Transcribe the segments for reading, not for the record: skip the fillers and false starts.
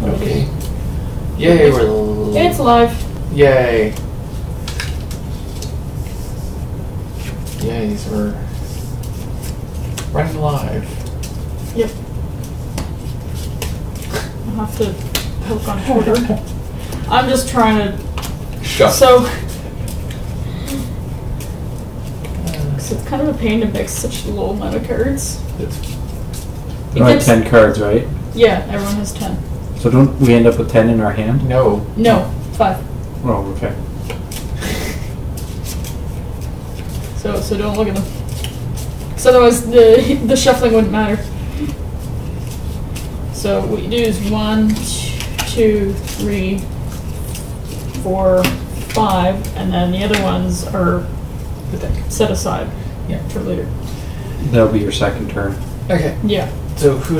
Okay. Yay, It's live. Yay. Yay, so we're running live. Yep. I'll have to poke on Twitter. I'm just trying to... Shut. So... Because it's kind of a pain to mix such low amount of cards. There are 10 cards, right? Yeah, everyone has 10. So don't we end up with 10 in our hand? No. No, 5. Oh, okay. So don't look at them. Because otherwise the shuffling wouldn't matter. So what you do is 1, 2, 3, 4, 5, and then the other ones are set aside. Yeah. For later. That'll be your second turn. Okay. Yeah. So who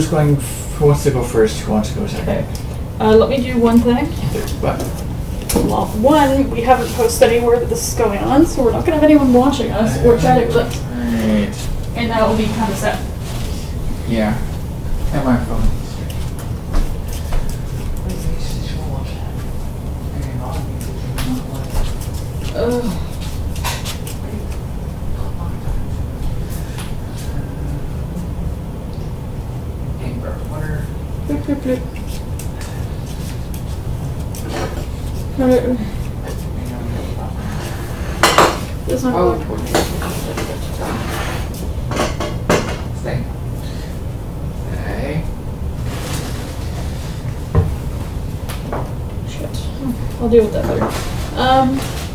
wants to go first? Who wants to go second? Okay. Let me do one thing. What? Well, one, we haven't posted anywhere that this is going on, so we're not going to have anyone watching us or chatting with us. Right. And that will be kind of sad. Yeah. And my phone. Ugh. Bloop, bloop, bloop. This one. Oh. Stay. Okay. Shit. I'll deal with that later.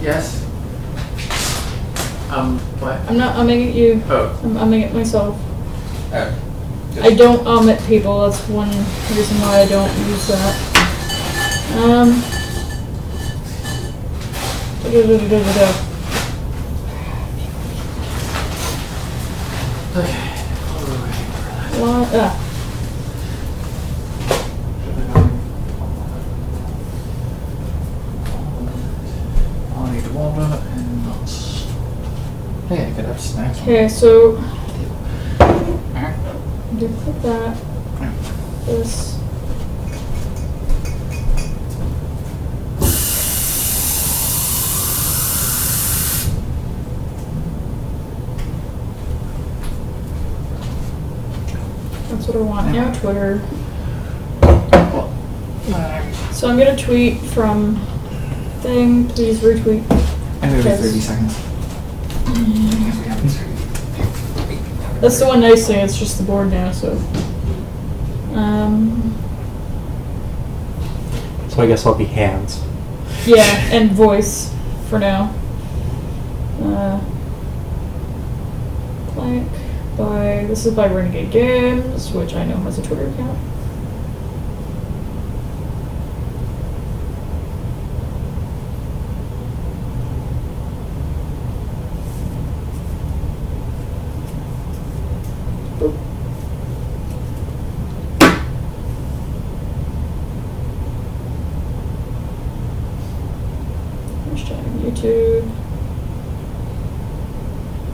Yes. What? I'm not umming at you. Oh. I'm umming at myself. Oh. I don't at people. That's one reason why I don't use that. Okay. What? I'll need water and nuts. Hey, I could have snacks. Okay, so do click that. This. That's what I want. Now Twitter. So I'm gonna tweet from thing. Please retweet. And it'll be 30 seconds. That's the one nice thing. It's just the board now. So. So I guess I'll be hands. Yeah, and voice for now. Clank this is by Renegade Games, which I know has a Twitter account. Boop. YouTube.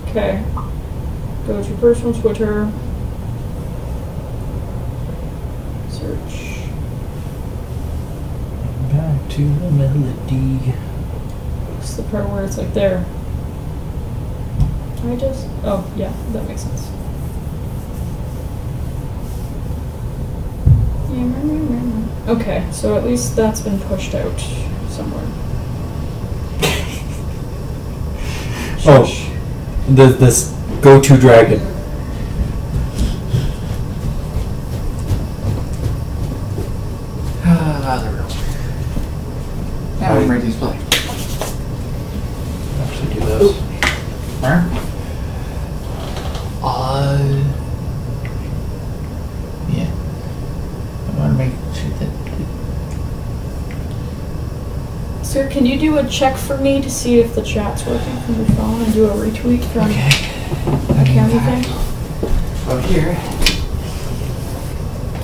Okay. Go to personal Twitter. Search. Back to the melody. It's the part where it's like there. Oh, yeah, that makes sense. Okay, so at least that's been pushed out somewhere. Oh, this go-to dragon. There we go. Now I'm ready to play. Actually do this. Where? Yeah. I want to make sure that... Sir, can you do a check for me to see if the chat's working from your phone and do a retweet from a camera thing? Oh, here.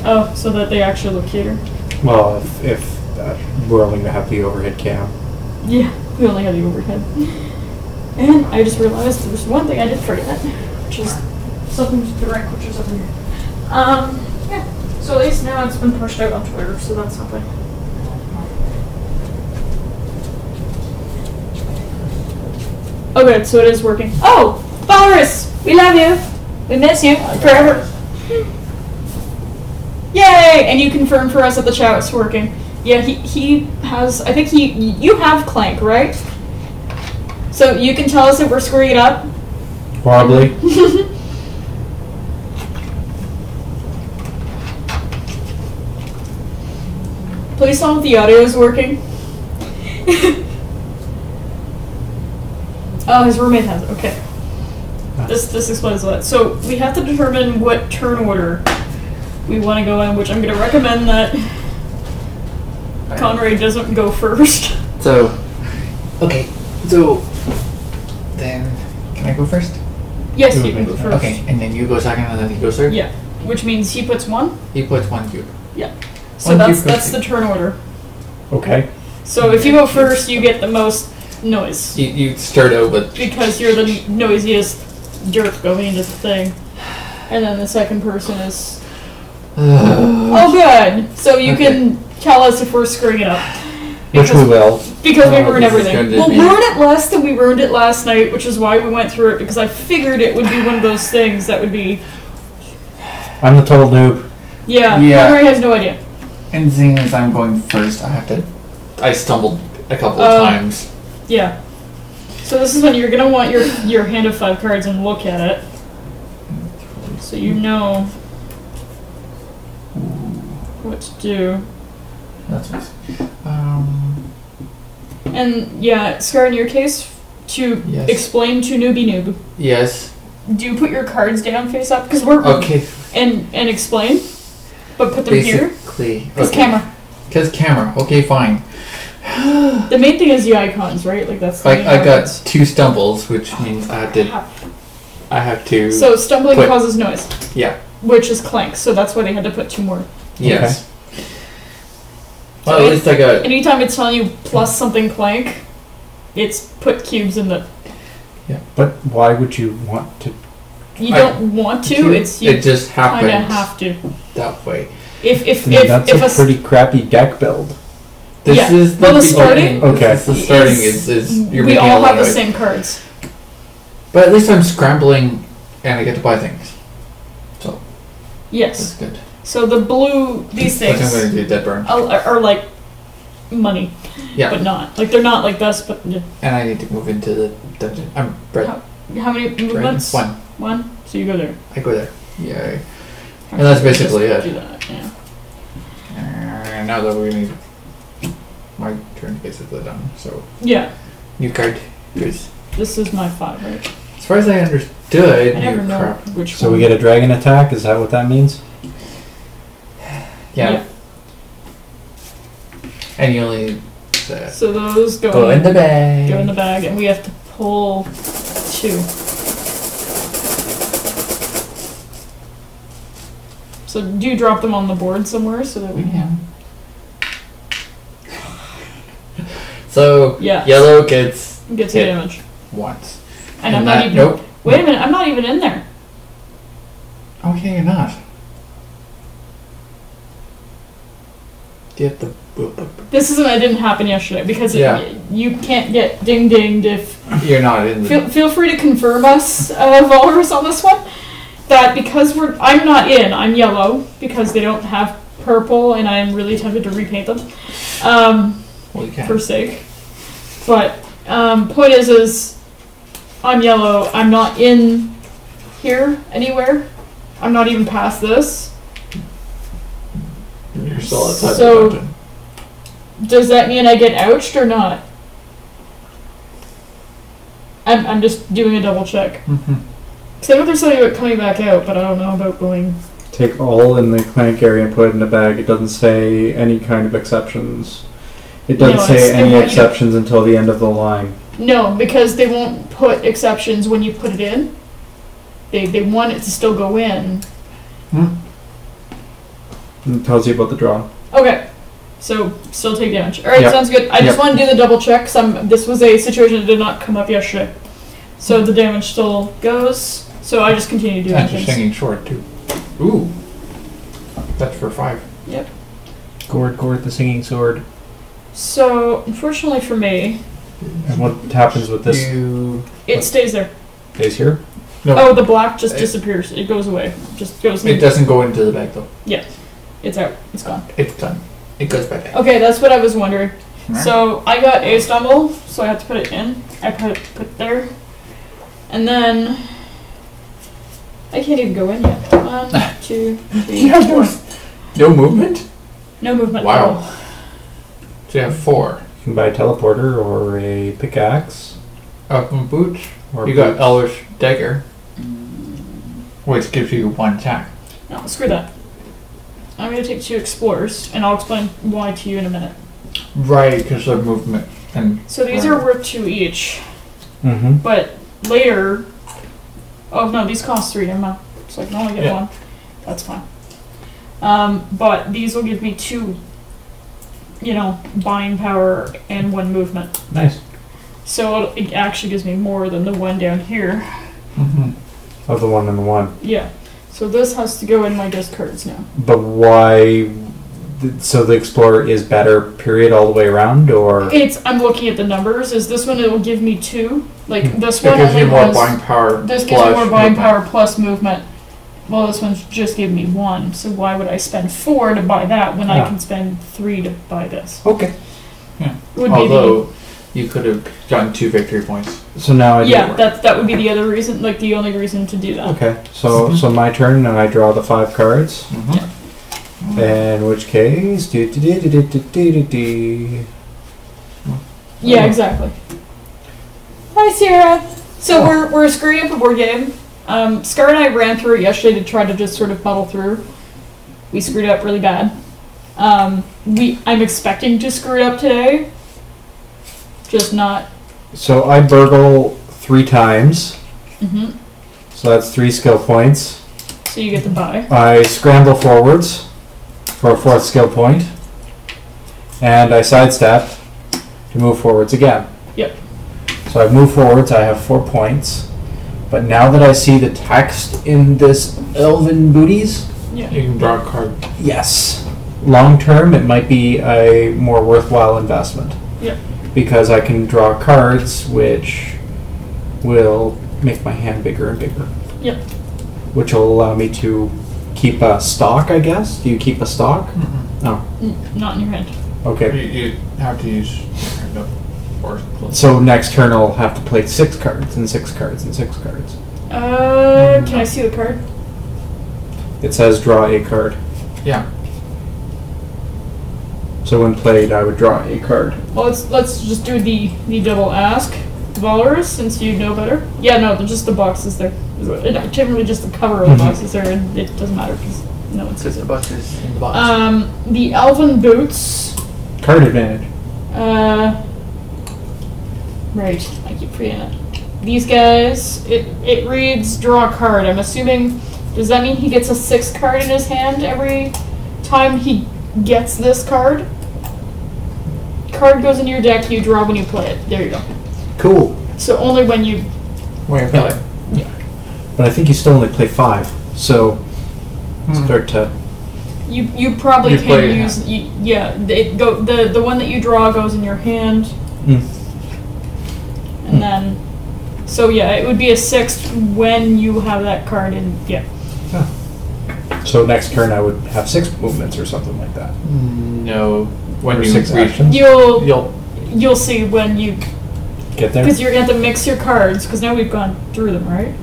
Oh, so that they actually look cuter? Well, if we're only going to have the overhead cam. Yeah, we only have the overhead. And I just realized there was one thing I did forget, which is something direct, which is over here. Yeah. So at least now it's been pushed out on Twitter, so that's something. Oh good, so it is working. Oh! Walrus! We love you! We miss you forever. Yay! And you confirmed for us that the chat was working. Yeah, he has, I think you have Clank, right? So you can tell us if we're screwing it up? Probably. Please tell me if the audio is working. Oh, his roommate has it. Okay. This explains that. So we have to determine what turn order we want to go in, which I'm going to recommend that Conrad doesn't go first. So, okay. So, then, can I go first? Yes, you can go first. Okay, and then you go second, and then he goes third? Yeah, which means he puts one? He puts 1 cube. Yeah. So that's the turn order. Okay. So if you go first, you get the most noise. You start out with... Because you're the noisiest jerk going into the thing. And then the second person is... Oh, good. So you can tell us if we're screwing it up. Which we will. Because we ruined everything. We'll be... ruin it less than we ruined it last night, which is why we went through it, because I figured it would be one of those things that would be... I'm the total noob. Yeah. Henry has no idea. And seeing as I'm going first, I stumbled a couple of times. Yeah. So this is when you're going to want your hand of 5 cards and look at it. So you know what to do. That's nice. And yeah, Scar, in your case, to explain to Newbie Noob. Yes. Do you put your cards down face up? Because we're... Okay. And explain? But put them here? Basically. Because camera. Because camera. Okay, fine. The main thing is the icons, right? Like that's the main I got icons. 2 stumbles, which means I have to... So stumbling causes noise. Yeah. Which is Clank, so that's why they had to put 2 more. Yes. Okay. Well, at least I got... Anytime it's telling you plus something Clank, it's put cubes in the... Yeah. But why would you want to? You don't want to. It's you. It just happens. Kind of have to. That way. If that's a pretty crappy deck build. This is the starting. Okay. The starting is you're we making all a lot have the of same cards. But at least I'm scrambling, and I get to buy things. So. Yes. That's good. So the blue, these things. Like I'm going to do dead burn. Are like money. Yeah. But not like they're not like this, but. And I need to move into the dungeon. I'm Brett. How many movements? One. One. So you go there. I go there. Yay. And that's basically it. Do that, yeah. Now that we need my turn basically done, so yeah. New card, please. This is my 5, right? As far as I understood, I never know crap. which So one. we get a dragon attack. Is that what that means? Yeah. And you only so those go in the bag. Go in the bag, and we have to pull 2. So do you drop them on the board somewhere so that we can? So yellow gets the damage once. And I'm not even. Nope. Wait a minute, I'm not even in there. Okay, you're not. Do you have to? This is what didn't happen yesterday because you can't get ding-dinged if you're not in. Feel free to confirm us, Walrus, on this one. That because I'm not in. I'm yellow because they don't have purple, and I'm really tempted to repaint them. Well, you can. For sake. But point is I'm yellow. I'm not in here anywhere. I'm not even past this. You're still outside so, the dungeon. Does that mean I get ouched or not? I'm just doing a double check. Mm-hmm. Because I know there's something about coming back out, but I don't know about going... Take all in the Clank area and put it in a bag. It doesn't say any kind of exceptions. It doesn't say any exceptions until the end of the line. No, because they won't put exceptions when you put it in. They want it to still go in. It tells you about the draw. Okay. So, still take damage. Alright, sounds good. I just want to do the double check, because this was a situation that did not come up yesterday. So the damage still goes. So I just continue doing things. You're singing short, too. Ooh. That's for 5. Yep. Gord, the singing sword. So, unfortunately for me, And what happens with this? it stays there. Stays here? No, Oh, the black just disappears. It goes away. Just goes. it doesn't go into the bag though. Yeah, it's out. It's gone. It's done. It goes back. Okay, that's what I was wondering. So I got a stumble, so I have to put it in. I put it there, and then I can't even go in yet. 1, 2, 3, 4. No movement? No movement. Wow. At all. So you have 4. You can buy a teleporter or a pickaxe. Boots. Or You got boots. Elvish Dagger, which gives you 1 attack. No, screw that. I'm gonna take 2 explorers, and I'll explain why to you in a minute. Right, because of movement. And So these are worth 2 each, Mm-hmm. but later. Oh no, these cost 3. Never mind. So I can only get 1. That's fine. But these will give me 2. Buying power and 1 movement. Nice. So it actually gives me more than the 1 down here. Of the 1 and the 1. Yeah. So this has to go in my discards now. But why? So the Explorer is better, period, all the way around, or? I'm looking at the numbers. Is this one? It will give me 2. Like this it one gives you only more has. buying power. This gives me plus more buying movement. power plus movement. Well, this one's just giving me 1. So why would I spend 4 to buy that when I Ah. can spend 3 to buy this? Okay. Would Although you could have gotten 2 victory points. So now I be do. that would be the other reason, like the only reason to do that. Okay. So my turn, and I draw the 5 cards. In which case, Yeah, Oh. exactly. Hi, Sierra. So we're screwing up a board game. Scar and I ran through it yesterday to try to just sort of muddle through. We screwed up really bad. I'm expecting to screw it up today. Just not. So I burgle 3 times. Hmm. So that's 3 skill points. So you get to buy. I scramble forwards for a 4th skill point. And I sidestep to move forwards again. Yep. So I move forwards, I have 4 points. But now that I see the text in this Elven Booties, Yeah. You can draw a card. yes. Long term, it might be a more worthwhile investment. Yep. Because I can draw cards which will make my hand bigger and bigger. Yep. Which will allow me to keep a stock, I guess. Do you keep a stock? No. Not in your hand. Okay. You have to use your hand up or close. So next turn I'll have to play 6 cards and 6 cards and 6 cards. Can I see the card? It says draw a card. Yeah. So when played, I would draw a card. Well, let's just do the double ask. Valorous, since you know better. Yeah, no, they're just the boxes there. Generally just the cover of the boxes there, and it doesn't matter because no one sees it. boxes in the box. The Elven Boots. Card advantage. Right, I keep forgetting it. These guys, it reads draw a card. I'm assuming, does that mean he gets a 6th card in his hand every time he gets this card? Card goes into your deck, you draw when you play it. There you go. Cool. So only when you... Way of play. Yeah. But I think you still only play 5. So start to... You probably You play can it use... the one that you draw goes in your hand. And then... So yeah, it would be a 6th when you have that card in... Yeah. So next turn I would have 6 movements or something like that. No. When Or you 6 reach, actions. You'll see when you... Get there? Because you're going to have to mix your cards, because now we've gone through them, right?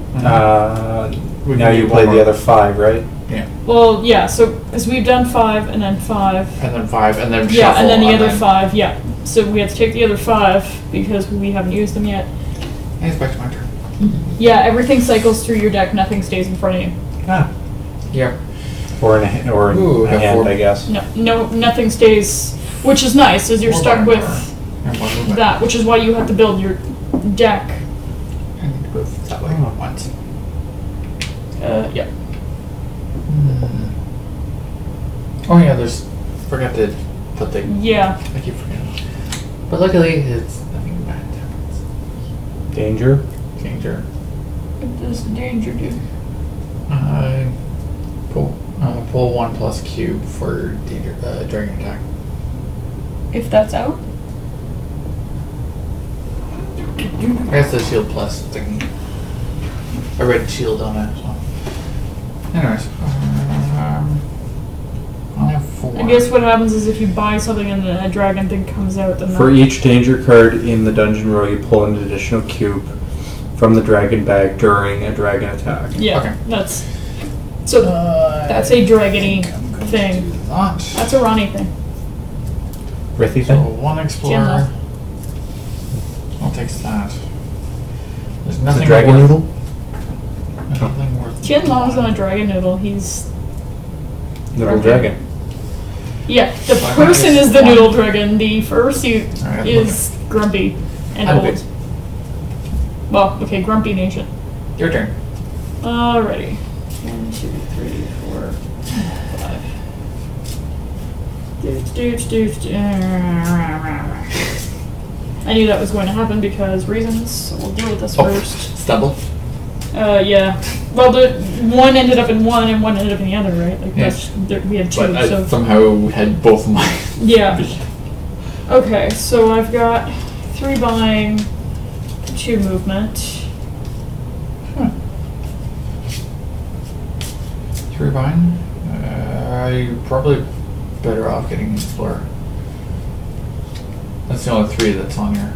We Now can you do play one the more. other 5, right? Yeah. Well, yeah, so... Because we've done 5, and then 5. And then 5, and then Yeah, shuffle. and then the other 5, yeah. So we have to take the other 5, because we haven't used them yet. Hey, it's back to my turn. Yeah, everything cycles through your deck, nothing stays in front of you. Ah. Yeah. Or in a, or in Ooh, a got hand, 4. I guess. No, nothing stays... Which is nice, is you're More stuck buying with power. And 1 movement. that, which is why you have to build your deck. I need to move that way once. Yeah. Oh yeah, there's... Forgot to put the... Yeah. I keep forgetting. But luckily, it's nothing bad happens. Danger. Danger. What does danger do? pull 1 plus cube for dragon attack. If that's out. I guess the shield plus thing. A red shield on it. So. Anyways, I have 4. I guess what happens is if you buy something and a dragon thing comes out, then For each danger card in the dungeon row, you pull an additional cube from the dragon bag during a dragon attack. yeah, Okay. that's so. That's a dragony thing. Not. That's a Ronnie thing. Rithy So thing? 1 explorer. I'll take that. There's The nothing dragon worth, noodle? nothing worth. Qian Long's on a dragon noodle. He's Noodle dragon. yeah. The Well, person I is the guess noodle dragon. The fursuit Alright, is grumpy and I'm old. good. Well, okay, grumpy nation. Your turn. Alrighty. 1, 2, 3, 4, 5. I knew that was going to happen because reasons. So we'll deal with this first. Stubble. Yeah. Well, the one ended up in one and one ended up in the other, right? Like Yeah. we had 2. But I So somehow had both of mine. yeah. Okay, so I've got 3 buying, 2 movement. Turbine. You're probably better off getting Explorer. That's the only 3 that's on here.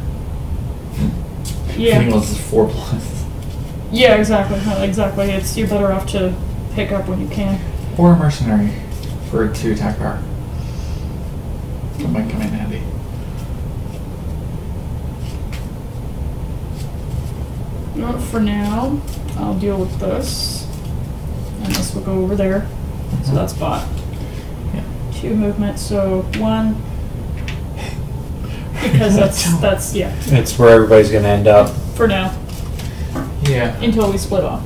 Yeah. Everything else is 4 plus. Yeah, exactly. Exactly. It's you're better off to pick up when you can. Or Mercenary for 2 attack power. That might come in handy. Not for now. I'll deal with this. And this will go over there. So that's bought. Yeah. 2 movement, so 1. Because that's yeah, It's where everybody's going to end up. for now. Yeah. Until we split off.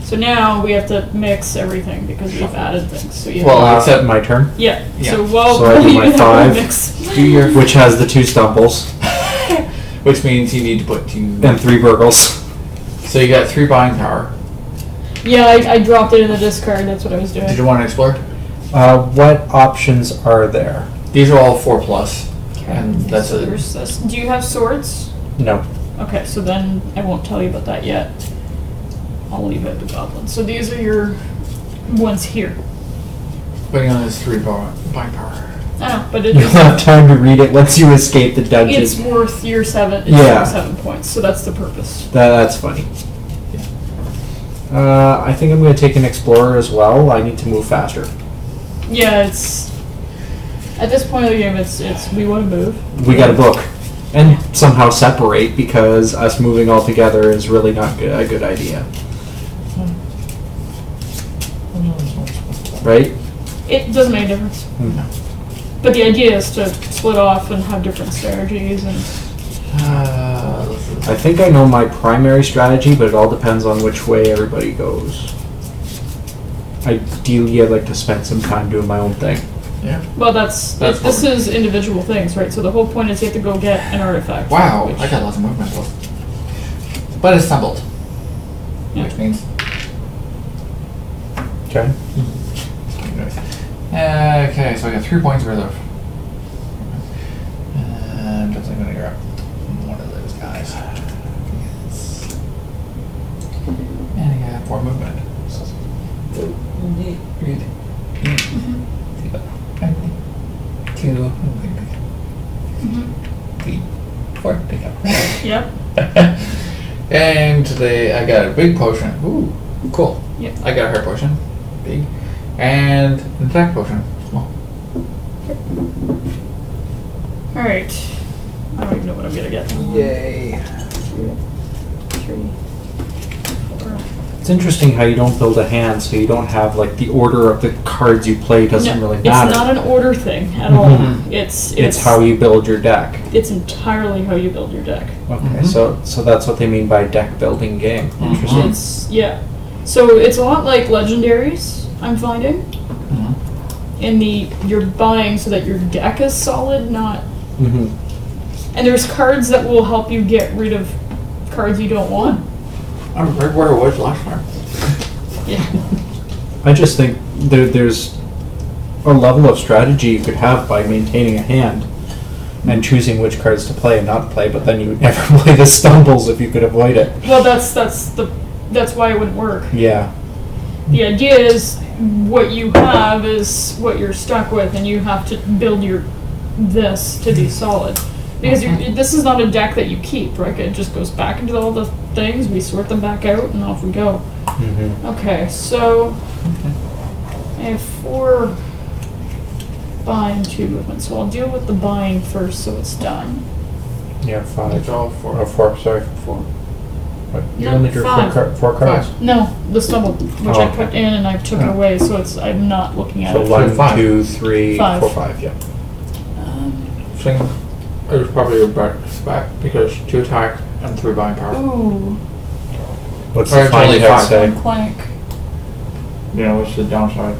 So now we have to mix everything because we've added things. So you Well, Except my turn, yeah. Yeah. So while So I do you my have a 5. mix. Do your which has the 2 stumbles which means you need to put 2. and 3 burgles. So you got 3 buying power. Yeah, I dropped it in the discard. That's what I was doing. Did you want to explore? What options are there? These are all 4 plus. And that's So a there's this. Do you have swords? No. Okay, so then I won't tell you about that yet. I'll leave it to goblins. So these are your ones here. putting on this 3 buying power. I know, but You'll have time to read it once you escape the dungeon. it's worth your 7. It's Yeah. worth 7 points. So that's the purpose. That's funny. I think I'm going to take an explorer as well. I need to move faster. Yeah, it's at this point of the game. It's we want to move. We got to book and somehow separate because us moving all together is really not a good idea, right? It doesn't make a difference. But the idea is to split off and have different strategies and. I think I know my primary strategy, but it all depends on which way everybody goes. Ideally, I'd like to spend some time doing my own thing. Yeah. Well, this is individual things, right? So the whole point is you have to go get an artifact. Wow, which- I got lots of movement though. But it's stumbled. Yeah. Which means. Okay. Okay, so I got 3 points worth of. I'm definitely gonna grab one of those guys. And I got 4 movement. Two. Mhm. 3, 4. Pick up. Yep. And I got a big potion. Ooh, cool. Yep. I got a heart potion. Big. And an attack potion. Small. All right. I don't even know what I'm gonna get. Yay. 2, 3, 4. It's interesting how you don't build a hand, so you don't have like the order of the cards you play doesn't No, really matter. It's not an order thing at all. Mhm. It's how you build your deck. It's entirely how you build your deck. Okay, Mhm. so that's what they mean by deck building game. Interesting. It's yeah. So it's a lot like legendaries. I'm finding in you're buying so that your deck is solid, not. Mm-hmm. And there's cards that will help you get rid of cards you don't want. I'm right where I was last time. Yeah. I just think there's a level of strategy you could have by maintaining a hand and choosing which cards to play and not play, but then you would never play the stumbles if you could avoid it. Well, that's why it wouldn't work. Yeah. The idea is what you have is what you're stuck with, and you have to build this to be solid. Because this is not a deck that you keep, right? It just goes back into all the things, we sort them back out, and off we go. Okay, so I have 4 buying, 2 movement, so I'll deal with the buying first so it's done. Yeah, 5. It's all 4. Oh, 4, sorry. 4. What? You No, only drew 5. 4 cards? No, the stumble, which I Oh. put in and I took it away, so I'm not looking at So it. 1, 5. 2, 3, 5. 4, 5, yeah. Thing, it was probably your best bet because 2 attack and 3 buying power. Ooh, What's Or the it's fine only text 5. say? one Clank. You know, what's the downside?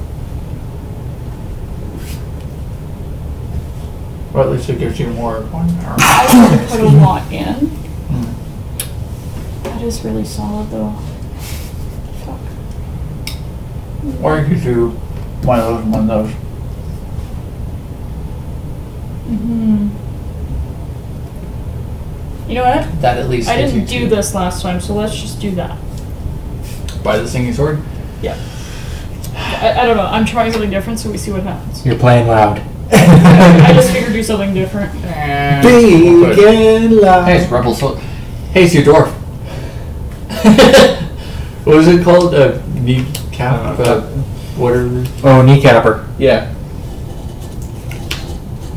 Well, at least it gives you more buying power. I would put a lot in. Mm. That is really solid though. Fuck. Or you could do one of those and one of those. You know what? That at least I gives didn't you do 2. this last time, so let's just do that. Buy the singing sword? Yeah. I don't know. I'm trying something different, so we see what happens. You're playing loud. I just figured do something different. Big and loud. Hey, it's Rebel Soul. Hey, it's your dwarf. What was it called? Kneecap? Whatever. Oh, kneecapper. Yeah.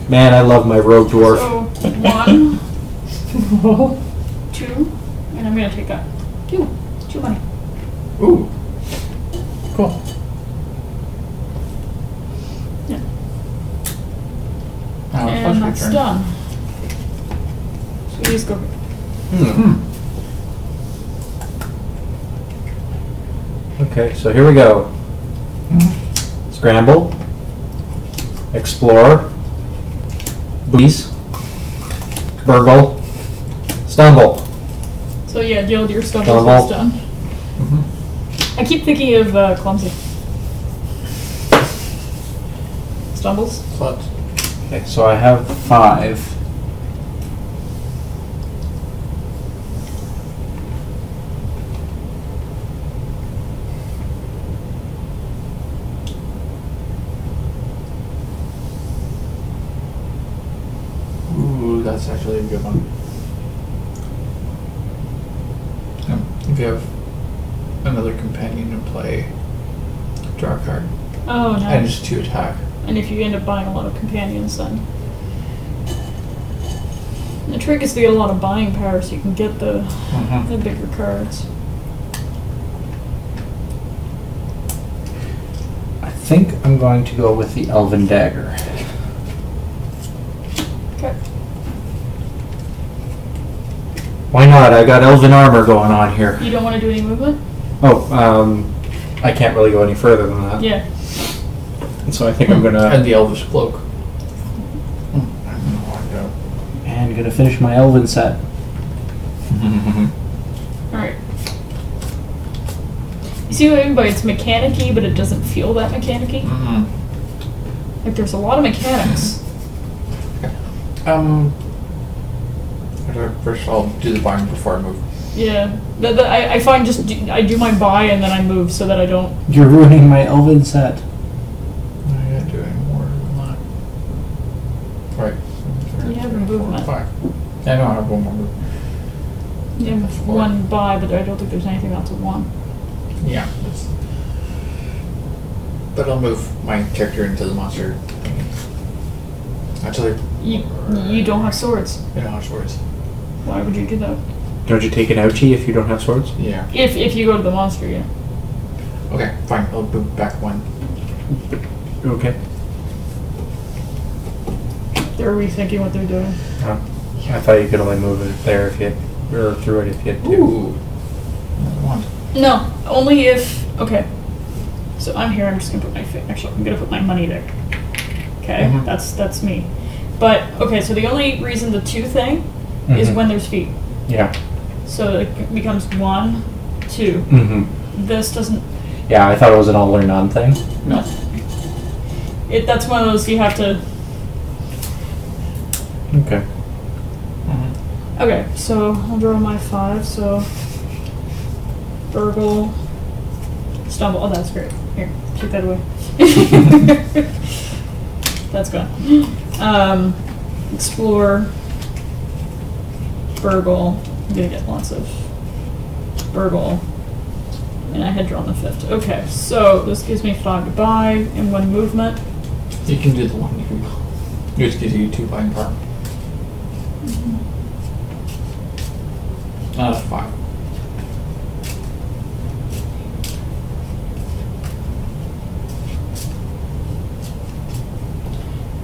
Man, I love my rogue dwarf. So 1, 2, and I'm gonna take that. 2 money. Ooh. Cool. Yeah. Now it's And your that's turn. done. So you just go. Okay, so here we go. Scramble. Explore. Booties. Burgle. Stumble. So yeah, deal with your stumbles when it's done. I keep thinking of clumsy. Stumbles. Clubs. Okay, so I have 5. Ooh, that's actually a good one. If you have another companion to play, draw a card. Oh no. And just 2 attack. And if you end up buying a lot of companions, then the trick is to get a lot of buying power so you can get the bigger cards. I think I'm going to go with the Elven Dagger. Okay. Why not? I got Elven Armor going on here. You don't want to do any movement? Oh, I can't really go any further than that. Yeah. And so I think I'm And gonna the Elvish cloak. and gonna finish my Elven set. Alright. You see what I mean by it's mechanic-y, but it doesn't feel that mechanic-y? Like there's a lot of mechanics. First I'll do the buying before I move. Yeah. I find I do my buy and then I move so that I don't. You're ruining my Elven set. I gotta do any more than that. Right. You have a movement. 5. Yeah, no, I have one more move. You have one buy, but I don't think there's anything that's a 1. Yeah. But I'll move my character into the monster. Actually, You don't have swords. I don't have swords. Why would you do that? Don't you take an ouchie if you don't have swords? Yeah. If you go to the monster, yeah. Okay, fine. I'll move back 1. Okay. They're rethinking what they're doing. I thought you could only move it there if you had, or through it if you had to. Ooh. Another 1. No, only if. Okay. So I'm here. I'm just gonna put my. Actually, I'm gonna put my money there. Okay, that's me. But okay, so the only reason the 2 thing is when there's feet. Yeah. So it becomes 1, 2. Mm-hmm. This doesn't. Yeah, I thought it was an all or none thing. No. That's one of those you have to. Okay. Okay, so I'll draw my 5. So burgle, stumble. Oh, that's great. Here, take that away. That's gone. Explore, burgle. I'm gonna get lots of burgle. And I had drawn the 5th. Okay, so this gives me 5 to buy and 1 movement. You can do the one you just gives you 2 buying power. Not a 5.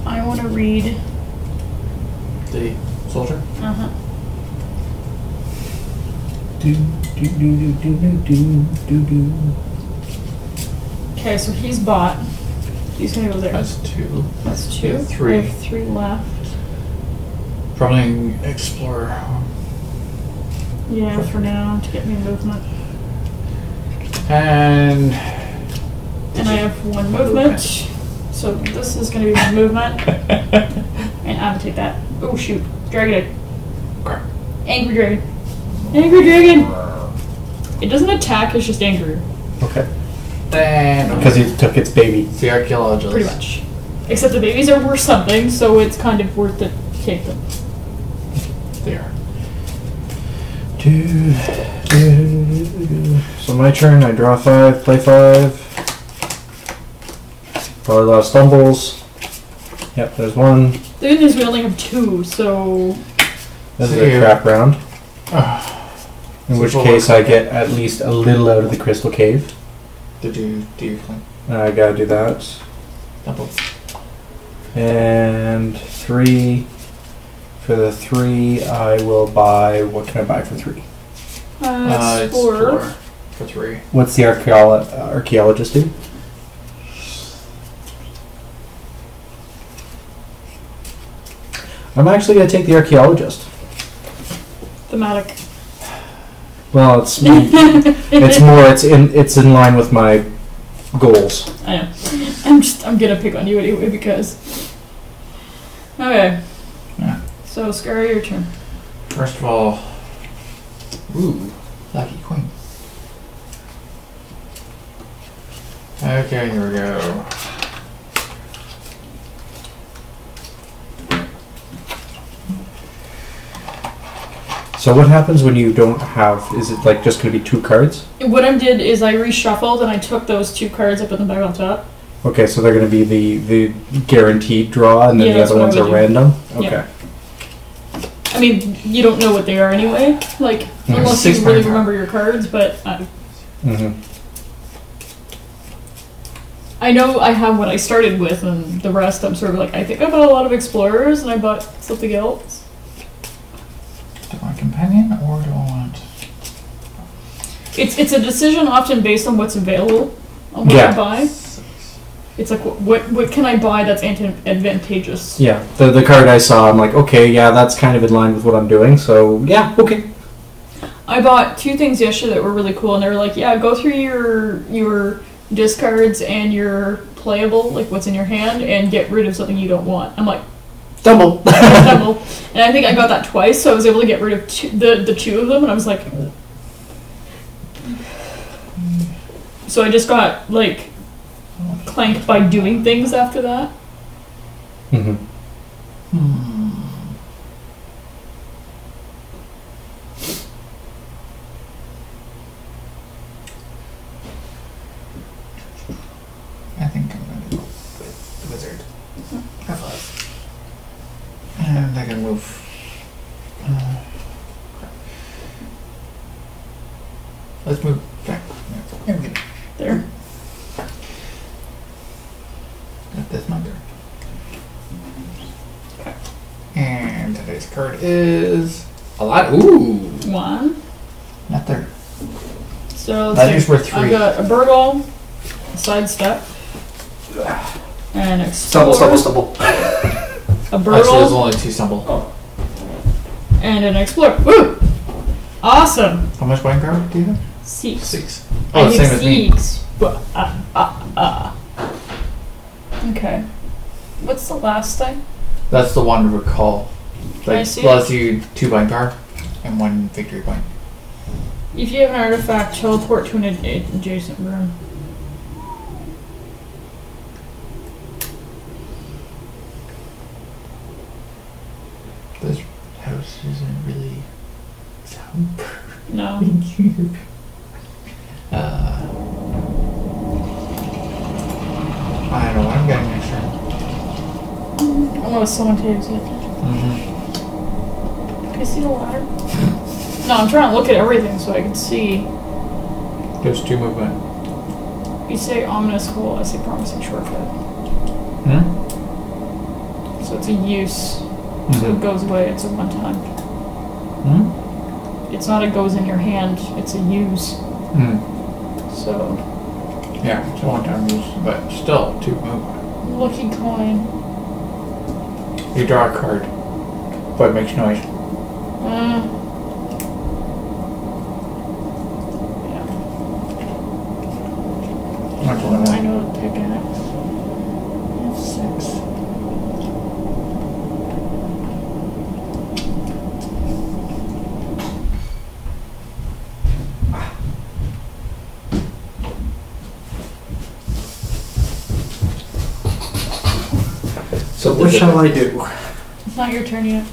I want to read. The soldier? Uh-huh. Okay, so he's bought. He's gonna go there. That's 2. That's 2. Yeah, 3. I have 3 left. Probably explore. Yeah, for now, to get me movement. And I have 1 movement. So this is gonna be my movement. And I'm gonna take that. Oh shoot. Dragon egg. crap. Angry dragon. Angry dragon! It doesn't attack, it's just angry. Okay. Then Because he took its baby. the archaeologist. Pretty much. Except the babies are worth something, so it's kind of worth it to take them. There. So my turn, I draw 5, play 5. Probably a lot of stumbles. Yep, there's 1. The good news we only have 2, so This is See a you. crap round. In So which we'll case work I get at least a little out of the crystal cave. Did you do your thing? I gotta do that. Double. And 3. For the 3, I will buy. What can I buy for 3? explore. For 3. What's the archaeologist do? I'm actually gonna take the archaeologist. Thematic. Well, it's in line with my goals. I know. I'm gonna pick on you anyway because. Okay. Yeah. So Scary, your turn. First of all, ooh, lucky queen. Okay, here we go. So what happens when you don't have? Is it like just going to be 2 cards? What I did is I reshuffled and I took those 2 cards, I put them back on top. Okay, so they're going to be the guaranteed draw, and then Yeah, the that's other what I ones would are do. random. Yeah. Okay. I mean, you don't know what they are anyway. Like, unless 6 you really points. remember your cards, but Mm-hmm. I know I have what I started with, and the rest I'm sort of like, I think I bought a lot of Explorers, and I bought something else. Do I want a companion or do I want? It's a decision often based on what's available, on what Yeah. I buy. It's like, what can I buy that's advantageous? Yeah, the card I saw, I'm like, okay, yeah, that's kind of in line with what I'm doing, so yeah, okay. I bought 2 things yesterday that were really cool, and they were like, yeah, go through your discards and your playable, like what's in your hand, and get rid of something you don't want. I'm like, Double. double. And I think I got that twice, so I was able to get rid of the 2 of them, and I was like... So I just got, like, Clank by doing things after that. Mm-hmm. I think I'm going to go with the wizard. Have 5. And I can move. Let's move back. There we go. There. That's my turn. And today's card is a lot. Ooh, 1. not there. So That let's is see. worth 3. I got a burgle, a sidestep, and an explore. Stumble. A Actually, there's burgle, only 2 stumble. and an explore. Woo! Awesome! How much buying power do you have? 6. 6. I Oh, the have same as me. 6. Okay. What's the last thing? That's the one to recall. I Like, see. allows you 2 bind power and 1 victory point. If you have an artifact, teleport to an adjacent room. This house isn't really soundproof. No. I don't know what I'm getting next turn. Unless someone takes it. Mm-hmm. Can you see the ladder? No, I'm trying to look at everything so I can see. There's 2 movement. You say ominous hole, I say promising shortcut. Hmm? So it's a use. So it goes away, it's a one time. Hmm? It's not a goes in your hand, it's a use. Hmm. So, Yeah, it's a 1-time use, but still 2 movement. lucky coin. You draw a card, but it makes noise. Yeah. Not the one I I know to pick at. 6. So what shall I do? It's not your turn yet.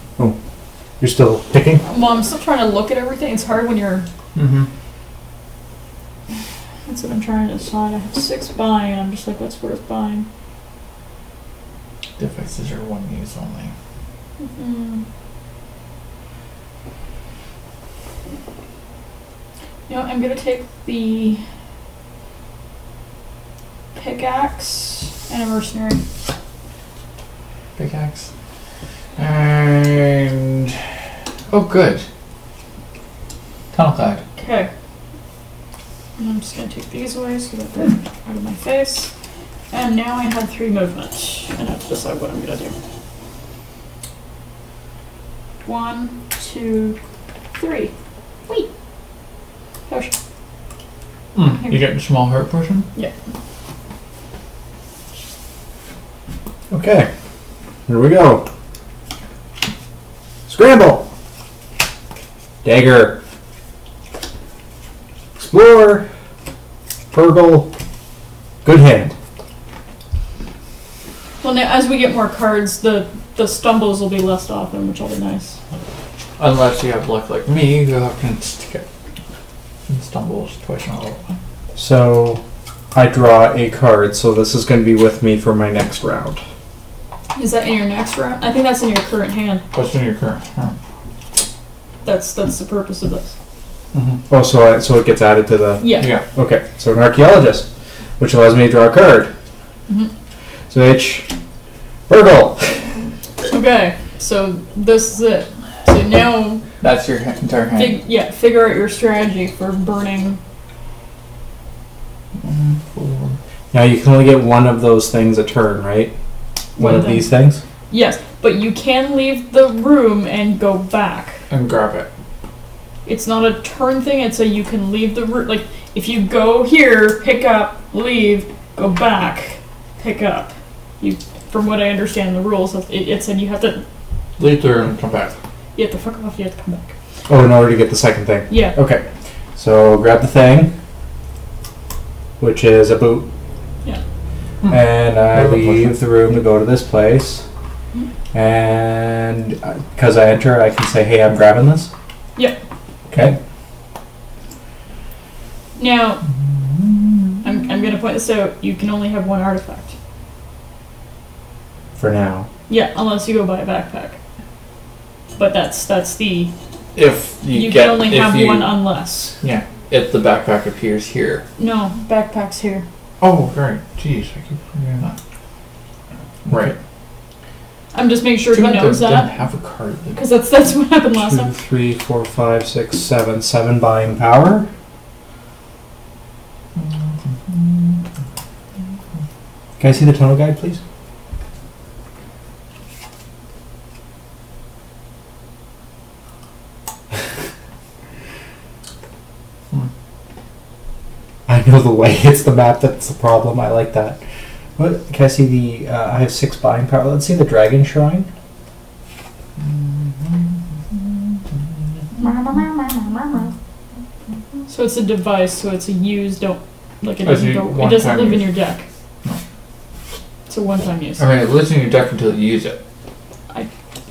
You're still picking? Well, I'm still trying to look at everything. It's hard when you're. Mm-hmm. That's what I'm trying to decide. I have 6 buying, and I'm just like, what's worth buying? Devices are 1 use only. Mm-hmm. You know, I'm gonna take the pickaxe and a mercenary. Pickaxe. And... Oh, good. Tunnel cloud. Okay. And I'm just gonna take these away so that they're out of my face. And now I have 3 movement, and I have to decide what I'm gonna do. 1, 2, 3. Wait. Hush. You getting a small hurt portion? Yeah. Okay. Here we go. Scramble. Dagger. Explore. Purgle. Good hand. Well, now as we get more cards, the stumbles will be less often, which will be nice. Unless you have luck like me, who can stick it. And stumbles twice in a row. So I draw a card, so this is going to be with me for my next round. Is that in your next round? I think that's in your current hand. What's in your current? That's the purpose of this. Mm-hmm. Oh, so it gets added to the... Yeah. Yeah. Okay, so an archaeologist, which allows me to draw a card. Mm-hmm. So H. Purgle. Okay, so this is it. So now, That's your entire hand. figure out your strategy for burning. 1, 4. Now you can only get one of those things a turn, right? One of thing. these things? Yes, but you can leave the room and go back. And grab it. It's not a turn thing, it's a you can leave the room. Like, if you go here, pick up, leave, go back, pick up. From what I understand the rules, it said you have to Leave the room and come back. You have to fuck off, you have to come back. Oh, in order to get the second thing? Yeah. Okay. So grab the thing, which is a boot. Yeah. And I leave the room to go to this place. And because I enter, I can say, hey, I'm grabbing this? Yep. Okay. Now, I'm going to point this out. You can only have 1 artifact. For now. Yeah, unless you go buy a backpack. But that's the... If you can only have 1 unless. Yeah. If the backpack appears here. No, backpack's here. Oh, right. Jeez, I keep forgetting that. Right. I'm just making sure he knows Didn't that. have a card. Because that's what happened last 2, time. 3, 4, 5, 6, 7. 7 buying power. Can I see the tunnel guide, please? I I know the way. It's the map that's the problem. I like that. What can I see? The I have 6 buying power. Let's see the dragon shrine. So it's a device. So it's a use. Don't like it Oh, so doesn't you- go. It one doesn't time live in use. your deck. No. It's a one-time use. I mean, it lives in your deck until you use it.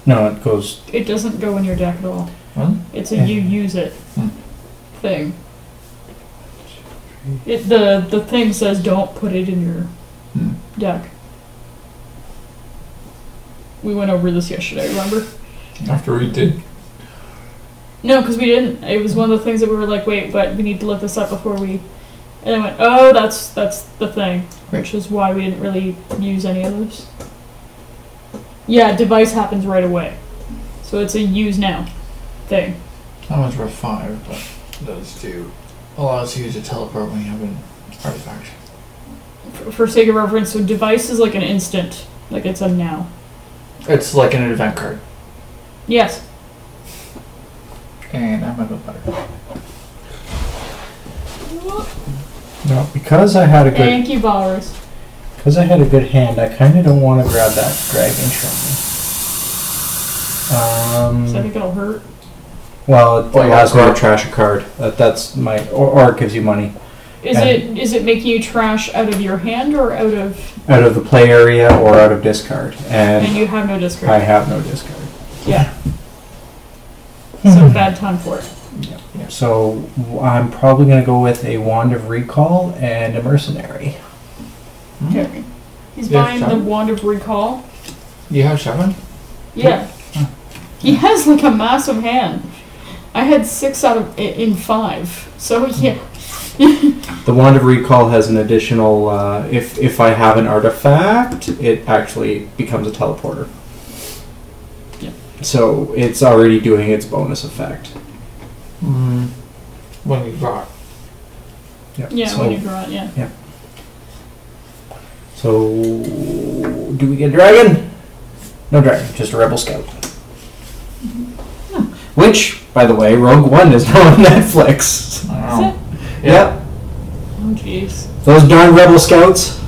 No, it goes. It doesn't go in your deck at all. What? It's a Yeah. you use it Hmm. thing. The thing says don't put it in your Hmm. deck. We went over this yesterday, remember? After we did. No, because we didn't. It was one of the things that we were like, wait, but we need to look this up before we. And I went, oh, that's the thing, which is why we didn't really use any of those. Yeah, device happens right away, so it's a use now thing. That one's worth 5, but those two allow us to use a teleport when you have an artifact. For sake of reference, so device is like an instant, like it's a now. It's like an event card. Yes. And I'm gonna go better. No, because I had a good. Thank you, Bowers. Because I had a good hand, I kind of don't want to grab that dragon shrine. So I think it'll hurt. Well, it Oh, yeah, allows me to correct. trash a card. That's my, or it gives you money Is it making you trash out of your hand or out of? out of the play area or out of discard, And and you have no I discard. have no discard. Yeah. So bad time for it. So I'm probably going to go with a wand of recall and a mercenary. Okay. He's Yeah, buying the seven? wand of recall. You have 7? Yeah. He has like a massive hand. I had 6 out of in 5. So yeah. The wand of recall has an additional. If I have an artifact, it actually becomes a teleporter. Yeah. So it's already doing its bonus effect. When you draw it. Yeah, So, when you draw it, yeah. so do we get a dragon? No dragon, just a rebel scout. Which, by the way, Rogue One is now on Netflix. I Is don't it? know. Yep. Oh jeez. Those darn rebel scouts.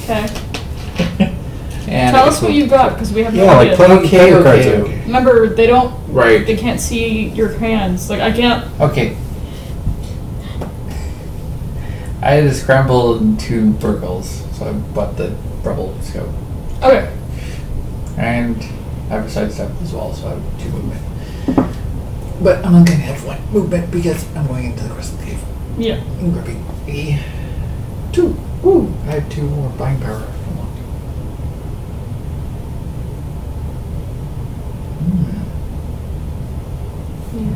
Okay. And Tell us what you've got, because we have no Yeah, like idea. play Okay, cards okay, out. okay. Remember, they Right. can't see your hands. Like, I can't. Okay. I had to scramble 2 Burgles, so I bought the Rebel Scout. Okay. And I have a sidestep as well, so I have 2 movement. But I'm only going to have 1 movement because I'm going into the Crystal Cave. Yeah. I'm grabbing a 2. Ooh, I have 2 more buying power. Come on.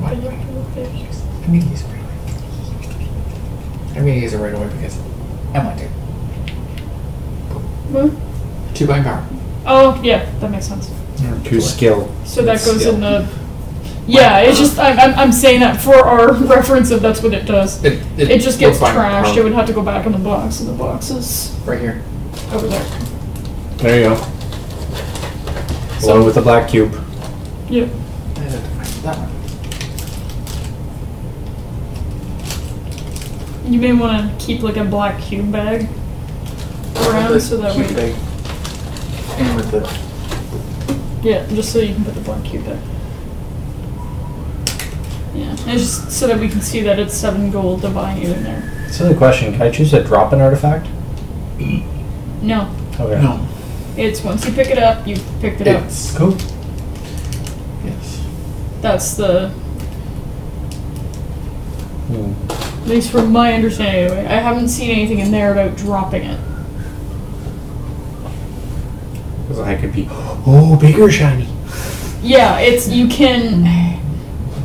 What? I'm going to use it right away. I'm going to use it right away because I want to. Hmm? 2 buying power. Oh, yeah, that makes sense. To skill. So that goes Skill. in the. Yeah, it's just I'm saying that for our reference of that's what it does. It just gets buying trashed. power It would have to go back in the box, and the box is right here. over there. There you go. So- Along with the black cube. Yeah. I have to find that one. You may want to keep like a black cube bag around so that Cube way. bag. And with the Yeah, just so you can put the black cube there. Yeah, and it's just so that we can see that it's 7 gold to buy you in there. Silly question. Can I choose to drop an artifact? No, Okay. no. it's once you pick it up, you picked it up. It's Cool. yes. That's the, Hmm. at least from my understanding anyway. I haven't seen anything in there about dropping it. Because I could be, oh, bigger shiny. Yeah, it's you can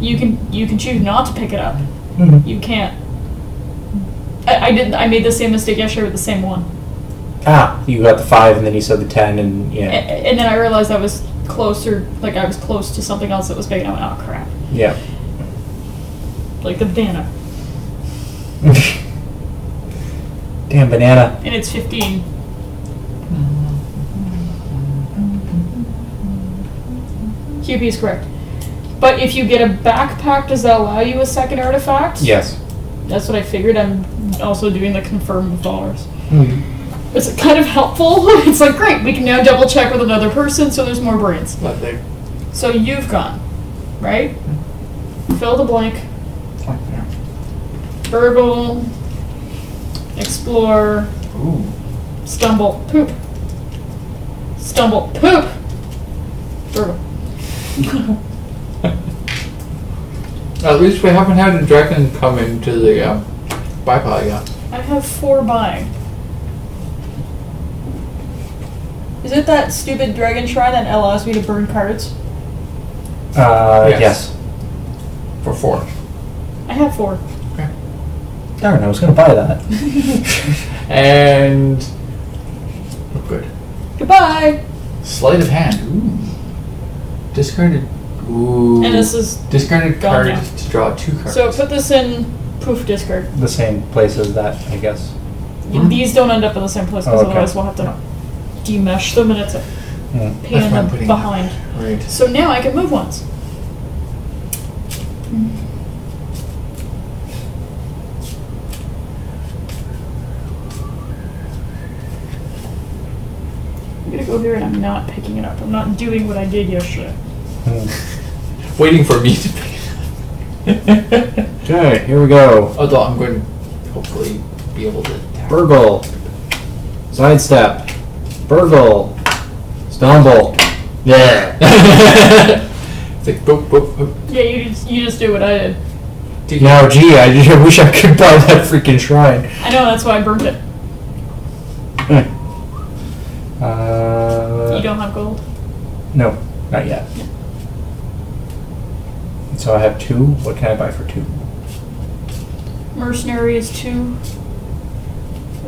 choose not to pick it up. Mm-hmm. You can't. I made the same mistake yesterday with the same one. Ah, you got the 5 and then you said the 10 and yeah. And then I realized I was closer, like I was close to something else that was big, and I went, oh crap. Yeah. Like the banana. Damn banana. And it's 15. QP is correct. But if you get a backpack, does that allow you a second artifact? Yes. That's what I figured. I'm also doing the confirm with dollars. Mm-hmm. It's kind of helpful. It's like, great, we can now double check with another person, so there's more brains. But they. So you've gone, right? Fill the blank. Burgle. Explore. Ooh. Stumble. Poop. Stumble. Poop. Burgle. At least we haven't had a dragon come into the bipod yet. I have 4 buying. Is it that stupid dragon shrine that allows me to burn cards? Yes. For 4. I have 4. Okay. Darn, I was going to buy that. And. Oh, good. Goodbye! Sleight of hand. Ooh. Discarded. Ooh. And this is discarded gone card now. to draw 2 cards. So put this in poof discard. The same place as that, I guess. These don't end up in the same place because Oh, okay. otherwise we'll have to demesh them and it's a Mm. pain in That's why I'm the putting behind. Right. So now I can move once. I'm gonna go here and I'm not picking it up. I'm not doing what I did yesterday. Mm. Waiting for me to pick it up. Okay, here we go. Although I'm going to hopefully be able to. Burgle. Sidestep. Burgle. Stumble. Yeah. It's like boop, boop, boop. Yeah, you just do what I did. Now, gee, I just wish I could buy that freaking shrine. I know, that's why I burnt it. You don't have gold? No, not yet. So I have 2. What can I buy for 2? Mercenary is 2.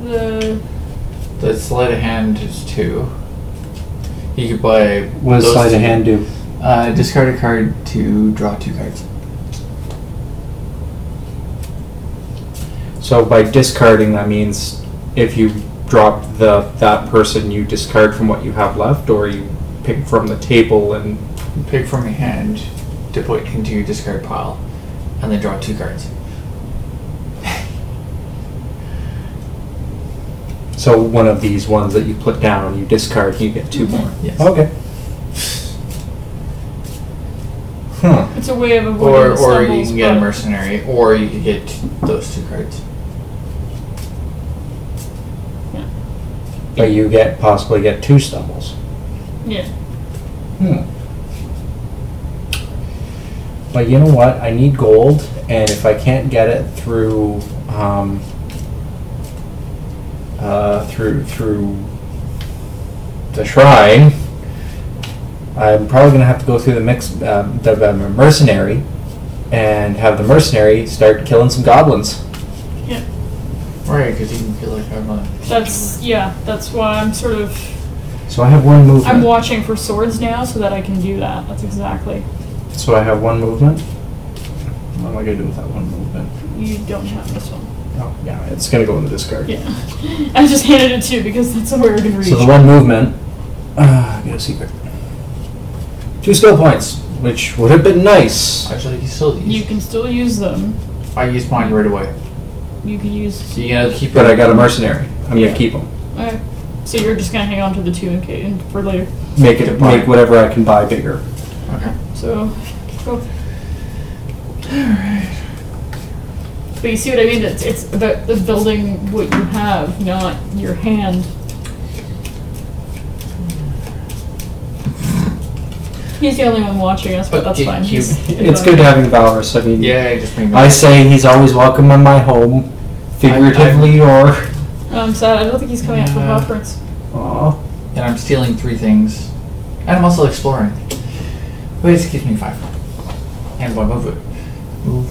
The sleight of hand is 2. You could buy. What does those sleight of 2. hand do? Discard a card to draw 2 cards. So by discarding, that means if you drop that person, you discard from what you have left, or you pick from the table and Pick from your hand to put into your discard pile, and then draw 2 cards. so one of these ones that you put down, you discard, you get 2 more. Yes. Okay. Huh. It's a way of avoiding Or the you stumbles, can get a but- mercenary, or you could get those 2 cards. But you possibly get 2 stumbles. Yeah. But you know what? I need gold, and if I can't get it through through the shrine, I'm probably gonna have to go through the mercenary, and have the mercenary start killing some goblins. Yeah. Right, because you can feel like I'm a. That's why I'm sort of... So I have 1 movement. I'm watching for swords now so that I can do that. That's exactly. So I have 1 movement. What am I gonna do with that 1 movement? You don't have this one. Oh yeah, it's gonna go in the discard. Yeah. I just handed it to you because that's where I can reach. So the 1 movement, get a secret. 2 skill points, which would have been nice. Actually, you still use. You can still use them. I used mine right away. You can use... So you gotta keep. But I got a mercenary. I'm Yeah. gonna keep them. Okay. So you're just gonna hang on to the 2 and for later. Make whatever I can buy bigger. Okay. So, go. Alright. But you see what I mean? It's about the building what you have, not your hand. He's the only one watching us, but But that's fine. It's good having Valorous. I mean, Yeah, I just made. I say he's always welcome in my home, figuratively or. I'm sad. I don't think he's coming out for Yeah. conference. Aw. And I'm stealing 3 things, and I'm also exploring. Wait, it gives me 5. And 1 move.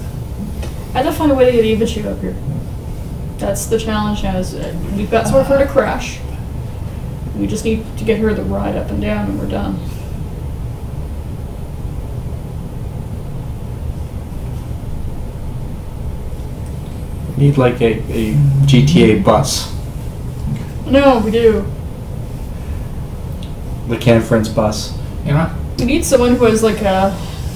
I have to find a way to get Ivachu up here. That's the challenge now. Is we've got somewhere for her to crash. We just need to get her to ride up and down, and we're done. Need like a GTA bus. No, we do. The conference bus. You know what? We need someone who has like a.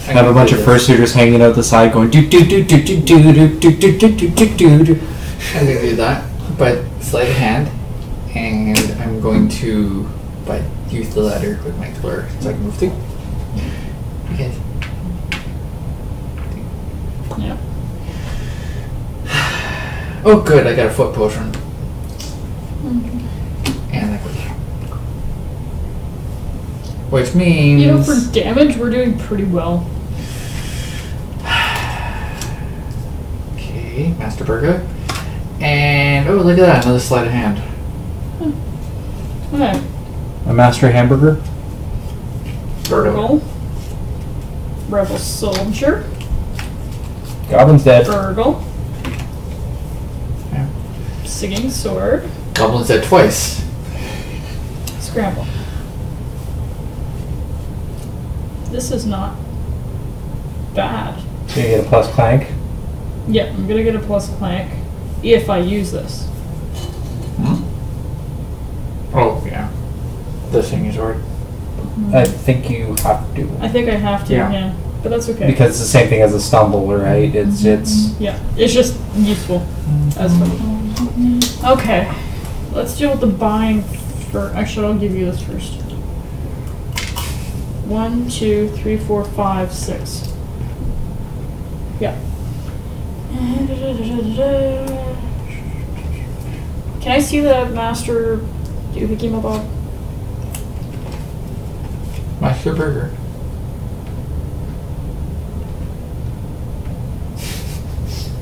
Have a bunch of fursuiters hanging out the side going do do do do do do do do do do do do do. I'm gonna do that, but sleight of hand, and I'm going to, use the ladder with my explorer so I can move through. Okay. Yeah. Oh, good! I got a foot potion, and I go here. Which means You know, for damage, we're doing pretty well. Okay, Master Burger. And, oh, look at that, another sleight of hand. Okay. A master hamburger. Burgle. Rebel soldier. Goblin's dead. Burgle. Yeah. Singing sword. Goblin's dead twice. Scramble. This is not bad. So you get a plus Clank. Yeah, I'm gonna get a plus Clank if I use this. Hmm? Oh, yeah. The singing sword. I think you have to. I think I have to, Yeah. yeah. But that's okay. Because it's the same thing as a stumble, right? It's Yeah, it's just useful. As funny. Okay, let's deal with the buying first. Actually, I'll give you this first. 1, 2, 3, 4, 5, 6. Yeah. Can I see the master doohickey mob? Master Burger.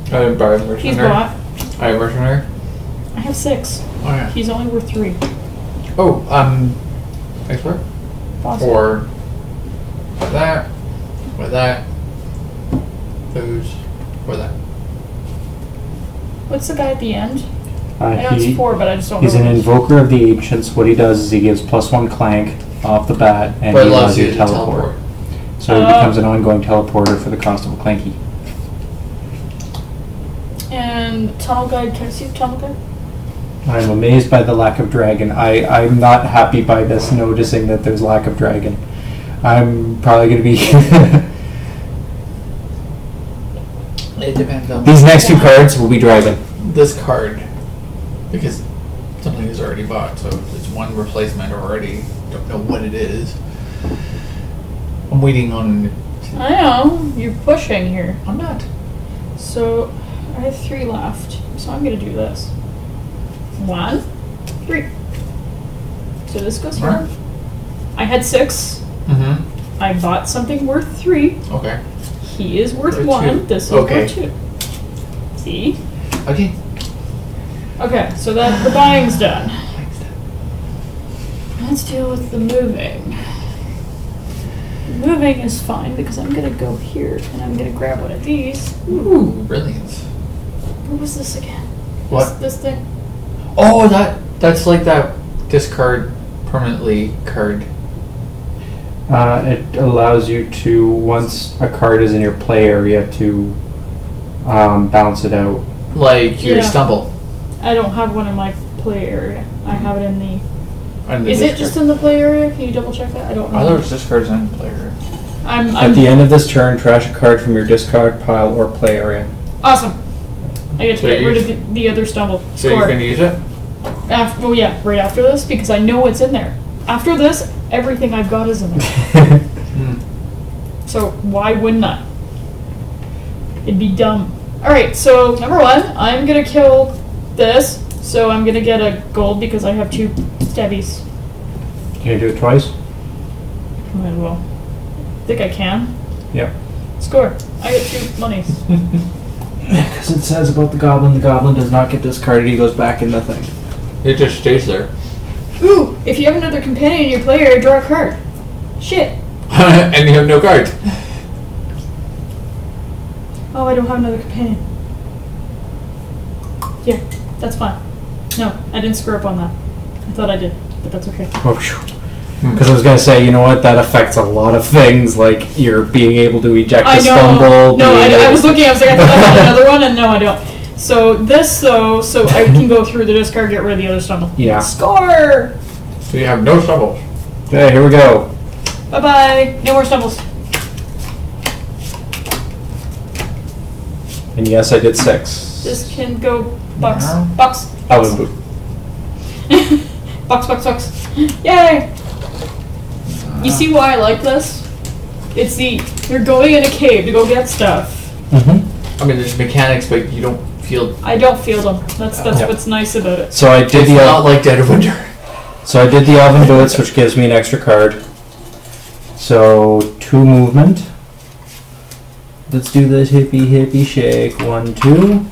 I didn't buy a mercenary. He's bought. I have a mercenary. I have 6. Oh, yeah. He's only worth 3. Oh, expert? Possible. Or that, or that, those, or that. What's the guy at the end? I know it's 4, but I just don't He's know. an invoker of the ancients. What he does is he gives +1 Clank off the bat, and But he it allows allows you you to to teleport. So he becomes an ongoing teleporter for the cost of a Clanky. And tunnel guide. Can I see the tunnel guide? I'm amazed by the lack of dragon. I'm not happy by this, noticing that there's lack of dragon. I'm probably going to be... It depends on These next 2 cards will be dragon. this card, because something is already bought, so it's one replacement already. Don't know what it is. I'm waiting on. I know. You're pushing here. I'm not. So I have 3 left. So I'm going to do this. 1, 3. So this goes here. Alright. I had 6. Mm-hmm. I bought something worth 3. Okay. He is worth Worth 1. 2. This is Okay. worth 2. See? Okay. Okay, so that the buying's done. Thanks, Dad. Let's deal with the moving. Moving is fine because I'm gonna go here and I'm gonna grab one of these. Ooh, brilliant. What was this again? What? This thing? Oh, that's like that discard permanently card. It allows you to, once a card is in your play area, to bounce it out. Like your Yeah. stumble. I don't have one in my play area. I have it in the... On the Is it discard. just in the play area? Can you double check that? I don't know. I thought it was discards and player. I'm At the end of this turn, trash a card from your discard pile or play area. awesome. I get to So get you- rid of the other stumble. So Score. you're gonna use it? Well, yeah, right after this because I know what's in there. After this, everything I've got is in there. So why wouldn't I? It'd be dumb. Alright, so number 1, I'm gonna kill this. So I'm gonna get a gold because I have 2 stabbies. Can you do it twice? Might as well. Think I can. Yep. Score. I get 2 monies. Because it says about the goblin does not get discarded, he goes back in the thing. It just stays there. Ooh! If you have another companion in your player, draw a card. Shit. And you have no cards. Oh, I don't have another companion. Yeah, that's fine. No, I didn't screw up on that. I thought I did, but that's okay. Because I was going to say, you know what, that affects a lot of things, like you're being able to eject I a know. stumble. No, being I able- was looking. I was like, I thought I had another one, and no, I don't. So this, though, so I can go through the discard, get rid of the other stumble. Yeah. Score. So you have no stumbles. Okay, here we go. Bye-bye. No more stumbles. And yes, I did 6. This can go bucks. Wow. Bucks. Alvin boot. Bucks, bucks, bucks. Yay! You see why I like this? It's you're going in a cave to go get stuff. Mm-hmm. I mean, there's mechanics, but you don't feel. I don't feel them. That's Yeah. what's nice about it. So I did It's the not like Dead of Winter. So I did the Alvin boots, which gives me an extra card. So 2 movement. Let's do this hippie hippie shake. 1, 2.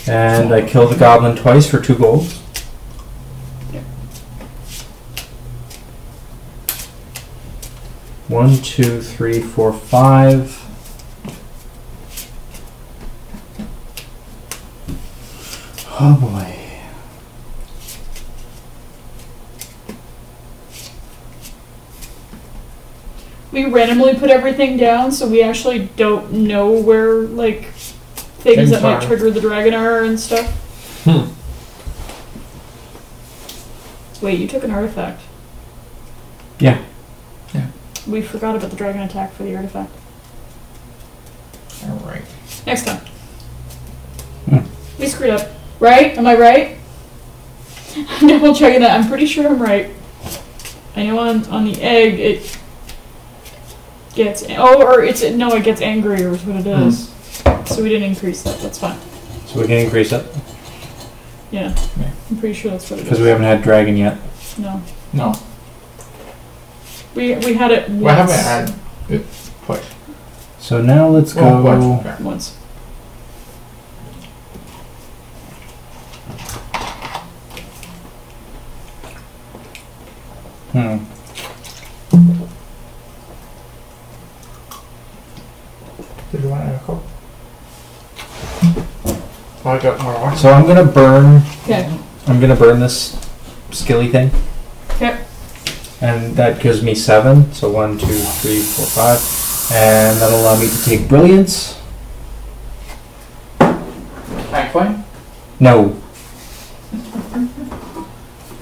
And I kill the goblin twice for 2 gold. Yep. 1, 2, 3, 4, 5. Oh boy. We randomly put everything down, so we actually don't know where, like, things that might are. trigger the dragon are and stuff. Wait, you took an artifact. Yeah. We forgot about the dragon attack for the artifact. Alright. Next time. Hmm. We screwed up. Right? Am I right? I'm double checking that. I'm pretty sure I'm right. I know on the egg it gets it gets angrier is what it is. So we didn't increase that. That's fine. So we can increase it Yeah. Yeah. I'm pretty sure that's what it is. because we haven't had dragon yet. No. No. We had it once. We haven't had it twice. So now let's go. Well, once. Okay. Once. Did you want to go? Oh, I got more orange. So I'm gonna burn. Okay. I'm gonna burn this skilly thing. Okay. And that gives me 7. So 1, 2, 3, 4, 5. And that'll allow me to take brilliance. Clank flame? No,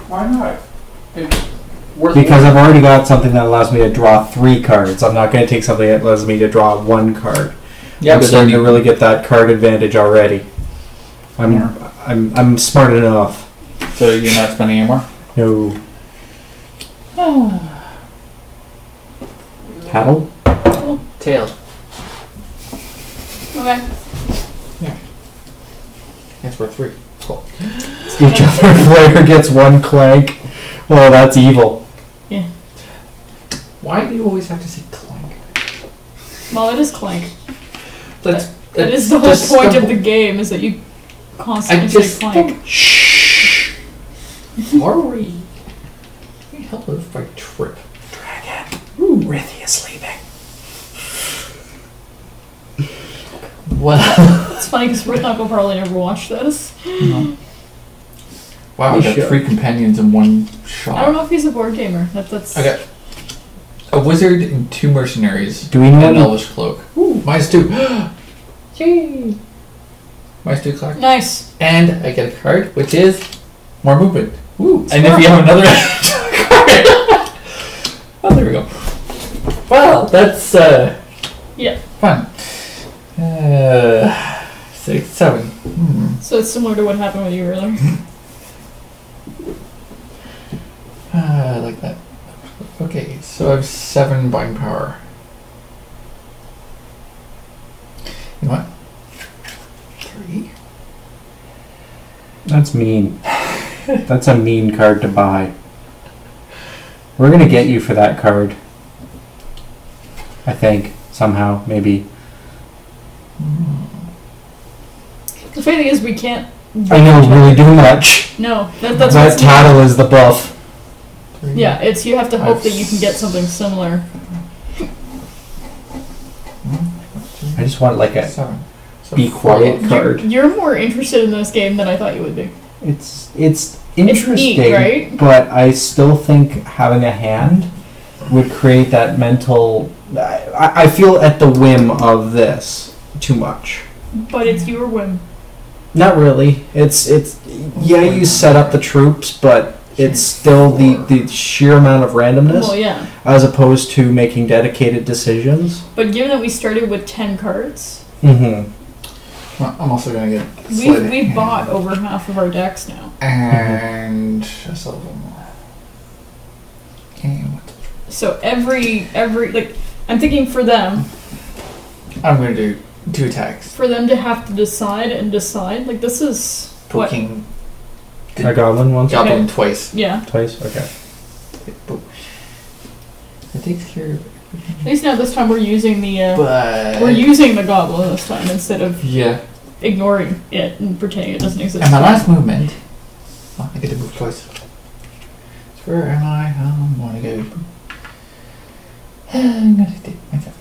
Why not? It's worth because I've already got something that allows me to draw 3 cards. I'm not going to take something that allows me to draw 1 card. Yeah, I'm but starting then to really get that card advantage already. Yeah. I'm smart enough. So you're not spending anymore? No. Paddle? Tail. Okay. That's worth 3. Cool. Each other player gets 1 clank. Oh, that's evil. Yeah. Why do you always have to say clank? Well, it is Clank. That is the whole point of the game, is that you constantly say Clank. Shh. Furry. Can you help us if I trip? Dragon. Ooh, Rithy is sleeping. Well. It's funny because Ritnock will probably never watch this. No. Wow, I You got should. 3 companions in one shot. I don't know if he's a board gamer. That's. I got a wizard and 2 mercenaries. Do we know and an any- elvish cloak. Ooh, minus 2. Gee. Minus 2 clock. Nice. And I get a card, which is more movement. Ooh, and Smart. if you have another card. Oh, there we go. Well, that's Yeah. fun. 6, 7. So it's similar to what happened with you earlier. I like that. Okay, so I have 7 buying power. You know what? 3? That's mean. That's a mean card to buy. We're gonna get you for that card. I think. Somehow. Maybe. The funny thing is, we can't. I know, really do much. No, that's That what's tattle is the buff. 3. Yeah, it's you have to hope that you can get something similar. I just want like a 7. So be 4 quiet left. card. You're more interested in this game than I thought you would be. It's interesting, neat, right? but I still think having a hand would create that mental. I feel at the whim of this too much. But it's your whim. Not really. It's yeah. You set up the troops, but it's still the sheer amount of randomness, Well, yeah. as opposed to making dedicated decisions. But given that we started with 10 cards, Mm-hmm. Well, I'm also gonna get. we've bought over half of our decks now. And just a little more. And So every like, I'm thinking for them I'm gonna do 2 attacks. to have to decide, like this is what? Poking A goblin once, goblin Okay. twice. Yeah. twice. Okay. It takes care of At least now this time we're using the but we're using the goblin this time instead of yeah. ignoring it and pretending it doesn't exist. And my last movement. Oh, I get to move twice. So where am I? I wanna go. I'm gonna take myself.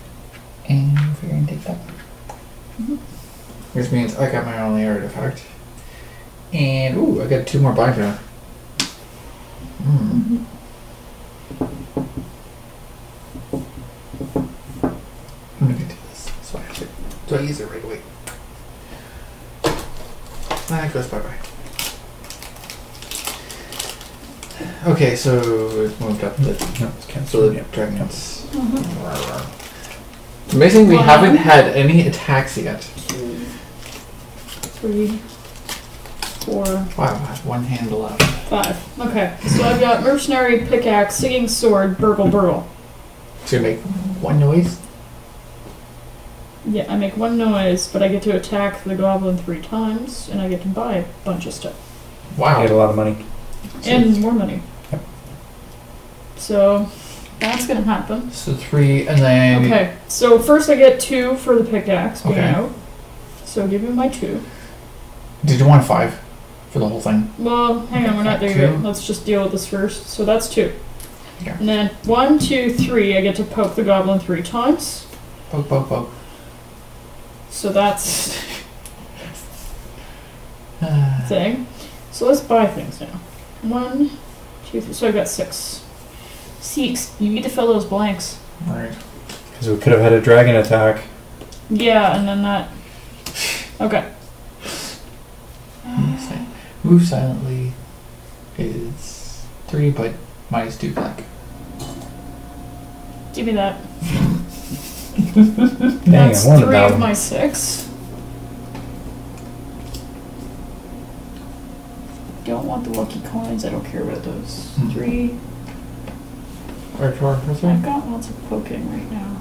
And we're gonna take that. Which means I got my only artifact. And ooh, I got 2 more bind now. Mhm. I'm gonna do this. So I have to. Do I use it right away? That goes bye bye. Okay, so it's moved up the No, it's so canceled. the Yeah. dragons. Mhm. It's amazing we Wow. haven't had any attacks yet. 2, 3, 4, Wow, I have 1 hand left. 5. Okay, so I've got mercenary, pickaxe, singing sword, burgle, burgle. So you make 1 noise. Yeah, I make 1 noise, but I get to attack the goblin 3 times, and I get to buy a bunch of stuff. I get a Wow. lot of money. And more money. Yep. So, that's gonna happen. So 3 and then Okay, so first I get 2 for the pickaxe being Okay. out. So give me my 2. did you want 5 for the whole thing? Well, hang on, we're not there 2. yet. Let's just deal with this first. So that's 2. Yeah. And then 1, 2, 3, I get to poke the goblin 3 times. Poke, poke, poke. So that's thing. So let's buy things now. 1, 2, 3. So I've got 6. 6. You need to fill those blanks. Alright. Because we could have had a dragon attack. Yeah, and then that. Okay. Move silently is 3, but -2 black. Give me that. Dang, That's I wanted 3 that of one. my 6. Don't want the lucky coins. I don't care about those. 3. Right, I've got lots of poking right now.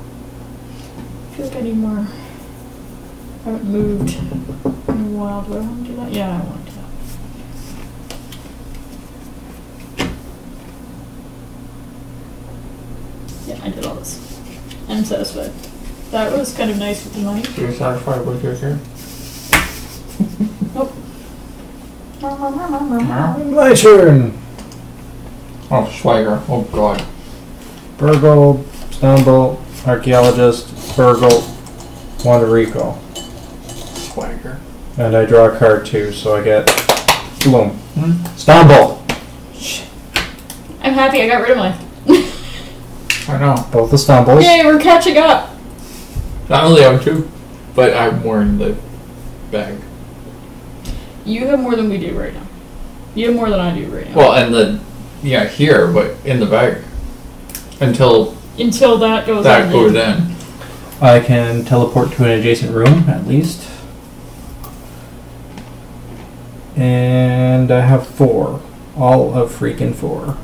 I feel like I need more. I haven't moved in a while. Do I want to do that? Yeah, I want to do that. Yeah, I did all this. I'm satisfied. That was kind of nice with the money. You're satisfied with your turn? Nope. My turn. Oh, Swagger. Oh, God. Burgle, Stumble, Archaeologist, Burgle, Wanderico. Swagger. And I draw a card too, so I get boom. Hmm? Stumble. I'm happy I got rid of mine. I know. Both the stumbles. Yay, we're catching up! Not only have 2, but I have more in the bag. You have more than we do right now. You have more than I do right now. Well, and the here, but in the bag until Until that goes that on goes in. in. I can teleport to an adjacent room, at least. And I have 4. All of freaking 4.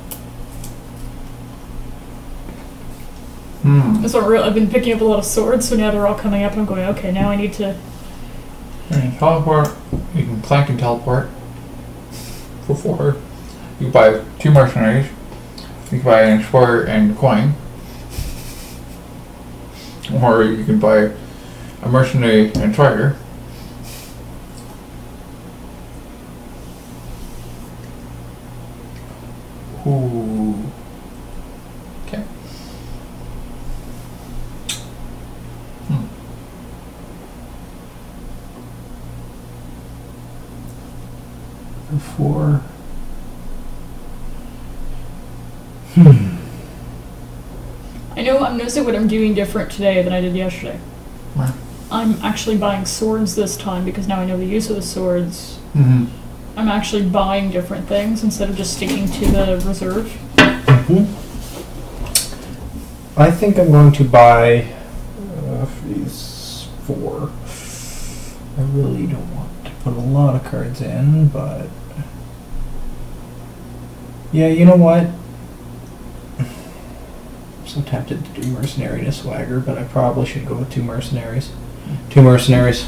Hmm. So I've been picking up a lot of swords, so now they're all coming up, and I'm going, okay, now I need to. You can teleport. You can Clank and teleport for 4. You can buy 2 mercenaries. You can buy an explorer and coin. Or you can buy a mercenary and swagger. Ooh. Okay. Hmm. Four. I know I'm noticing what I'm doing different today than I did yesterday. Wow. I'm actually buying swords this time because now I know the use of the swords. Mm-hmm. I'm actually buying different things instead of just sticking to the reserve. I think I'm going to buy these 4. I really don't want to put a lot of cards in, but yeah, you know what? I'm so tempted to do mercenary to swagger, but I probably should go with 2 mercenaries. 2 mercenaries.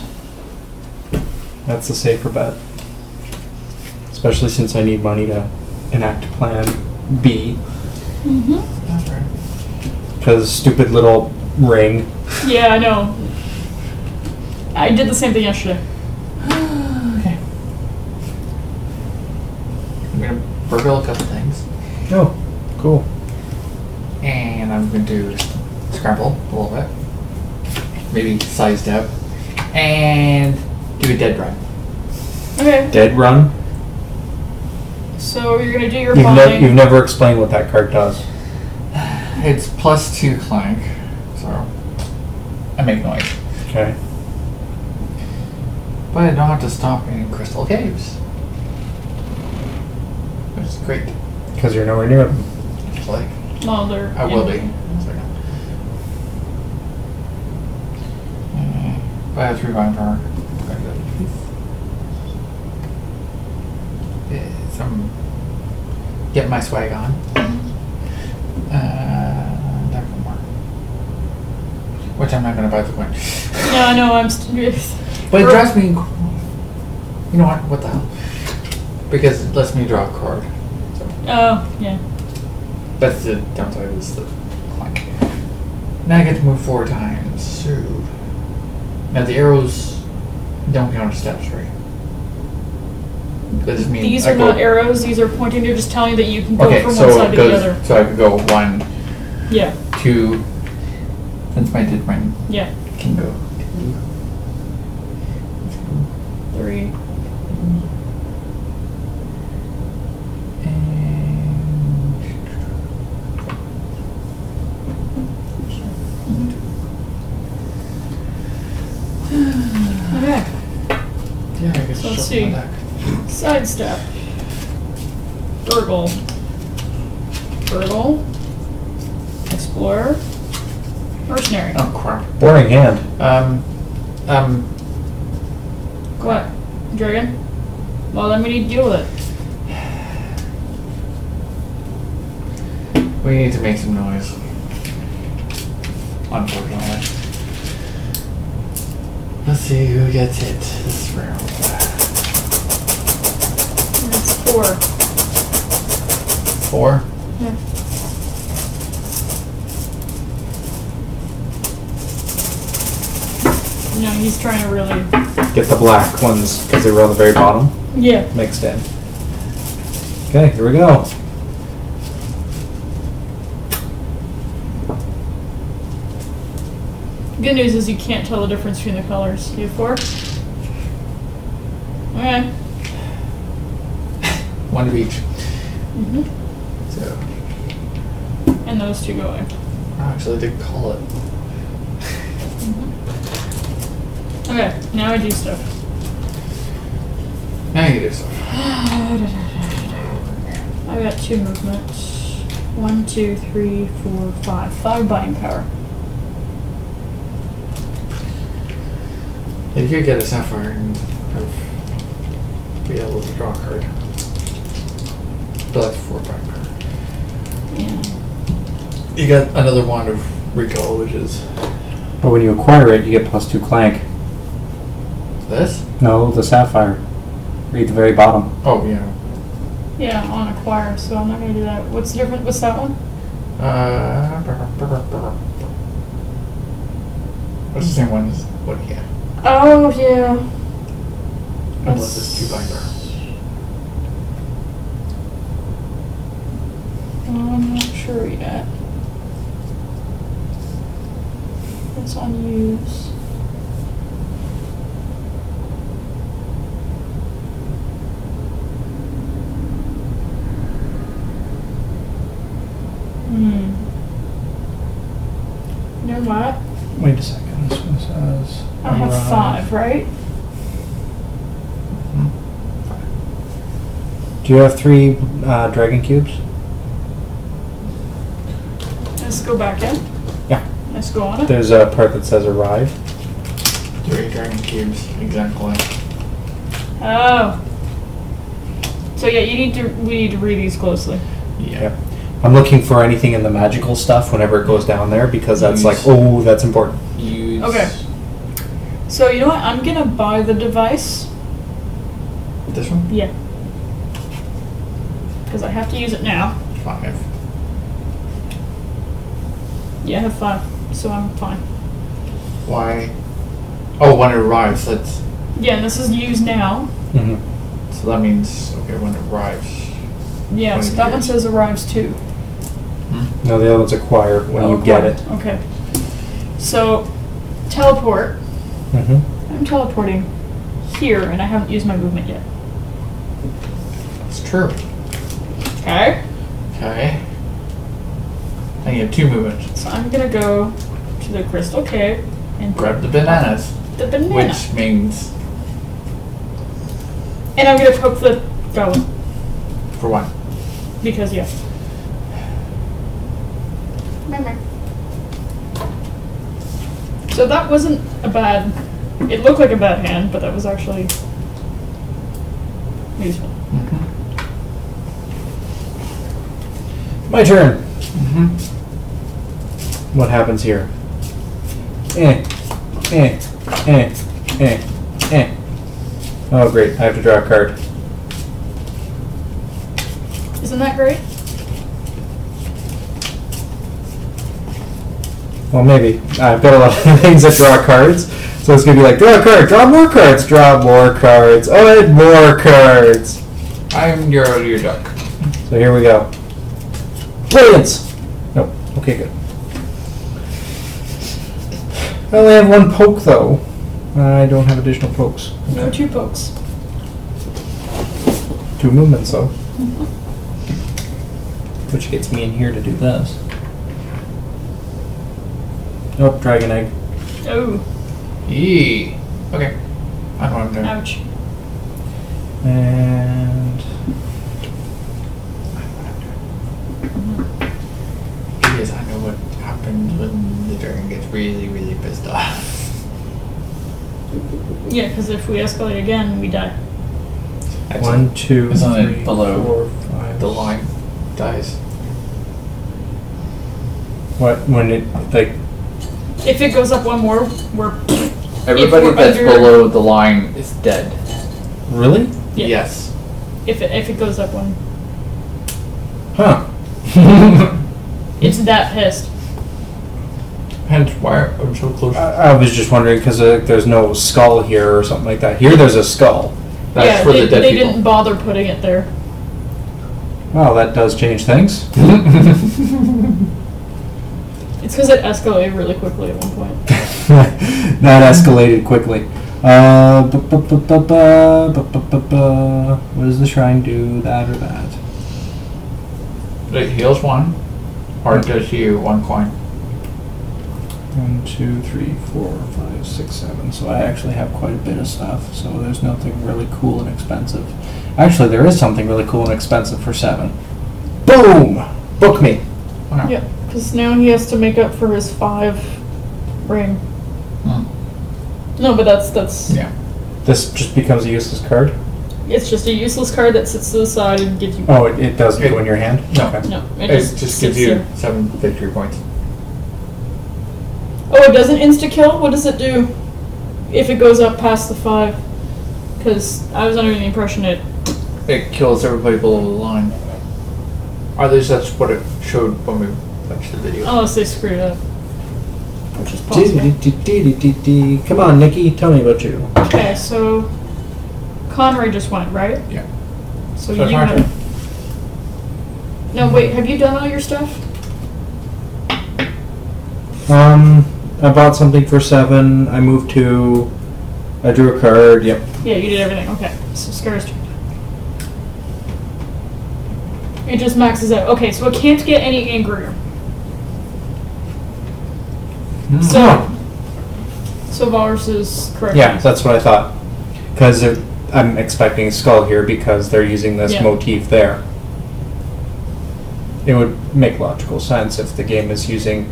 That's the safer bet. Especially since I need money to enact Plan B. That's right. Because stupid little ring. Yeah, I know. I did the same thing yesterday. Okay. I'm gonna burgle a couple things. Oh, cool. And I'm going to scramble a little bit. Maybe sidestep. And do a dead run. Okay. Dead run? So you're gonna do your You've buying. never explained what that card does. It's +2 Clank, so I make noise. Okay. But I don't have to stop in crystal caves. Which is great. Because you're nowhere near them. Just like, Well, they're. I will be. in- But I have 3 buying power. So I'm getting my swag on. Time for more. Which I'm not going to buy the coin. Yeah, I know. But it drives me. You know what? What the hell? Because it lets me draw a card. So Oh, yeah. that's the downside is the clank. Now I get to move 4 times. So now the arrows don't count as steps, right? That just means These I are go, not arrows. These are pointing. They're just telling you that you can go okay, from so one side it to goes. the other. So I could go 1, Yeah. 2. Since I did mine, Yeah. can go 2. 3. Okay. Yeah, I guess So let's shuffle see. my deck. Sidestep. Burgle. Burgle. Explorer. Mercenary. Oh crap. Boring hand. What? Dragon? Well, then we need to deal with it. We need to make some noise. Unfortunately. Let's see who gets hit this round. It's 4. 4. Yeah. No, he's trying to really. Get the black ones because they were on the very bottom. Yeah. Mixed in. Okay, here we go. Good news is you can't tell the difference between the colors. You have 4? Okay. 1 of each. Mm-hmm. So And those 2 going. actually I did call it. Okay, now I do stuff. Now you do stuff. I got 2 movements. 1, 2, 3, 4, 5. 5 buying power. You could get a sapphire and have, be able to draw a card. But that's 4 buying power. Yeah. You got another wand of recall, which is But when you acquire it, you get +2 clank. this? No, the sapphire. Read the very bottom. Oh yeah. Yeah, on acquire, so I'm not gonna do that. What's the difference? What's that one? What's the same one as what? Yeah. Oh, yeah. Unless it's 2 buying power. I'm not sure yet. It's on use. You know what? Wait a second. This one says. I have arrive. 5, right? Do you have 3 dragon cubes? Let's go back in. Yeah. Let's go on it. There's a part that says arrive. 3 dragon cubes, exactly. Oh. So yeah, we need to read these closely. Yeah. I'm looking for anything in the magical stuff whenever it goes down there because that's like, oh, that's important. Use. Okay. So you know what? I'm gonna buy the device. This one? Yeah. Because I have to use it now. 5. Yeah, I have 5, so I'm fine. Why? Oh, when it arrives, that's. Yeah, and this is use now. Mm-hmm. So that means, okay, when it arrives. Yeah, so that one says arrives too. No, the other one's acquired when you get it. Okay. So, teleport. Mm-hmm. I'm teleporting here, and I haven't used my movement yet. It's true. Okay. Okay. And you have 2 movements. So I'm gonna go to the crystal cave and Grab the bananas. the banana. Which means. And I'm gonna poke the goblin. For 1. Because, yeah. So that wasn't a bad... It looked like a bad hand, but that was actually useful. Mm-hmm. My turn. Mm-hmm. What happens here? Oh, great. I have to draw a card. Isn't that great? Well, maybe. I've got a lot of things that draw cards. So it's going to be like, draw a card, draw more cards, draw more cards. Oh, and more cards. I'm your duck. So here we go. Brilliance! Nope. Okay, good. I only have 1 poke, though. I don't have additional pokes. No 2 pokes. 2 movements, though. Which gets me in here to do this. Nope, dragon egg. Oh, Yee. Okay. I know what I'm doing. ouch. And Because I know what happens when the dragon gets really, really pissed off. Yeah, because if we escalate again, we die. 1, 2, It's on it 3, below 4, 5. The line dies. What? When it, like... If it goes up 1 more, we're... Everybody we're that's under- below the line is dead. Really? Yeah. Yes. If it goes up 1. Huh. It's that pissed. Hence why I'm so close. I was just wondering because there's no skull here or something like that. Here there's a skull. That's yeah, for they, the dead they people. didn't bother putting it there. Well, that does change things. It's because it escalated really quickly at one point. That escalated quickly. What does the shrine do? That or that? It heals 1. Or it does you 1 coin. 1, 2, 3, 4, 5, 6, 7. So I actually have quite a bit of stuff. So there's nothing really cool and expensive. Actually, there is something really cool and expensive for 7. Boom! Book me. Wow. Yeah, because now he has to make up for his 5 ring. Hmm. No, but that's Yeah. This just becomes a useless card? it's just a useless card that sits to the side and gives you. Oh, it doesn't go in your hand? No. Okay. No, It just sits gives you there. 7 victory points. Oh, it doesn't insta kill. What does it do if it goes up past the 5? Because I was under the impression it. It kills everybody below the line. Or at least that's what it showed when we watched the video. Unless they screwed it up, which is possible. Come on, Nikki, tell me about you. Okay, so Conrad just went, right? Yeah. So So it's you my have. No, wait. Have you done all your stuff? I bought something for 7. I moved 2. I drew a card. Yep. Yeah, you did everything. Okay, so Scar's turn. It just maxes out. Okay, so it can't get any angrier. So Valrus is correct. Yeah, that's what I thought. Because I'm expecting skull here because they're using this Yeah. motif there. It would make logical sense if the game is using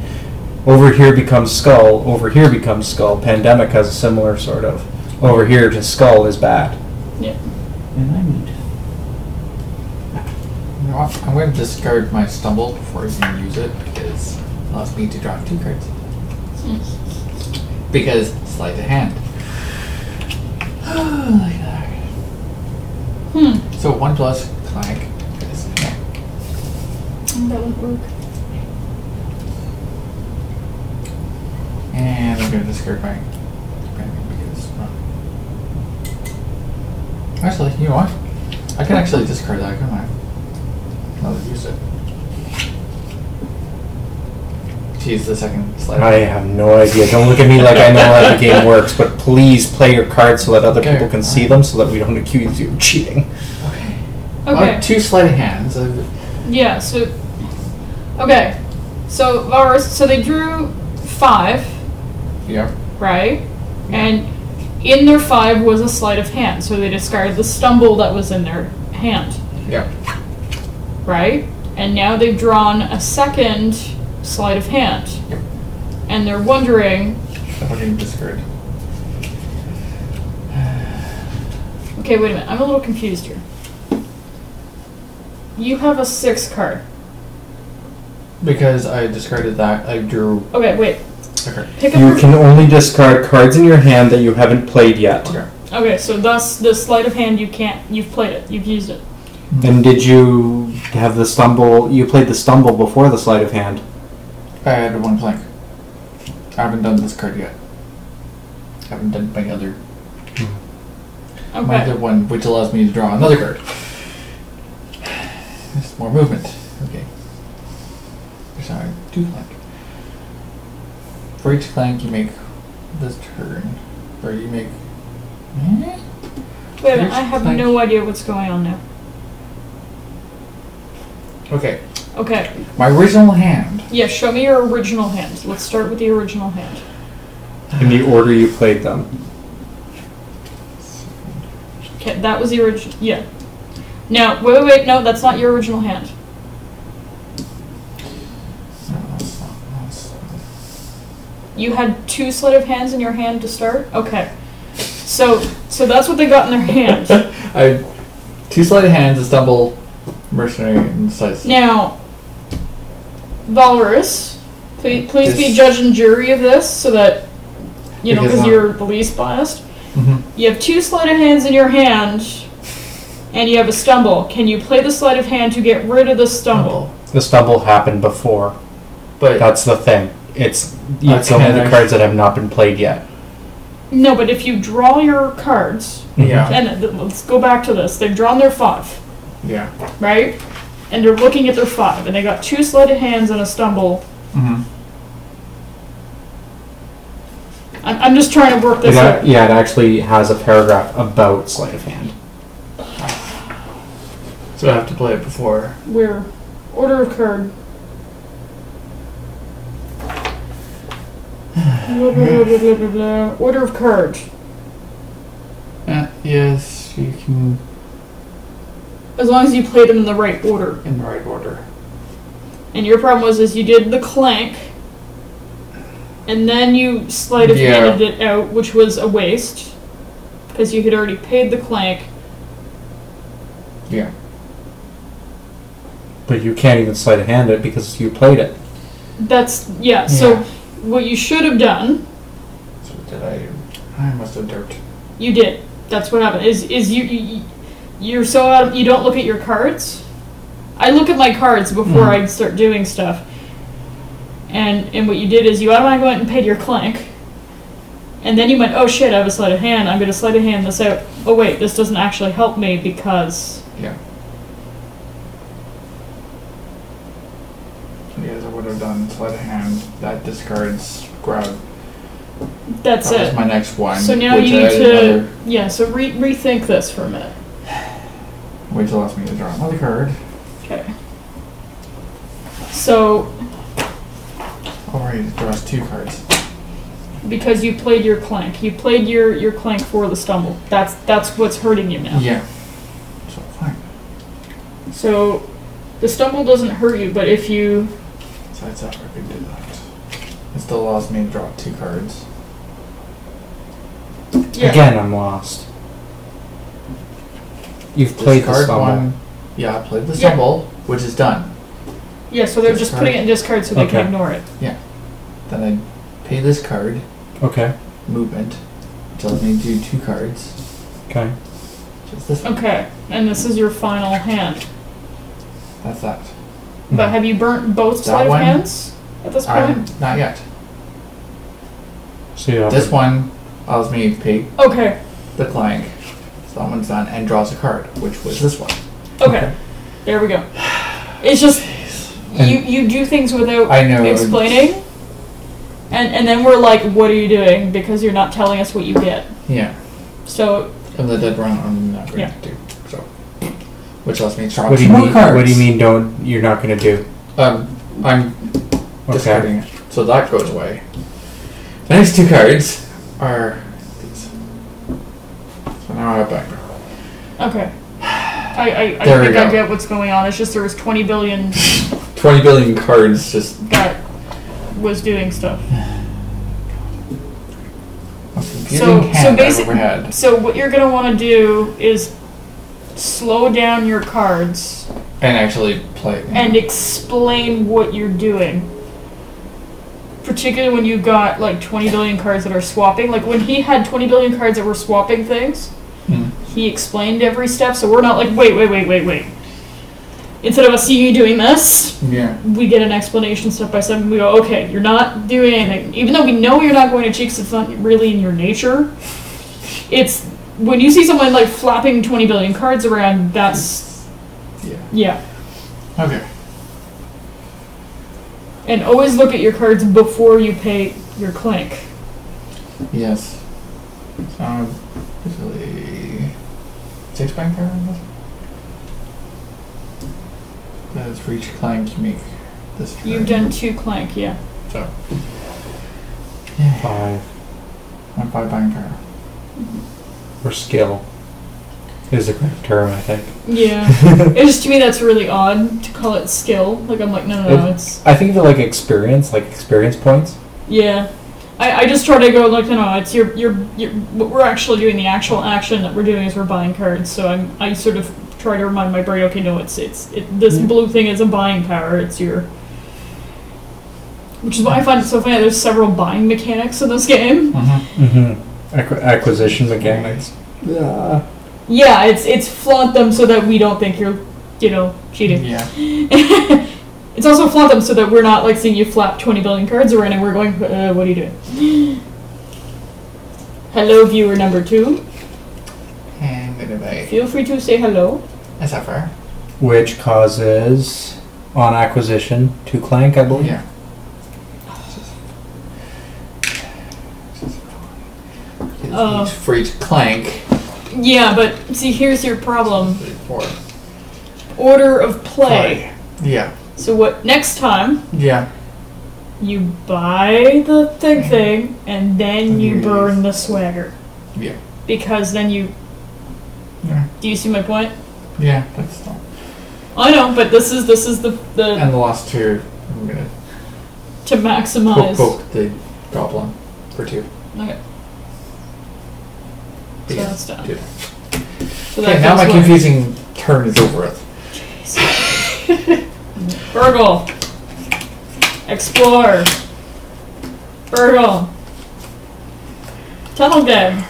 over here becomes skull, over here becomes skull. Pandemic has a similar sort of over here to skull is bad. Yeah. And I need. You know what? I'm going to discard my stumble before I can use it because it allows me to draw 2 cards. Because sleight of hand. Like that. So 1 plus Clank is yeah. That wouldn't work. And I'm going to discard my companion because. Actually, you know what? I can actually discard that, couldn't I? I'll use it. She's the second slide. I have no idea. Don't look at me like I know how the game works, but please play your cards so that other Okay. people can see them so that we don't accuse you of cheating. Okay. Okay. 2 sleight of hands. Yeah, so. Okay. So, ours, so they drew 5, Yeah. right? And in their 5 was a sleight of hand, so they discarded the stumble that was in their hand, Yeah. right? And now they've drawn a second sleight of hand. Yep. And they're wondering, I don't even discard. okay, wait a minute, I'm a little confused here. You have a 6 card. Because I discarded that, I drew Okay, wait. a card. Pick up You your... can only discard cards in your hand that you haven't played yet. Okay. Okay, so thus the sleight of hand you can't... You've played it. You've used it. And did you have the stumble? You played the stumble before the sleight of hand. I had 1 Clank. I haven't done this card yet. I haven't done my other Okay. one, which allows me to draw another card. There's more movement. Okay. Sorry, 2 Clank. For each Clank you make this turn, or you make. Wait a minute, I have Thank no you. idea what's going on now. Okay. Okay. My original hand. Yeah, show me your original hand. Let's start with the original hand. In the order you played them. Okay, that was the original. Yeah. Now, wait, no, that's not your original hand. You had 2 sleight of hands in your hand to start? Okay. So that's what they got in their hand. I had 2 sleight of hands, a stumble, mercenary, and slice. Now, Valrus, please be This- judge and jury of this so that, you know, Because because you're the least biased. Mm-hmm. You have 2 sleight of hands in your hand, and you have a stumble. Can you play the sleight of hand to get rid of the stumble? The stumble happened before. But That's the thing. It's only can the I- cards that have not been played yet. No, but if you draw your cards, yeah, and let's go back to this. They've drawn their 5, yeah. right? And they're looking at their 5, and they got 2 sleight of hands and a stumble. Mm-hmm. I'm just trying to work this out. Yeah, it actually has a paragraph about sleight of hand. So I have to play it before. Where? Order of card. Blah, blah, blah, blah, blah, blah, blah. Order of card. Yes, you can As long as you play them in the right order. in the right order. And your problem was is you did the clank, and then you sleight of Yeah. handed it out, which was a waste, because you had already paid the clank. Yeah. But you can't even sleight of hand it because you played it. That's yeah. So Yeah. what you should have done, So did I must have dirt. you did. That's what happened. Is you're so out of, you don't look at your cards. I look at my cards before I start doing stuff. And what you did is you automatically went and paid your clank. And then you went, oh shit, I have a sleight of hand. I'm going to sleight of hand this out. Oh wait, this doesn't actually help me because... Yeah. Yes, I would have done sleight of hand. That discards grab. That's That it. was my next one. So now which you need I to... another- Yeah, so rethink this for a minute. Which allows me to draw another card. Okay. So, Alright, it draws 2 cards. Because you played your Clank. You played your Clank for the stumble. That's what's hurting you now. Yeah. So fine. So the stumble doesn't hurt you, but if you... Besides that, I could do that. It still allows me to draw 2 cards. Yeah. Again, I'm lost. You've played the Discard stumble. one. Yeah, I played the stumble, which is done. Yeah, so they're just Discard. putting it in discard so they Okay. can ignore it. Then I pay this card, Okay. movement, which allows me to do 2 cards. Okay. Which is this one. Okay, and this is your final hand. That's that. But have you burnt both That sleight of one? hands at this point? Not yet. So you have This to- one allows me to pay Okay, the Clank. So that one's done and draws a card, which was this one. okay. There we go. It's just, you do things without I know. explaining. And then we're like, what are you doing? Because you're not telling us what you get. Yeah. So, And the dead run I'm not going Yeah. to do. So, which allows me to draw What do 2 you more mean? cards. What do you mean? You're not gonna do? I'm Okay. discarding it. So that goes away. The next 2 cards are these. So now I have back. okay. I There we think I go. get what's going on. It's just there was 20 billion 20 billion cards just. that was doing stuff. Confusing hand I've ever had. So what you're gonna want to do is slow down your cards And actually play. and explain what you're doing. Particularly when you got like 20 billion cards that are swapping. Like when he had 20 billion cards that were swapping things, Hmm. he explained every step. So we're not like, wait. Instead of us seeing you doing this, Yeah. we get an explanation step by step, and we go, okay, you're not doing anything. Even though we know you're not going to cheeks, it's not really in your nature. It's when you see someone like flapping 20 billion cards around, that's yeah. Okay. And always look at your cards before you pay your Clank. Yes. Usually 6 bank card on this. That is for each Clank you make this turn. You've done 2 Clank, yeah. So. Yeah. 5 I'm 5 bank card. or skill is the correct term, I think. Yeah. It's just, to me, that's really odd to call it skill. Like, I'm like, no, it's... I think of it like experience points. Yeah. I just try to go, like, no, it's your what we're actually doing, the actual action that we're doing is we're buying cards. So I sort of try to remind my brain, okay, no, this blue thing is a buying power. It's your... Which is why I find it so funny. There's several buying mechanics in this game. Acquisition mechanics. Yeah, it's flaunt them so that we don't think you're, cheating. Yeah. It's also flaunt them so that we're not like seeing you flap 20 billion cards around and we're going, what are you doing? Hello, viewer number 2. And then I Feel free to say hello. SFR. Which causes, on acquisition, 2 Clank, I believe. Yeah. For each Clank. Yeah, but see, here's your problem. 3, 4. Order of play. Yeah. So what? Next time Yeah. you buy the thing, and then you Yes. burn the swagger, Yeah. because then you. Yeah. Do you see my point? Yeah. That's not. I know, but this is the And the last 2, I'm gonna to maximize. poke the goblin for 2. Okay. So Yeah. that's done. 2. So Okay, that now my goes away. confusing turn is over with. Burgle. Explore. Burgle. Tunnel game.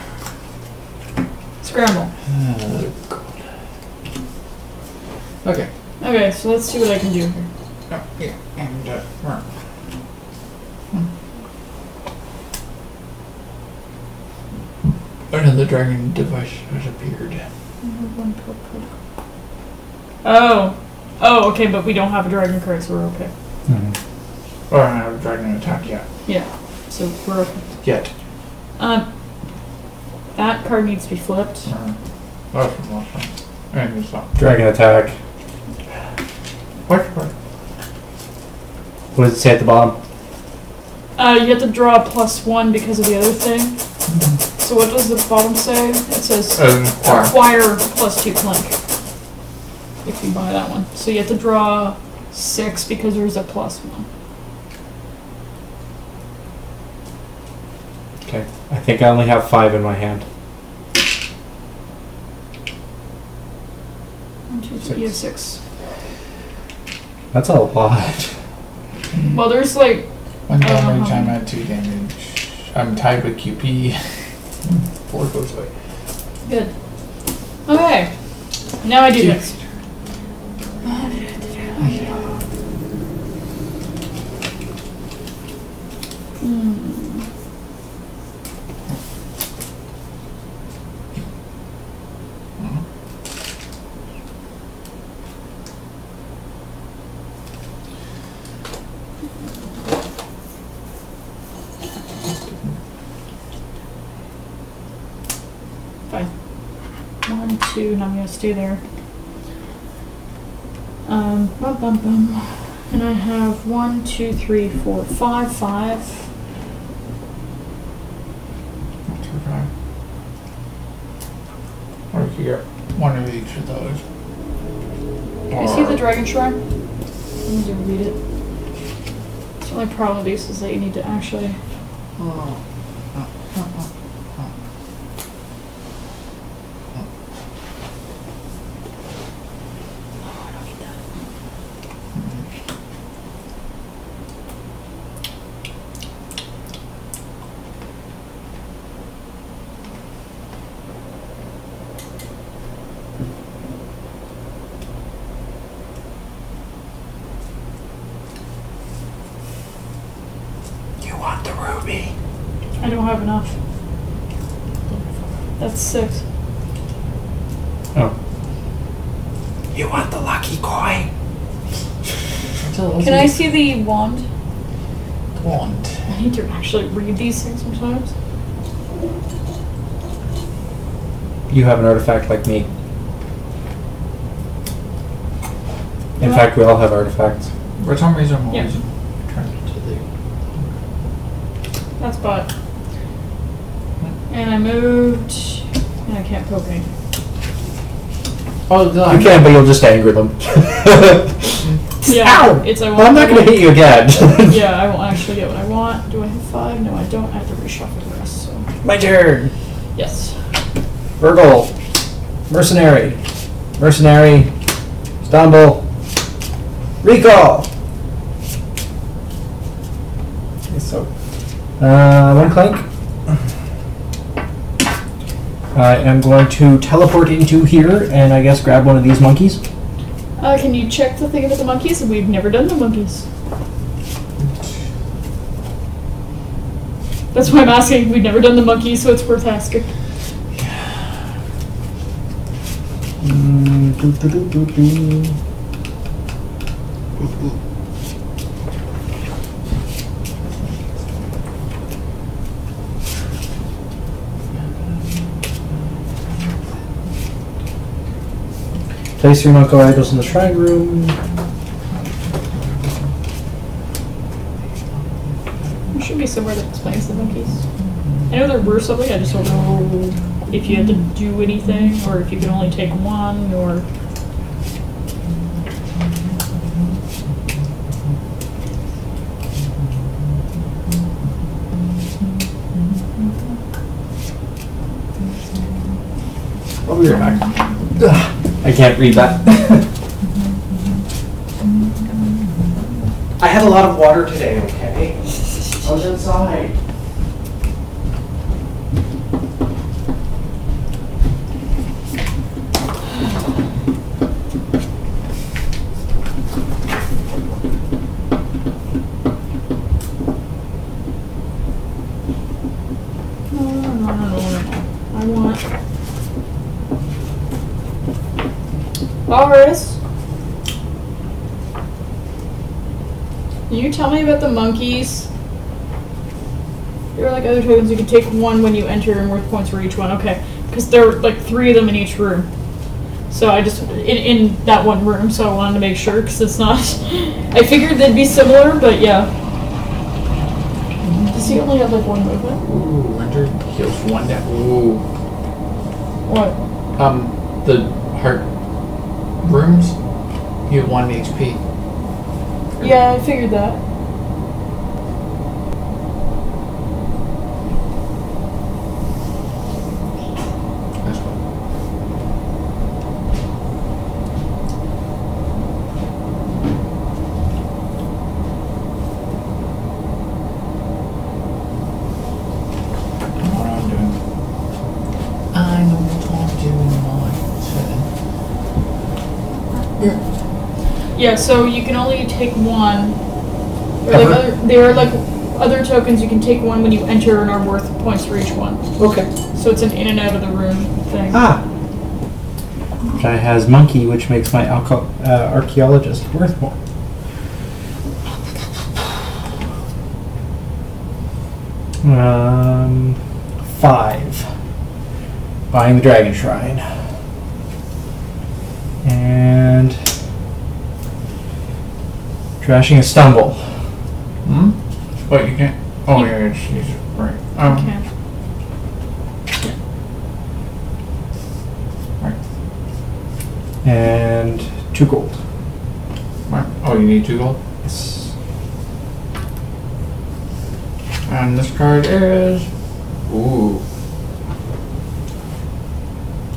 Scramble. Oh, God. Okay. Okay, so let's see what I can do here. Oh, yeah. And, another dragon device has appeared. Oh, okay, but we don't have a dragon card, so we're okay. Mm-hmm. Or I don't have a dragon attack yet. Yeah, so we're okay. Yet. That card needs to be flipped. That was from last time. And it's not. Dragon attack. What? What does it say at the bottom? You have to draw a +1 because of the other thing. So what does the bottom say? It says acquire +2 Clank. If you buy that one. So you have to draw 6 because there's a +1. Okay. I think I only have 5 in my hand. 1, 2, 3, you have 6. That's a lot. Well, there's like 1 damage, I'm at 2 damage. I'm tied with QP. 4 goes away. good. Okay. Now I do this. Fine. 1, 2, and I'm gonna stay there. Bum, bum, bum. And I have 1, 2, 3, 4, 5, 5. 1, 2, 5. Or you could get one of each of those. Can I see the Dragon Shrine? I need to read it. The only problem with these is that you need to actually. You want the ruby? I don't have enough. That's 6. Oh. You want the lucky coin? Can I see the wand? Wand. I need to actually read these things sometimes. You have an artifact like me. In Yeah. fact, we all have artifacts. For some reason, I'm Yeah. always attracted to the. That's bought. And I moved. And I can't poke anything. Oh, God. You can, but you'll just anger them. Yeah, Ow! it's I Well, want. I'm not going to hit you again. Yeah, I won't actually get what I want. Do I have 5? No, I don't. I have to reshuffle the rest. So My turn. yes. Virgil. Mercenary. Mercenary. Stumble. Recall. Okay, so 1 Clank. I am going to teleport into here and I guess grab one of these monkeys. Can you check the thing about the monkeys? We've never done the monkeys. That's why I'm asking. We've never done the monkeys, so it's worth asking. Place 3 Monko idols in the shrine room. There should be somewhere that explains the monkeys. I know there were something, I just don't know if you had to do anything, or if you could only take one, or... I'll be right back. I can't read that. I had a lot of water today, okay? I was inside. No. I want... Boris? Can you tell me about the monkeys? There are like other tokens, you can take one when you enter and worth points for each one. Okay, because there are like 3 of them in each room. So I just, in that one room, so I wanted to make sure, because it's not, I figured they'd be similar, but yeah. he only have like one movement? Ooh, render heals 1 down. Ooh. What? The heart rooms heal 1 HP. Yeah, I figured that. That's cool. I know what I'm doing. I know what I'm doing. Yeah, so you can only take one. There are like other tokens you can take one when you enter and are worth points for each one. Okay. So it's an in and out of the room thing. Ah. Guy has monkey, which makes my archaeologist worth more. Um, 5. Buying the dragon shrine. And trashing a stumble. Hmm? What, you can't? Oh, yeah, she's right. Okay. Right. And 2 gold. Right. Oh, you need 2 gold? Yes. And this card is... Ooh.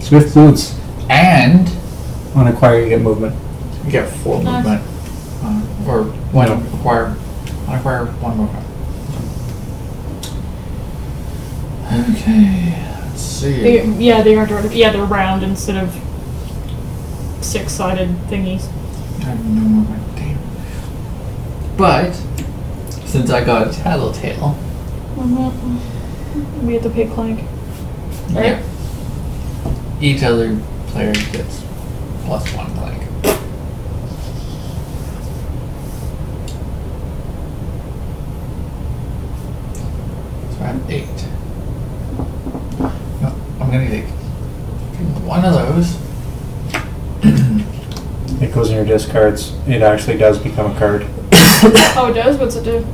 Swift boots. And On acquire, you get movement. you get 4 Nice. movement. Or 1 No. acquire 1 movement. Okay, let's see. They are direct. Yeah, they're round instead of 6-sided thingies. I have no movement, damn. But, since I got a Tattletale, We have to pay Clank. Right? yeah, each other player gets +1 Clank. So I have 8. No, I'm gonna take 1 of those. It goes in your discards. It actually does become a card. Oh, it does? What's it do?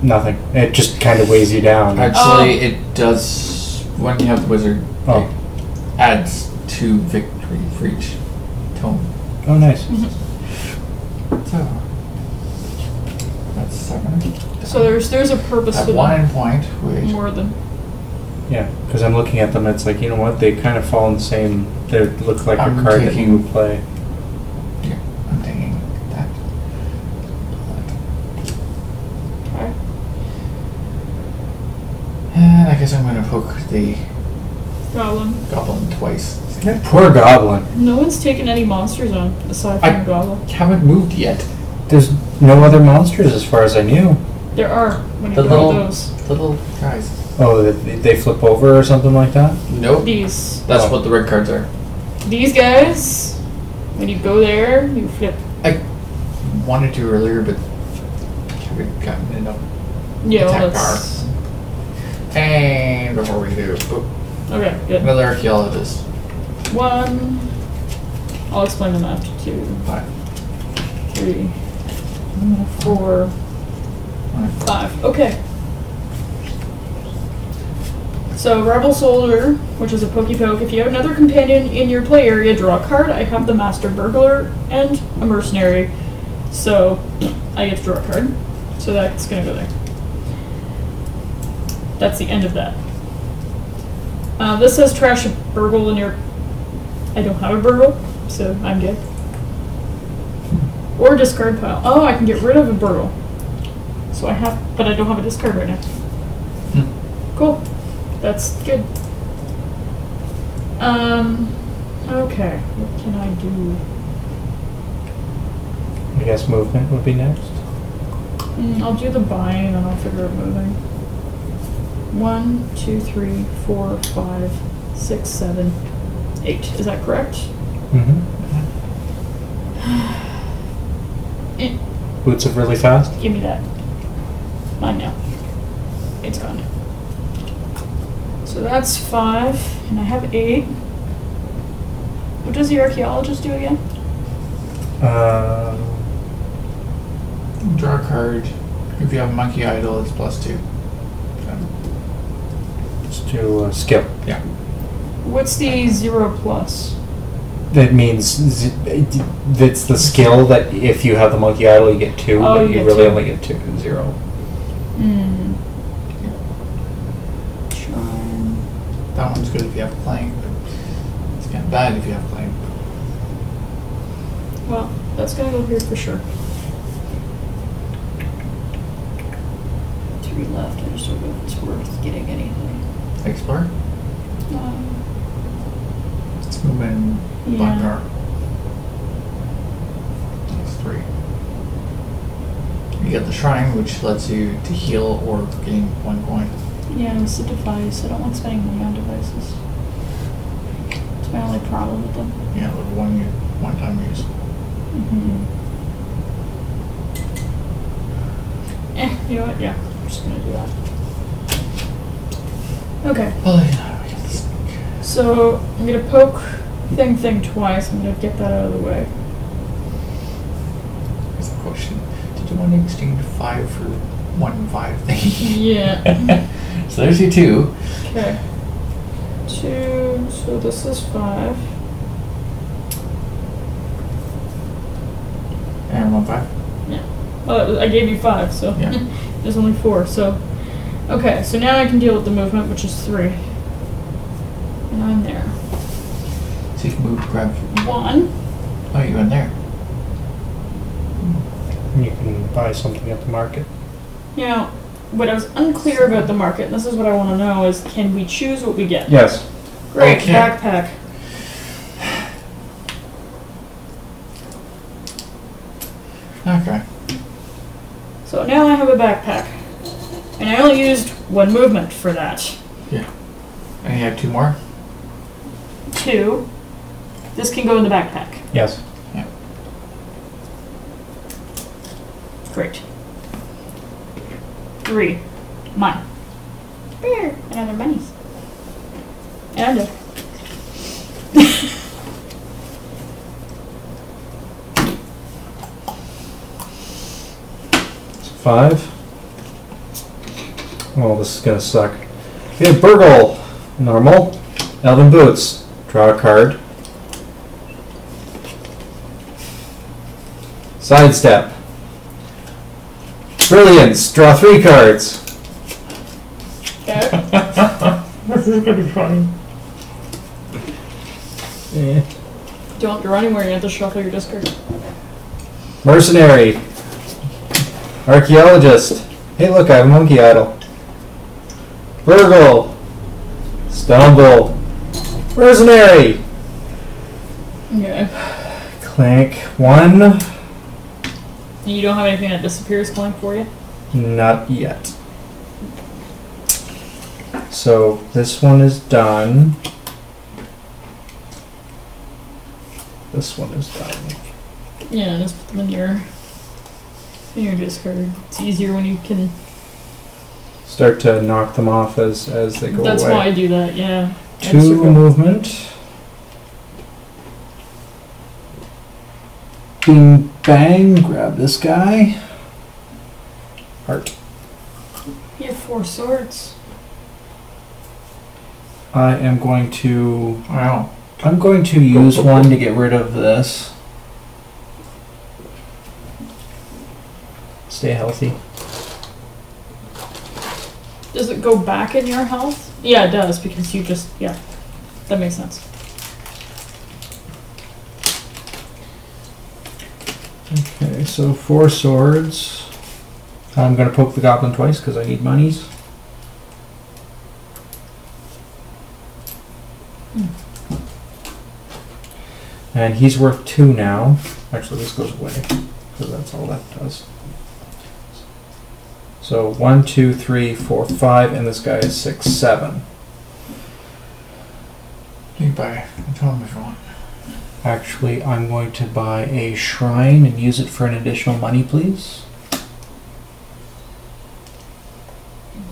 Nothing. It just kind of weighs you down. Actually, it does, when you have the wizard, Oh. it adds 2 victory for each tome. Oh, nice. So, that's 7. So there's a purpose At for 1 them. in point, which More than. Yeah, because I'm looking at them. It's like, you know what? They kind of fall in the same. They look like I'm a card that taking- you would play. yeah, I'm taking that. Okay. And I guess I'm gonna poke the Goblin. goblin twice. Poor goblin. No one's taken any monsters on aside from I- the goblin. Haven't moved yet. There's no other monsters as far as I knew. There are when you The draw little, those. little guys. Oh, they flip over or something like that? Nope. These That's Oh. what the red cards are. guys. When you go there, you flip. I wanted to earlier, but haven't gotten enough. Yeah, Attack well, that's And before we do, okay. Good. another archaeologist. 1. I'll explain them after 2, 5. 3, 4, 5. Okay. So, Rebel Soldier, which is a Pokey Poke. If you have another companion in your play area, draw a card. I have the Master Burglar and a Mercenary. So, I get to draw a card. So that's going to go there. That's the end of that. This says trash a burgle in your... I don't have a burgle, so I'm good. Or discard pile. Oh, I can get rid of a burgle. So I have... But I don't have a discard right now. Cool. That's good. Okay. What can I do? I guess movement would be next. I'll do the buying and then I'll figure out moving. 1, 2, 3, 4, 5, 6, 7, 8. Is that correct? Mm-hmm. Eh, Boots up really fast. give me that. Mine now. It's gone. So that's 5, and I have 8. What does the archaeologist do again? Draw a card. If you have a monkey idol, it's +2. It's to skill. Yeah. What's the 0 plus? That means it's the skill that if you have the monkey idol, you get 2, Oh, but you you get really 2. only get 0. Hmm. Charm. That one's good if you have Clank, but it's kind of bad if you have Clank. Well, that's gonna go here for sure. 3 left. I just don't know if it's worth getting anything. Explore. Um, It's moving Yeah. Bungar. That's 3. You get the shrine, which lets you to heal or gain 1 coin. yeah, it's a device. I don't like spending money on devices. It's my only problem with them. Yeah, with one-time use. Mm-hmm. You know what? Yeah, I'm just gonna do that. Okay, Well, yeah, we got the snake. so I'm gonna poke thing twice. I'm gonna get that out of the way. Here's the question: did you want to exchange 5 for 1 5 thing? Yeah. So there's your 2. Okay. 2. So this is 5. And 1 5. I gave you 5, so Yeah. there's only 4. So, okay. So now I can deal with the movement, which is 3, and I'm there. So you can move, grab. 1. Oh, you in there? You can buy something at the market. Now, what I was unclear about the market, and this is what I want to know, is can we choose what we get? Yes. Great, Okay. backpack. Okay. So now I have a backpack. And I only used 1 movement for that. Yeah. And you have 2 more? 2. This can go in the backpack. Yes. Yeah. Great. 3. Mine. Beer. And other monies. And under. 5. Oh, this is gonna suck. We have Burgle. Normal. Elven Boots. Draw a card. Sidestep. Brilliance. Draw 3 cards. Okay. This is gonna be funny. Don't draw anywhere, you have to shuffle your discard. Mercenary. Archaeologist. Hey, look, I have a monkey idol. Burgle. Stumble. Mercenary. Okay. Clank. 1. And you don't have anything that disappears Clank for you? Not yet. So this one is done. This one is done. Yeah, just put them in your discard. It's easier when you can. Start to knock them off as they go That's away. why I do that, yeah. 2 movement. Bing bang, grab this guy. Heart. You have 4 swords. I am going to Wow. use one to get rid of this. Stay healthy. Does it go back in your health? Yeah, it does, because you just, yeah. That makes sense. Okay, so 4 swords. I'm going to poke the goblin twice because I need monies. And he's worth 2 now. Actually, this goes away because that's all that does. So 1, 2, 3, 4, 5, and this guy is 6, 7. You can buy a tome if you want. Actually, I'm going to buy a shrine and use it for an additional money, please.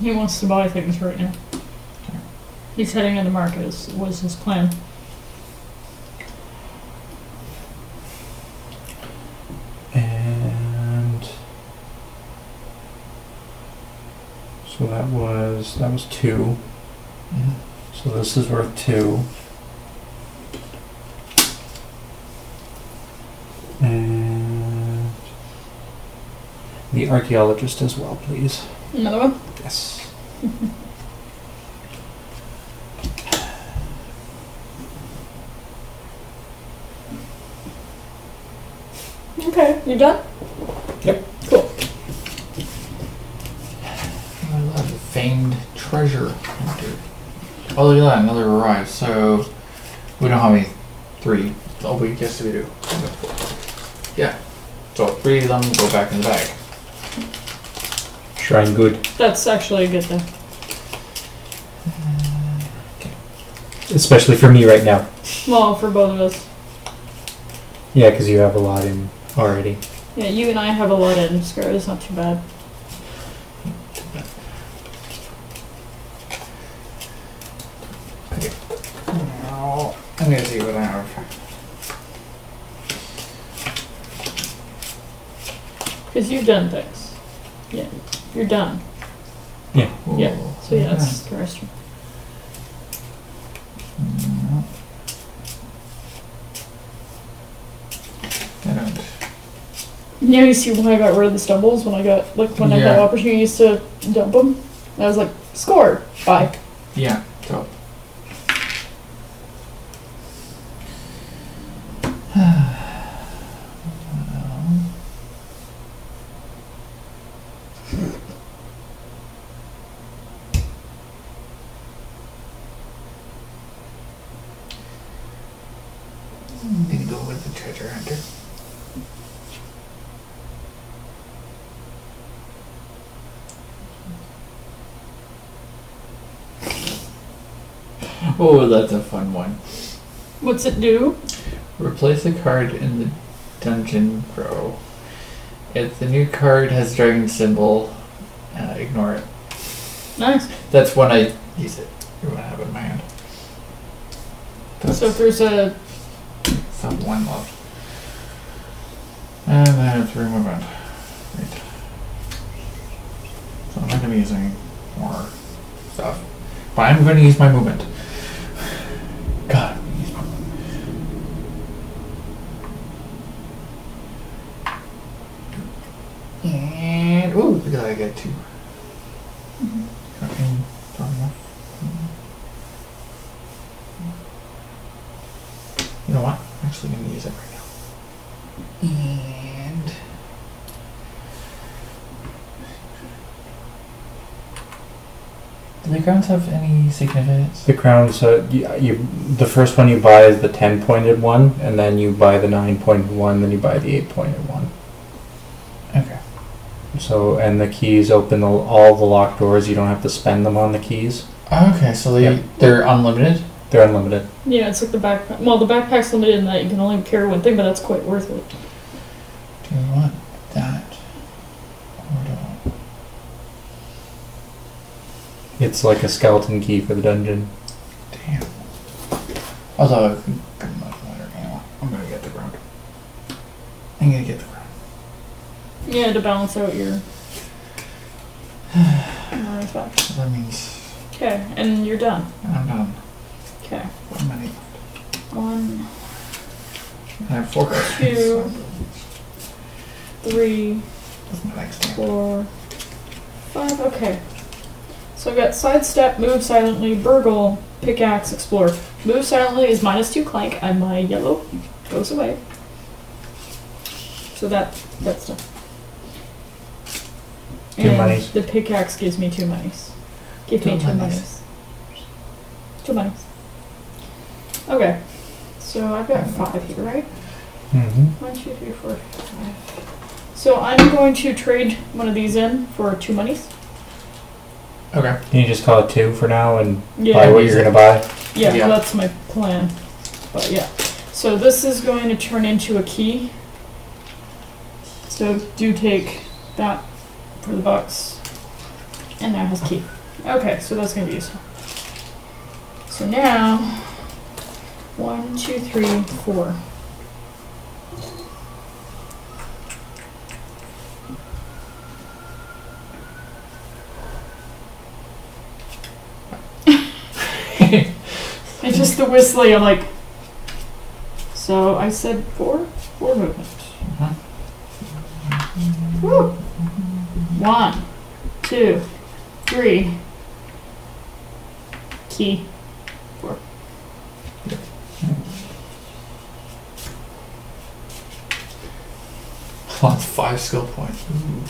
He wants to buy things right now. He's heading to the market, was his plan. And that was 2. Mhm. So this is worth 2. And the archaeologist as well, please. Another one? Yes. Okay, you done? Yep. Cool. I love the famed treasure hunter. Oh, look at that, another arrived. So we don't have any 3. Oh, we guess we do. Yeah. So 3 of them go back in the bag. Shrine good. That's actually a good thing. Especially for me right now. Well, for both of us. Yeah, because you have a lot in already. Yeah, you and I have a lot in. Scar is not too bad. Okay. Now I'm gonna see what I have. Because you've done things. Yeah, you're done. Yeah. Yeah, so yeah, that's the rest. I don't. Now you see why I got rid of the stumbles when I got, like, when I had Yeah. opportunities to dump them. I was like, score, bye. Yeah. So. I'm gonna go with the treasure hunter. Oh, that's a fun one. What's it do? Replace a card in the dungeon row. If the new card has dragon symbol, ignore it. Nice. That's when I use it. Or when I have it in my hand. So if there's a... Stop 1 left. And then I have 3 movement. Great. So I'm not going to be using more stuff. But I'm going to use my movement. God. And, ooh, look at that, I got 2. Okay, not enough. You know what? I'm actually going to use it right now. And do the crowns have any significance? The crowns, the first one you buy is the 10-pointed one, and then you buy the 9-pointed one, then you buy the 8-pointed one. Okay. So, and the keys open all the locked doors. You don't have to spend them on the keys. Okay, so they're unlimited? They're unlimited. Yeah, it's like the backpack. Well, the backpack's limited in that you can only carry one thing, but that's quite worth it. Do you want that? Or do It's like a skeleton key for the dungeon. Damn. Although I could get much better anyway. I'm gonna get the ground. I'm gonna get the ground. Yeah, to balance out your artifact. So that means Okay, and you're done. I'm done. Okay. 1 minute. 1, I have 4 cards. 2, 3, That's my next turn. 4, 5. Okay. So I've got sidestep, move silently, burgle, pickaxe, explore. Move silently is -2 clank, and my yellow goes away. So that's done. 2 And monies. the pickaxe gives me 2 monies. Give me 2 2 monies. monies. 2 monies. Okay. So I've got 5 here, right? Mm-hmm. 1, 2, 3, 4, 5. So I'm going to trade one of these in for 2 monies. Okay. Can you just call it 2 for now and Yeah. buy what you're gonna buy? Yeah, Yeah. that's my plan. But yeah. So this is going to turn into a key. So do take that for the bucks. And now it has key. Okay, so that's going to be useful. So now, 1, 2, 3, 4. just the whistling. I'm like, so I said 4 movement. Woo. 1, 2, 3. Key. 4. Lots 5 skill points. Ooh.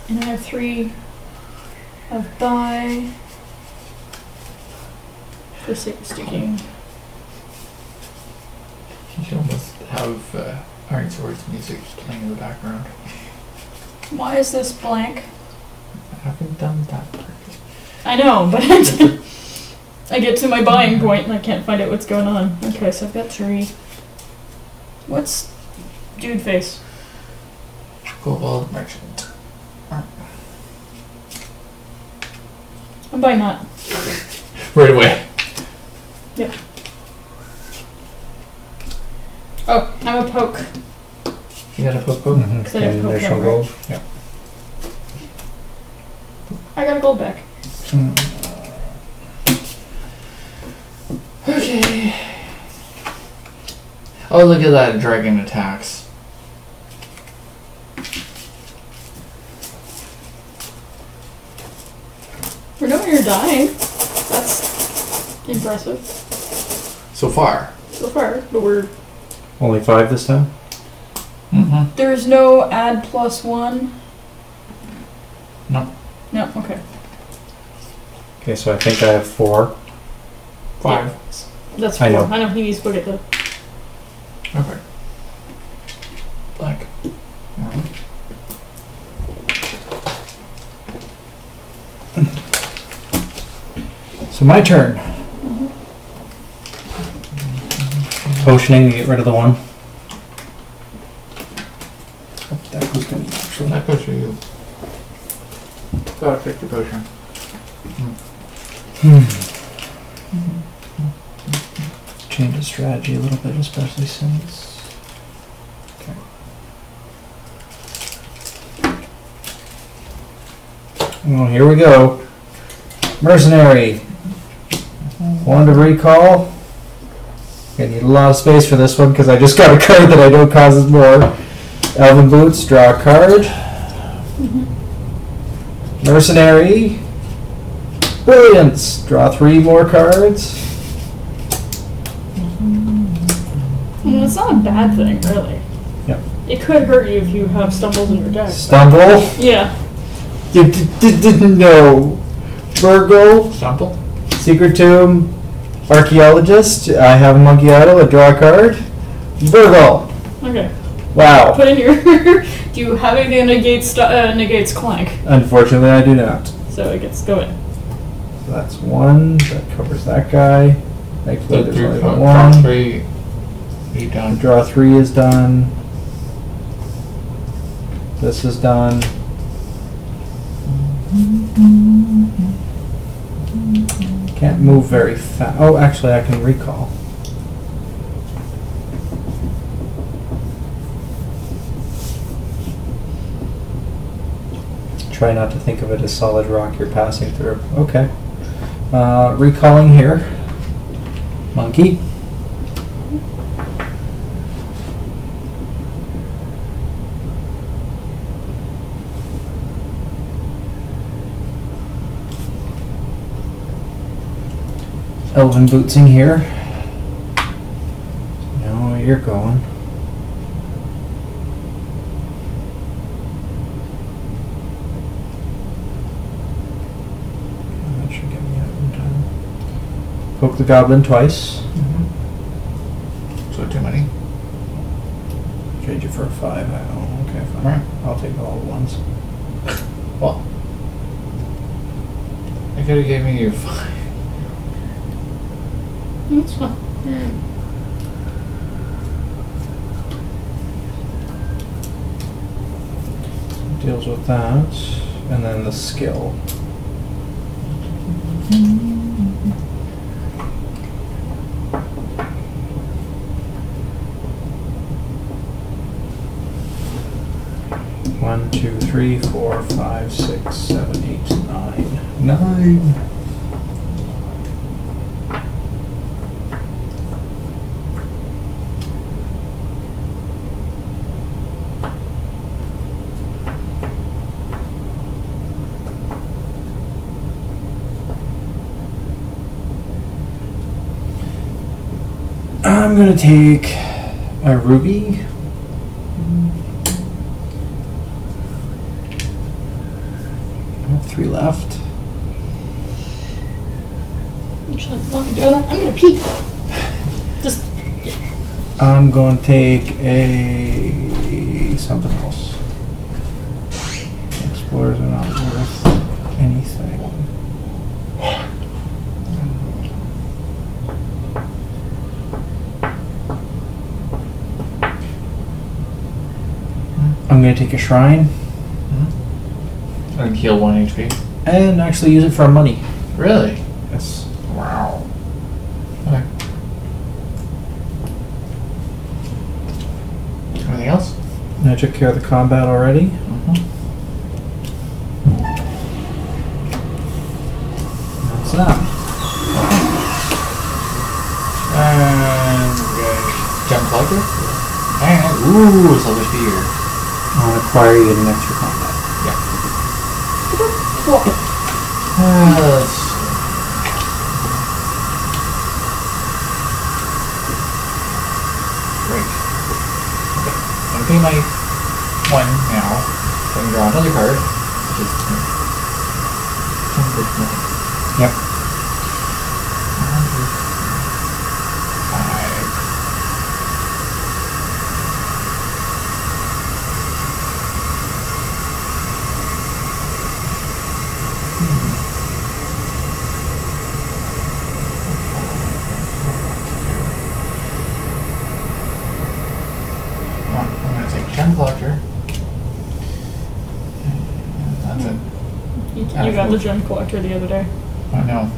And I have 3 of buy for sticking. You should almost have Iron Swords music playing in the background. Why is this blank? I haven't done that part. I know, but I get to my buying point and I can't find out what's going on. Okay, so I've got 3. What's dude face? Cobalt Merchant. I'm buying that. Right away. Yep. Oh, I'm a poke. You got a poke? Mm-hmm. Because I have poke Initial now, gold. right? Yeah. I got a gold back. Okay. Oh, look at that. Dragon attacks. We're nowhere dying. That's impressive. So far. So far, but we're... Only 5 this time? Mm-hmm. There's no add +1? No. No, okay. Okay, so I think I have 4. 5. Yeah, that's 4. I know. I know he needs to look at the... Okay. Black. Alright. So my turn. Potioning to get rid of the 1. Oh, that goes to me, actually. That goes for you. Gotta pick the potion. Change the strategy a little bit, especially since... Okay. Well, here we go. Mercenary. 1 to recall. I need a lot of space for this one because I just got a card that I know causes more. Elven Boots, draw a card. Mercenary. Brilliance. Draw 3 more cards. It's not a bad thing, really. Yep. It could hurt you if you have stumbles in your deck. Stumble. Yeah. You didn't know. Virgo. Stumble? Secret Tomb. Archaeologist. I have a Monkey Idol. I draw a card. Virgo. Okay. Wow. Put in your... Do you have it that negates Clank? Unfortunately, I do not. So it gets go in. So that's 1. That covers that guy. Thankfully, The there's 3 only draw 1. 3. Be done. Draw 3 is done. This is done. Can't move very fast. Oh, actually, I can recall. Try not to think of it as solid rock you're passing through. Okay. Recalling here. Monkey. Elven bootsing here. Know where you're going. That should get me out in time. Poke the goblin twice. So too many. Trade you for a 5. Oh, okay, fine. Alright. I'll take all the ones. Well. I could have gave me your 5. That's fine. Deals with that. And then the skill. One, 2, 3, 4, 5, 6, 7, 8, 9. 9. I'm gonna take my ruby. I have 3 left. Actually, while I'm doing that, I'm gonna pee. Just. I'm going to take a something else. Explorers are not worth anything. I'm going to take a shrine And heal 1 HP. and actually use it for money. Really? Yes. Wow. Okay. Anything else? I took care of the combat already. That's that. And we got Gem Collector. And, ooh, Silver Spear. On acquire you get an extra combat. What? Let's see. Great. Okay. I'm paying my 1 now. So I can draw another card, which is 10 good nothing. Yep. 5. I'm going to take Gem Collector. That's it. You got the gem collector the other day. I know.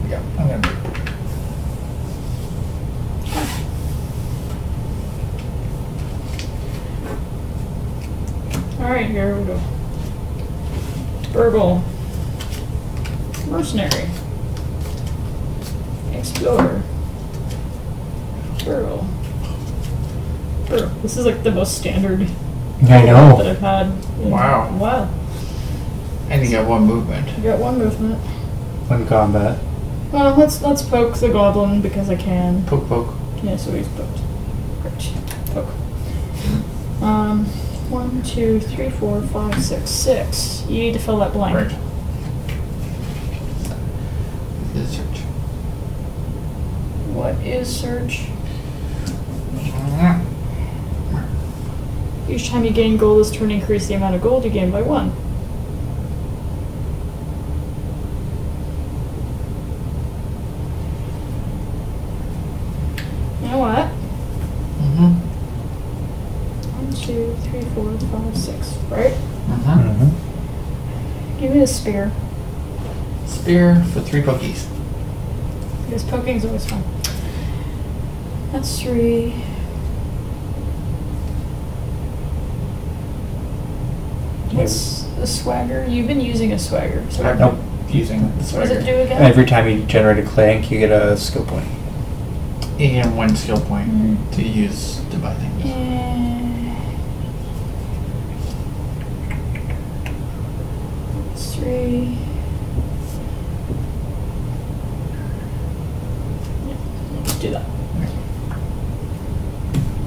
Yeah, I'm going to do it. Alright, here we go. Burgle. Mercenary. Explorer. Burgle. Burgle. This is like the most standard I know. that I've had in Wow. a while. And you got 1 movement. You got 1 movement. 1 combat. Well, let's poke the goblin because I can. Poke, poke. Yeah, so he's poked. Great. Poke. 1, 2, 3, 4, 5, 6, 6. You need to fill that blank. Right. This is search. What is search? Each time you gain gold this turn, increase the amount of gold you gain by 1. You know what? 1, 2, 3, 4, 5, 6. Right? Give me the spear. Spear for 3 pokies. Because poking's always fun. That's 3. What's the swagger? You've been using a swagger. So I'm Nope. using the what does swagger. it do again? Every time you generate a clank, you get a skill point. You get 1 skill point Mm. to use to buy things. It's 3. Yeah, let's do that.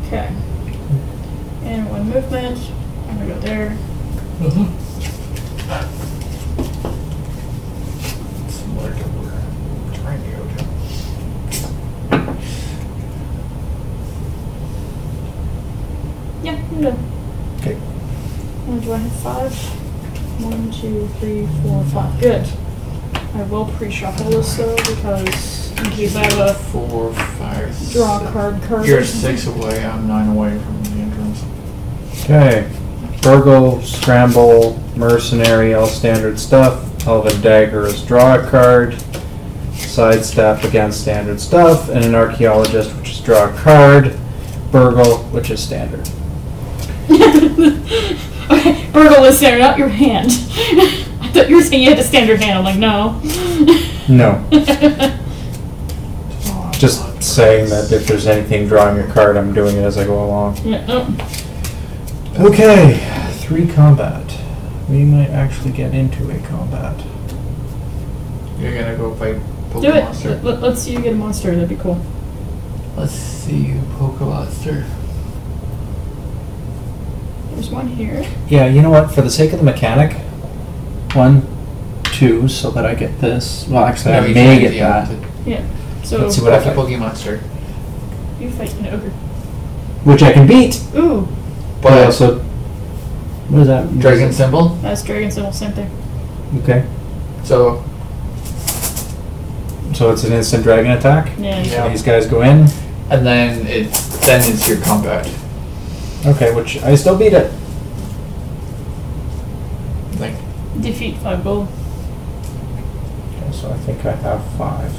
Okay. And 1 movement. I'm gonna go there. Similar to where I'm trying to go to. Yeah, I'm done. Okay. And do I have 5? 1, 2, 3, 4, 5. Good. I will pre-shuffle this though because in case I have a 4, 5, draw a 6. card. You're or something. 6 away. I'm 9 away from the entrance. Okay. Burgle, Scramble, Mercenary, all standard stuff. Elven Dagger is draw a card. Sidestep, again standard stuff. And an Archaeologist, which is draw a card. Burgle, which is standard. Okay, Burgle is standard, not your hand. I thought you were saying you had a standard hand. I'm like, no. No. Just saying that if there's anything drawing a card, I'm doing it as I go along. Yeah, oh. Okay, 3 combat. We might actually get into a combat. You're gonna go fight Poke Do it. monster. Let's see you get a monster. That'd be cool. Let's see you poke a monster. There's one here. Yeah, you know what? For the sake of the mechanic, 1, 2, so that I get this. Well, actually, I may get that. Yeah. So Let's see what I Poke a fight. Poke monster. you fight an ogre. Which I can beat. Ooh, But But also, what is that? dragon symbol. that's dragon symbol. Same thing. Okay. So So it's an instant dragon attack. Yeah. Yeah. These guys go in. and then it's your combat. Okay, which I still beat it. Like Defeat 5 gold. Okay, so I think I have 5.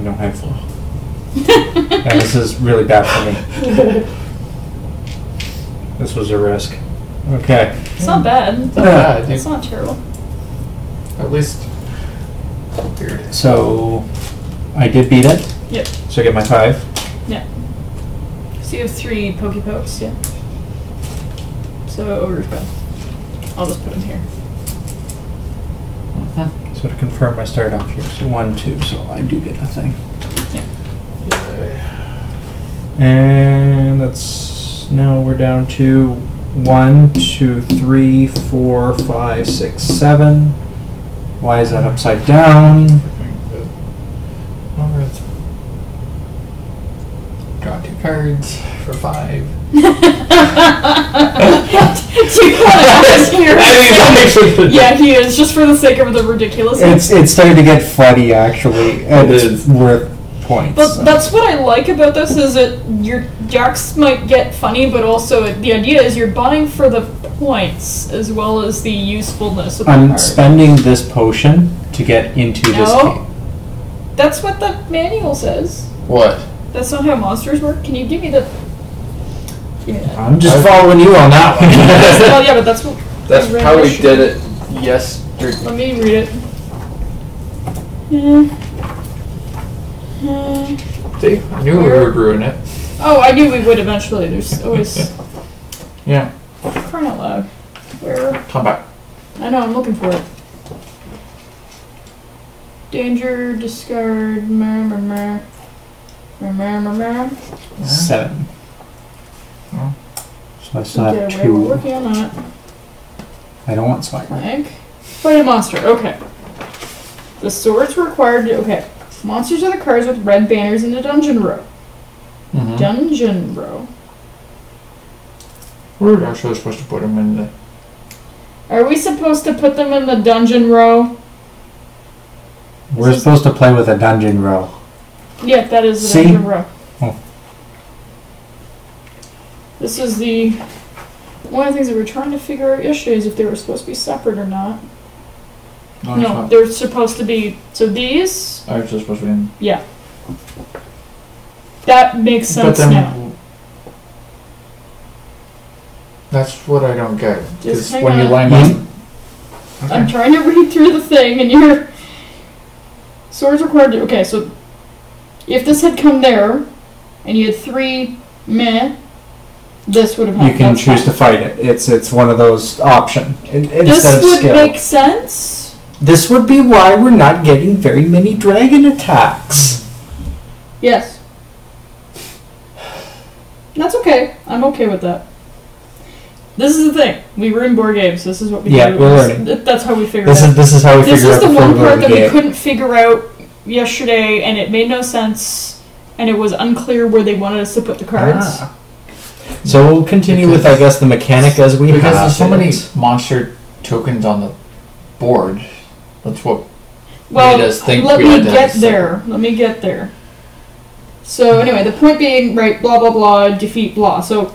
No, I have 4. And this is really bad for me. This was a risk. Okay. It's not bad. it's not bad. It's not terrible. At least weird. So I did beat it. Yep. So I get my 5. Yeah. So you have 3 pokey pokes. Yeah. So ogre's gone. I'll just put him here. So to confirm, I start off here. So 1, 2. So I do get a thing. And that's now we're down to 1, 2, 3, 4, 5, 6, 7. Why is that upside down? Draw 2 cards for 5. Do you want to ask here? Yeah, he is, just for the sake of the ridiculousness. It's starting to get funny, actually. And It it's is. worth points. But so. that's what I like about this, is that your jacks might get funny, but also the idea is you're buying for the points as well as the usefulness of the I'm card. spending this potion to get into this No. game. That's what the manual says. What? That's not how monsters work. Can you give me the... Yeah. I'm just following you on that one. Well, yeah, but that's what... That's I read how we yesterday. did it. Yes. Let me read it. See, I knew we would ruin it. Oh, I knew we would eventually. There's always... Yeah. Crying out loud. Where? Come back. I know, I'm looking for it. Danger, discard, mer. 7. Well, So I still Okay, have we're 2. working on that. I don't want swag. Clank. Fight a monster. Okay. The swords required. Okay. Monsters are the cards with red banners in the dungeon row. mhm. Dungeon row. We're actually supposed to put them in the. Are we supposed to put them in the dungeon row? We're supposed to play with a dungeon row. Yeah, that is the See? dungeon row. Oh. This is the one of the things that we were trying to figure out yesterday, is if they were supposed to be separate or not. No, No, they're supposed to be. So these, Actually, supposed to be in. yeah. That makes sense now. That's what I don't get. Just Because hang when you on. line up. I'm Okay. trying to read through the thing, and your swords required to. Okay, so if this had come there, and you had 3 meh, this would have You happened. can That's choose to fine. fight it. It's one of those option instead This of would skill. make sense. This would be why we're not getting very many dragon attacks. Yes. That's okay. I'm okay with that. This is the thing. We were in board games. This is what we Yeah, do. we're learning. That's how we figure This it out. is how we This figure is out the before one we go part to that the we game. couldn't figure out yesterday, and it made no sense, and it was unclear where they wanted us to put the cards. Ah. So we'll continue with, I guess, the mechanic as we Because have there's so many it. monster tokens on the board. That's what Well, made us think let we me had to get have there. Let me get there. So anyway, the point being, right, blah blah blah, defeat blah. So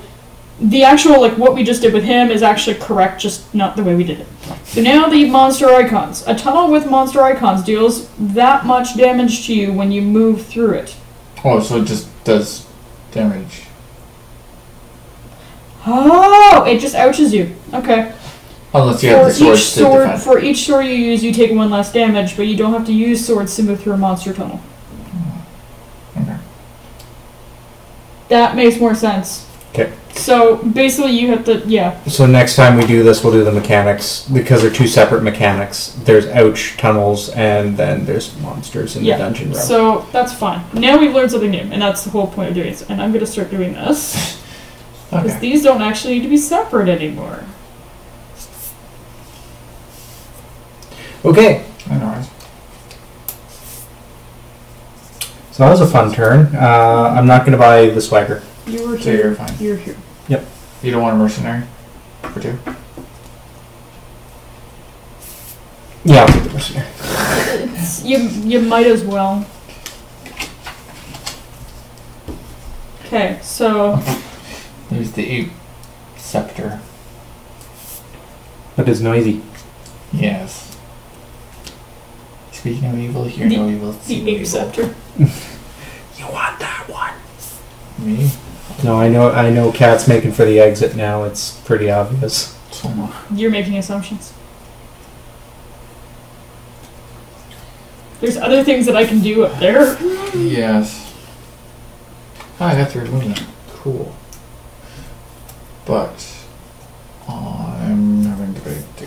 the actual, like, what we just did with him is actually correct, just not the way we did it. So now the monster icons. A tunnel with monster icons deals that much damage to you when you move through it. Oh, so it just does damage. Oh, it just ouches you. Okay. Unless you have the swords to defend. For each sword you use, you take 1 less damage, but you don't have to use swords to move through a monster tunnel. Okay. That makes more sense. Okay. So basically, you have to So next time we do this, we'll do the mechanics because they're two separate mechanics. There's ouch tunnels, and then there's monsters in the dungeon room. So that's fine. Now we've learned something new, and that's the whole point of doing it. And I'm going to start doing this because Okay. these don't actually need to be separate anymore. Okay. I know, right? So that was a fun turn. I'm not going to buy the swagger. You were So here. you're fine. You're here. You don't want a mercenary for 2? Yeah, I'll take the mercenary. You might as well. Okay, so There's the ape scepter. That is noisy. Yes. Speaking of evil, hear no evil. See the no ape evil. scepter. You want that one? Me? No, I know Cat's making for the exit now. It's pretty obvious. So much. You're making assumptions. There's other things that I can do up there. Yes. Oh, I got 3 movement. Cool. But I'm having to debate too.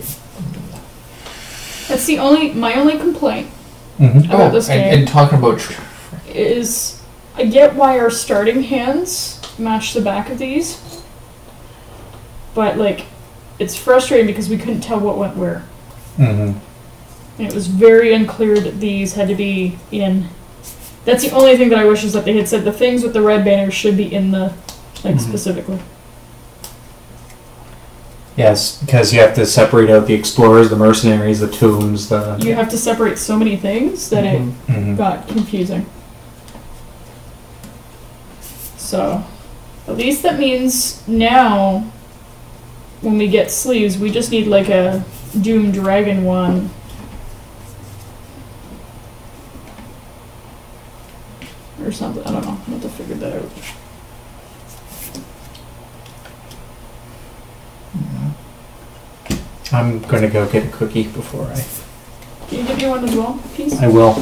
That's my only complaint Mm-hmm. about this game and talking about is I get why our starting hands match the back of these, but like it's frustrating because we couldn't tell what went where. Mm-hmm. And it was very unclear that these had to be in. That's the only thing that I wish is that they had said the things with the red banners should be in the specifically. Yes, because you have to separate out the explorers, the mercenaries, the tombs, the... You have to separate so many things that it Mhm. got confusing. So, at least that means now, when we get sleeves, we just need like a Doom Dragon one. Or something. I don't know. I'll have to figure that out. I'm going to go get a cookie before I... Can you give me one as well, please? I will.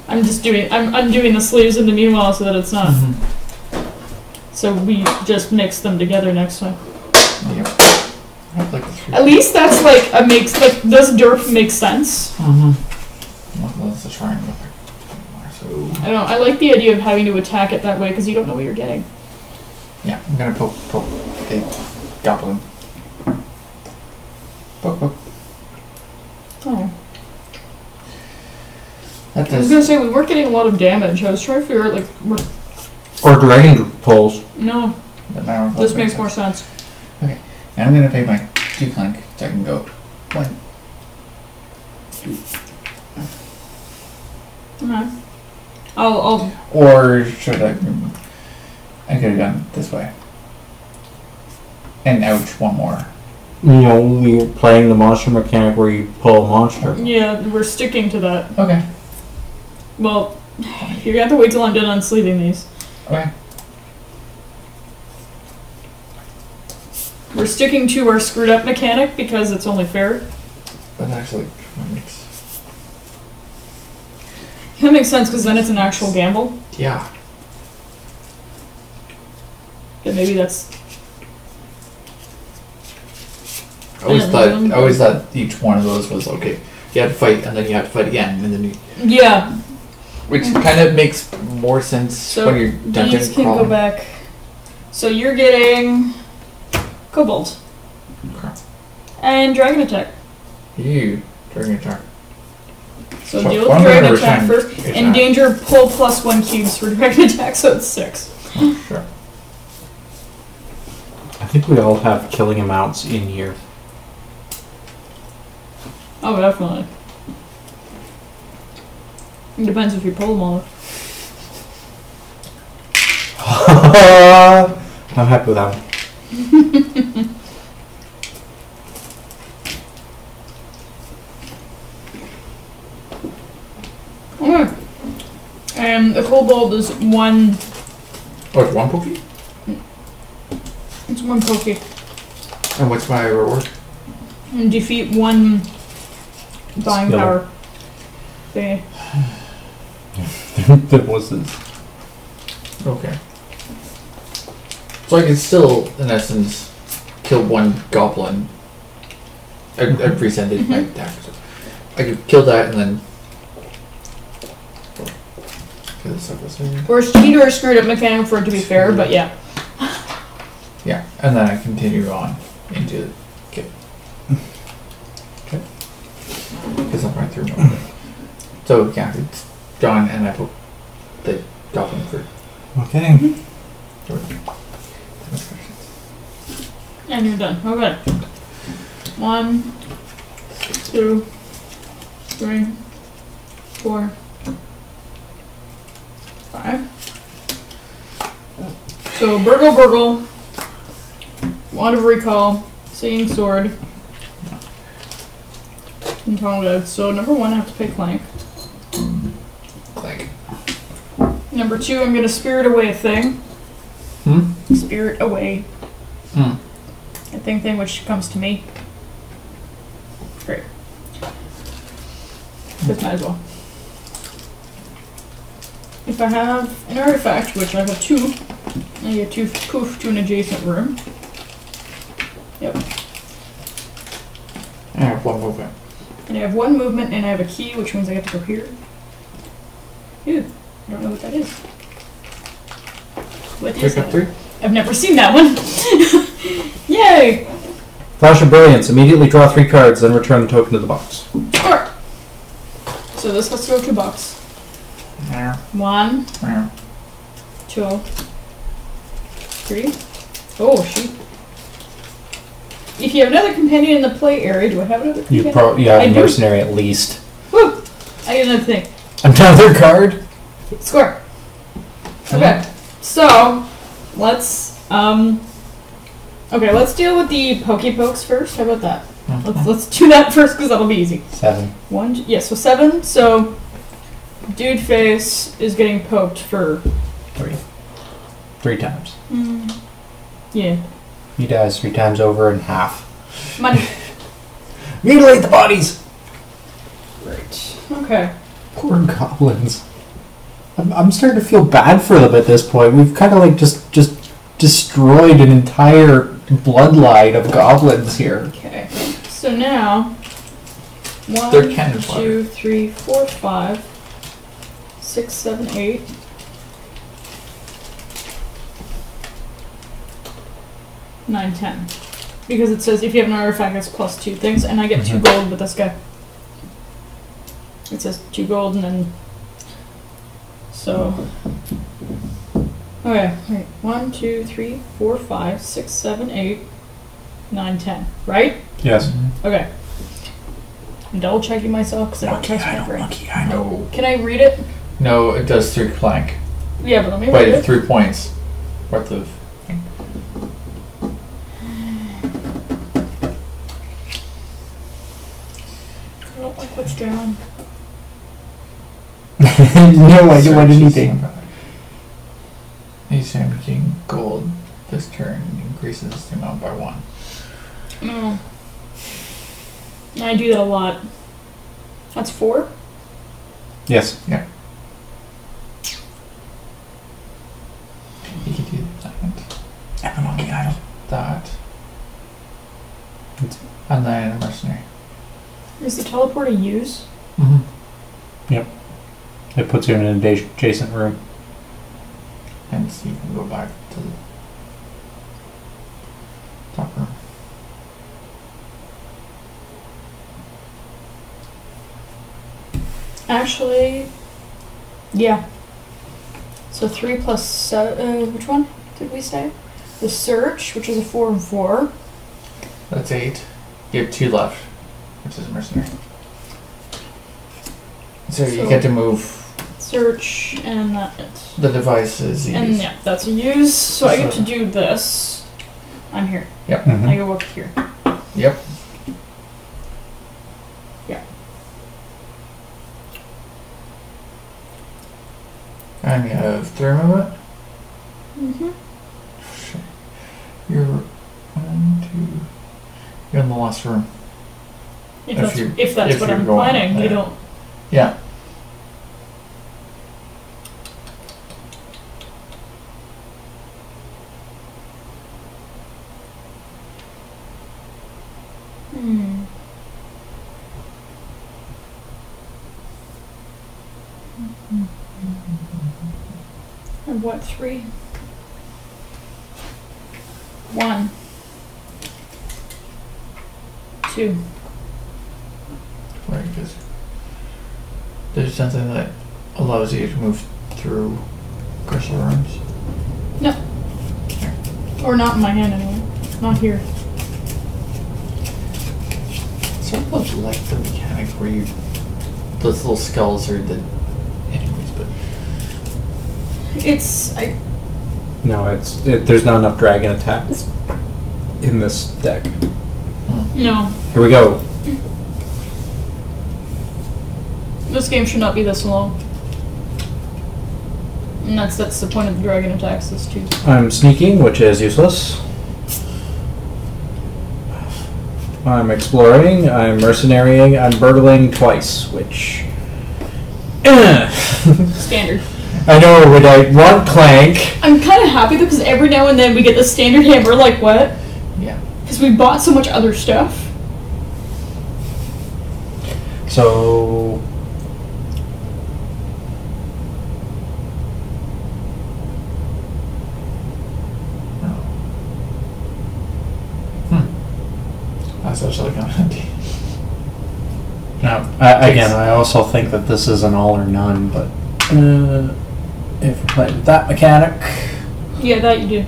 I'm undoing the sleeves in the meanwhile so that it's not. Mm-hmm. So we just mix them together next time. Yep. I like the 3. At least that's like does Durf make sense? Mm-hmm. Well, that's a triangle. So I don't know. I like the idea of having to attack it that way because you don't know what you're getting. yeah, I'm gonna poke a goblin. Poke. Oh. That I was does. gonna say we weren't getting a lot of damage. I was trying to figure out Or dragon pulls. no, But now this makes more sense. And I'm gonna pay my 2 clank so I can go 1, 2. Okay. I'll Or should I could have gone this way. And ouch, 1 more. You know, we're playing the monster mechanic where you pull a monster. yeah, we're sticking to that. Okay. Well, you're gonna have to wait till I'm done unsleeving these. Okay. We're sticking to our screwed up mechanic because it's only fair. But actually, makes. That makes sense because then it's an actual gamble. Yeah. But maybe that's. I always thought each one of those was okay. You had to fight, and then you had to fight again, and then you. Yeah. Which kind of makes more sense So when you're dungeon these can crawling. go back. So you're getting Cobalt Okay. and Dragon Attack. You dragon attack. So So deal one with Dragon better Attack return first. attack. And danger pull +1 cubes for Dragon Attack, so it's 6. Oh, sure. I think we all have killing amounts in here. Oh, definitely. It depends if you pull them all. I'm happy with that one. Okay. And the Cobalt is 1. Oh, it's 1 pokey? It's 1 Pokey. And what's my reward? And defeat 1 Dying Skill. Power. Okay. That was this. Okay. So I can still, in essence, kill one goblin. I presented my attack. So I could kill that and then. Okay, this stuff was in. Or cheater or screwed up mechanic for it to be fair, but yeah. Yeah, and then I continue on into the kit. Okay. Because I'm right through my So yeah, it's done, and I put the goblin through. Okay. And you're done. Okay. 1, 2, 3, 4, 5. So burgle, wand of recall, seeing sword, and tongue dead. So number 1, I have to pay Clank. Clank. Number 2, I'm gonna spirit away a thing. Spirit away a thing which comes to me. Great. This might as well. If I have an artifact, which I have 2, I get 2 poof to an adjacent room. Yep. I have 1 movement. And I have 1 movement, and I have a key, which means I get to go here. Ew. I don't know what that is. What is Pick up that? 3. I've never seen that one. Yay! Flash of Brilliance. Immediately draw 3 cards, then return the token to the box. Sure. So this has to go to box. 1, 2, 3. Oh, shoot. If you have another companion in the play area, do I have another companion? You have I a do. mercenary at least. Woo! I get another thing. Another card? Score. Okay. So, let's let's deal with the Pokey Pokes first. How about that? Let's do that first because that'll be easy. 7. 1, yeah, so 7. So, dude face is getting poked for 3. 3 times. Yeah. He dies 3 times over in half. Money. Mutilate the bodies! Right. Okay. Poor goblins. I'm starting to feel bad for them at this point. We've kind of like just destroyed an entire bloodline of goblins here. Okay. So now, They're 1, cannon 2, 3, 4, 5, 6, 7, 8. 9, 10. Because it says if you have an artifact, it's +2 things, and I get 2 gold with this guy. It says 2 gold, and then. So. Okay, wait. 1, 2, 3, 4, 5, 6, 7, 8, 9, 10. Right? Yes. Okay. I'm double checking myself because I don't trust my brain. No. Can I read it? No, it does 3 Clank. Yeah, but let me read But it. 3 points worth of. I don't like what's down. No, I don't want anything. Each time you gain gold this turn increases the amount by 1. No. I do that a lot. That's 4? Yes. Yeah. You can do that. And the monkey idol. That. And then a mercenary. Is the teleport a use? Yep. It puts you in an adjacent room. And so you can go back to the top room. Actually, yeah. So 3 plus 7, which one did we say? The search, which is a 4 and 4. That's 8. You have 2 left, which is a mercenary. So you get to move Search, and that. the devices. And yeah, that's a use. So I get to do this. I'm here. Yep. I go up here. Yep. Yeah. And you have 3 movement. Shit. You're 1, 2. You're in the last room. If that's what you're I'm going planning, there. you don't. Yeah. And what, 3? 1. 2. Right, because there's something that allows you to move through crystal rooms. No. Or not in my hand anyway. Not here. Sort of like the mechanic where you those little skulls are the enemies, but It's No, there's not enough dragon attacks in this deck. no. Here we go. This game should not be this long. And that's the point of the dragon attacks, is too. I'm sneaking, which is useless. I'm exploring, I'm mercenarying, I'm burgling twice, which... Standard. I know, but I want Clank. I'm kind of happy though, because every now and then we get the standard hammer, like what? yeah. Because we bought so much other stuff. So... That's actually kind of empty. Now, again, I also think that this is an all or none, but if we play with that mechanic... Yeah, that you do.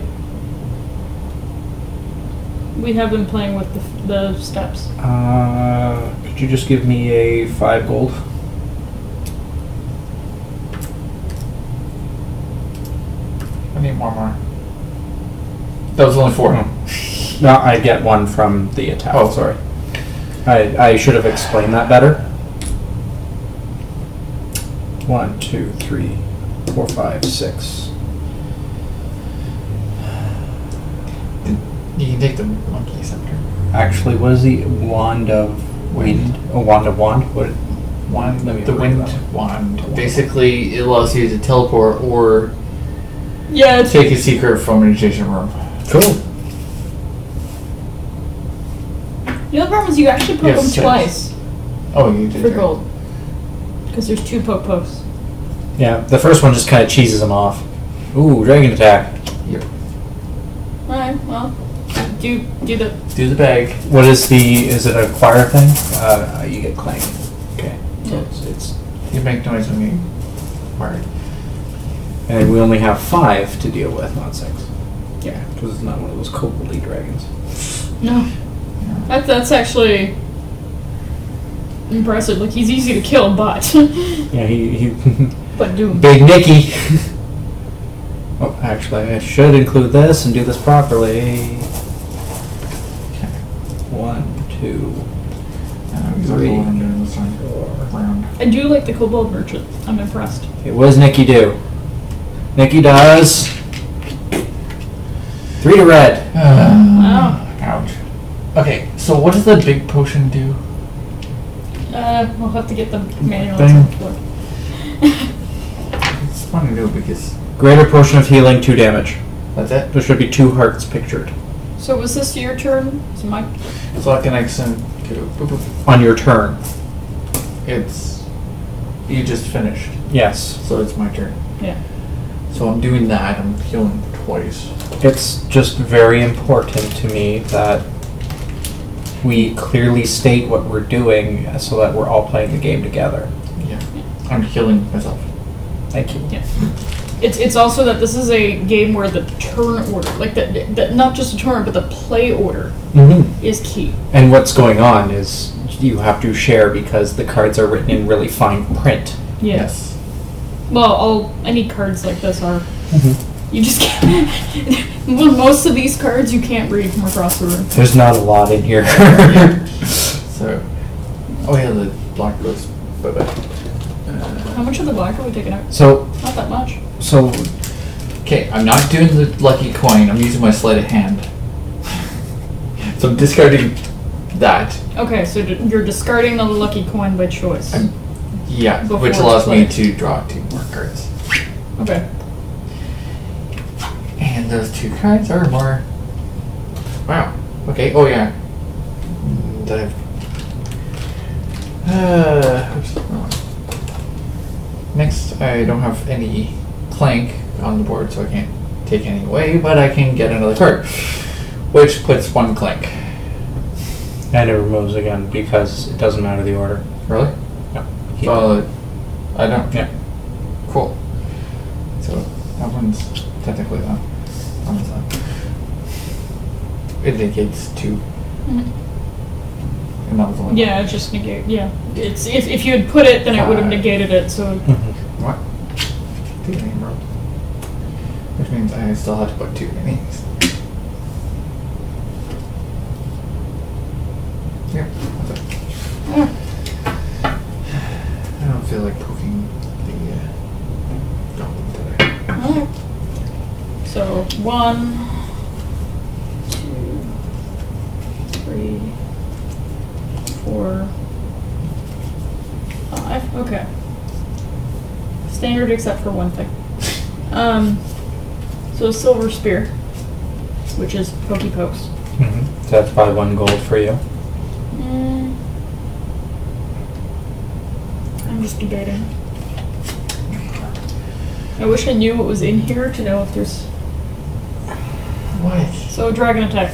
We have been playing with the steps. Could you just give me a 5 gold? I need one more. That was only 4. No, I get 1 from the attack. Oh, sorry. I should have explained that better. 1, 2, 3, 4, 5, 6. You can take the monkey scepter. Actually, what is the wand of wind? A wand of wand? What? Wand, Let me the look wind at that one. wand. Basically, it allows you to teleport or Yeah, it's take a secret from an adjacent room. Cool. the other problem is you actually poke Yes, them yes. twice Oh, you did. for right. gold. Because there's 2 pokes. Yeah, the first one just kind of cheeses them off. Ooh, dragon attack. Yep. Alright, well, do the... Do the bag. What is is it a choir thing? You get Clank. Okay. So it's You make noise when you fire. and we only have 5 to deal with, not 6. Yeah. Because it's not one of those koboldy dragons. No. That's actually impressive. Like, he's easy to kill, but... Yeah, he but do... Big Nicky. Oh, actually, I should include this and do this properly. 1, 2, Exactly 3, what I'm doing this time. 4. Round. I do like the kobold merchant. I'm impressed. Okay, what does Nicky do? Nicky does 3 to red. Wow. Ouch. Okay, so what does the big potion do? We'll have to get the manual Thing. on the floor. It's fun to do because Greater potion of healing, 2 damage. that's it. There should be 2 hearts pictured So was this your turn? So my... So I can extend to boop, boop. on your turn. It's you just finished, Yes. so it's my turn. Yeah. So I'm doing that. I'm healing twice. It's just very important to me that we clearly state what we're doing so that we're all playing the game together. Yeah, I'm healing myself. Thank you. Yeah. It's also that this is a game where the turn order, like the not just a turn, but the play order Mm-hmm. is key. And what's going on is you have to share because the cards are written in really fine print. Yes. Well, any cards like this are. Mm-hmm. You just can't. Well, most of these cards you can't read from across the room. There's not a lot in here. So, oh yeah, the black goes bye bye. How much of the black are we taking out? So, Not that much. Okay, I'm not doing the lucky coin. I'm using my sleight of hand. So I'm discarding that. Okay, so you're discarding the lucky coin by choice. Yeah, Before which it's allows me played. to draw 2 more cards. Okay. And those 2 cards are more. Wow. Okay. Oh yeah. Oops. Next, I don't have any Clank on the board, so I can't take any away, but I can get another card, which puts 1 Clank. And it removes again because it doesn't matter the order. Really? No. I don't. Yeah. Cool. So that one's technically done. That one's done. It negates 2. Mhm. And that was only Yeah, it just negate. Yeah, it's if you had put it, then it would have negated it. So What? 2 name roll. Which means I still have to put 2 names. Yep. That's it. yeah. I don't feel like poking the goblin today. Alright. So 1, 2, 3, 4, 5. Okay. Standard except for one thing. So a silver spear, which is pokey pokes. Mm-hmm. So that's probably 1 gold for you. I'm just debating. I wish I knew what was in here to know if there's. What? So dragon attack.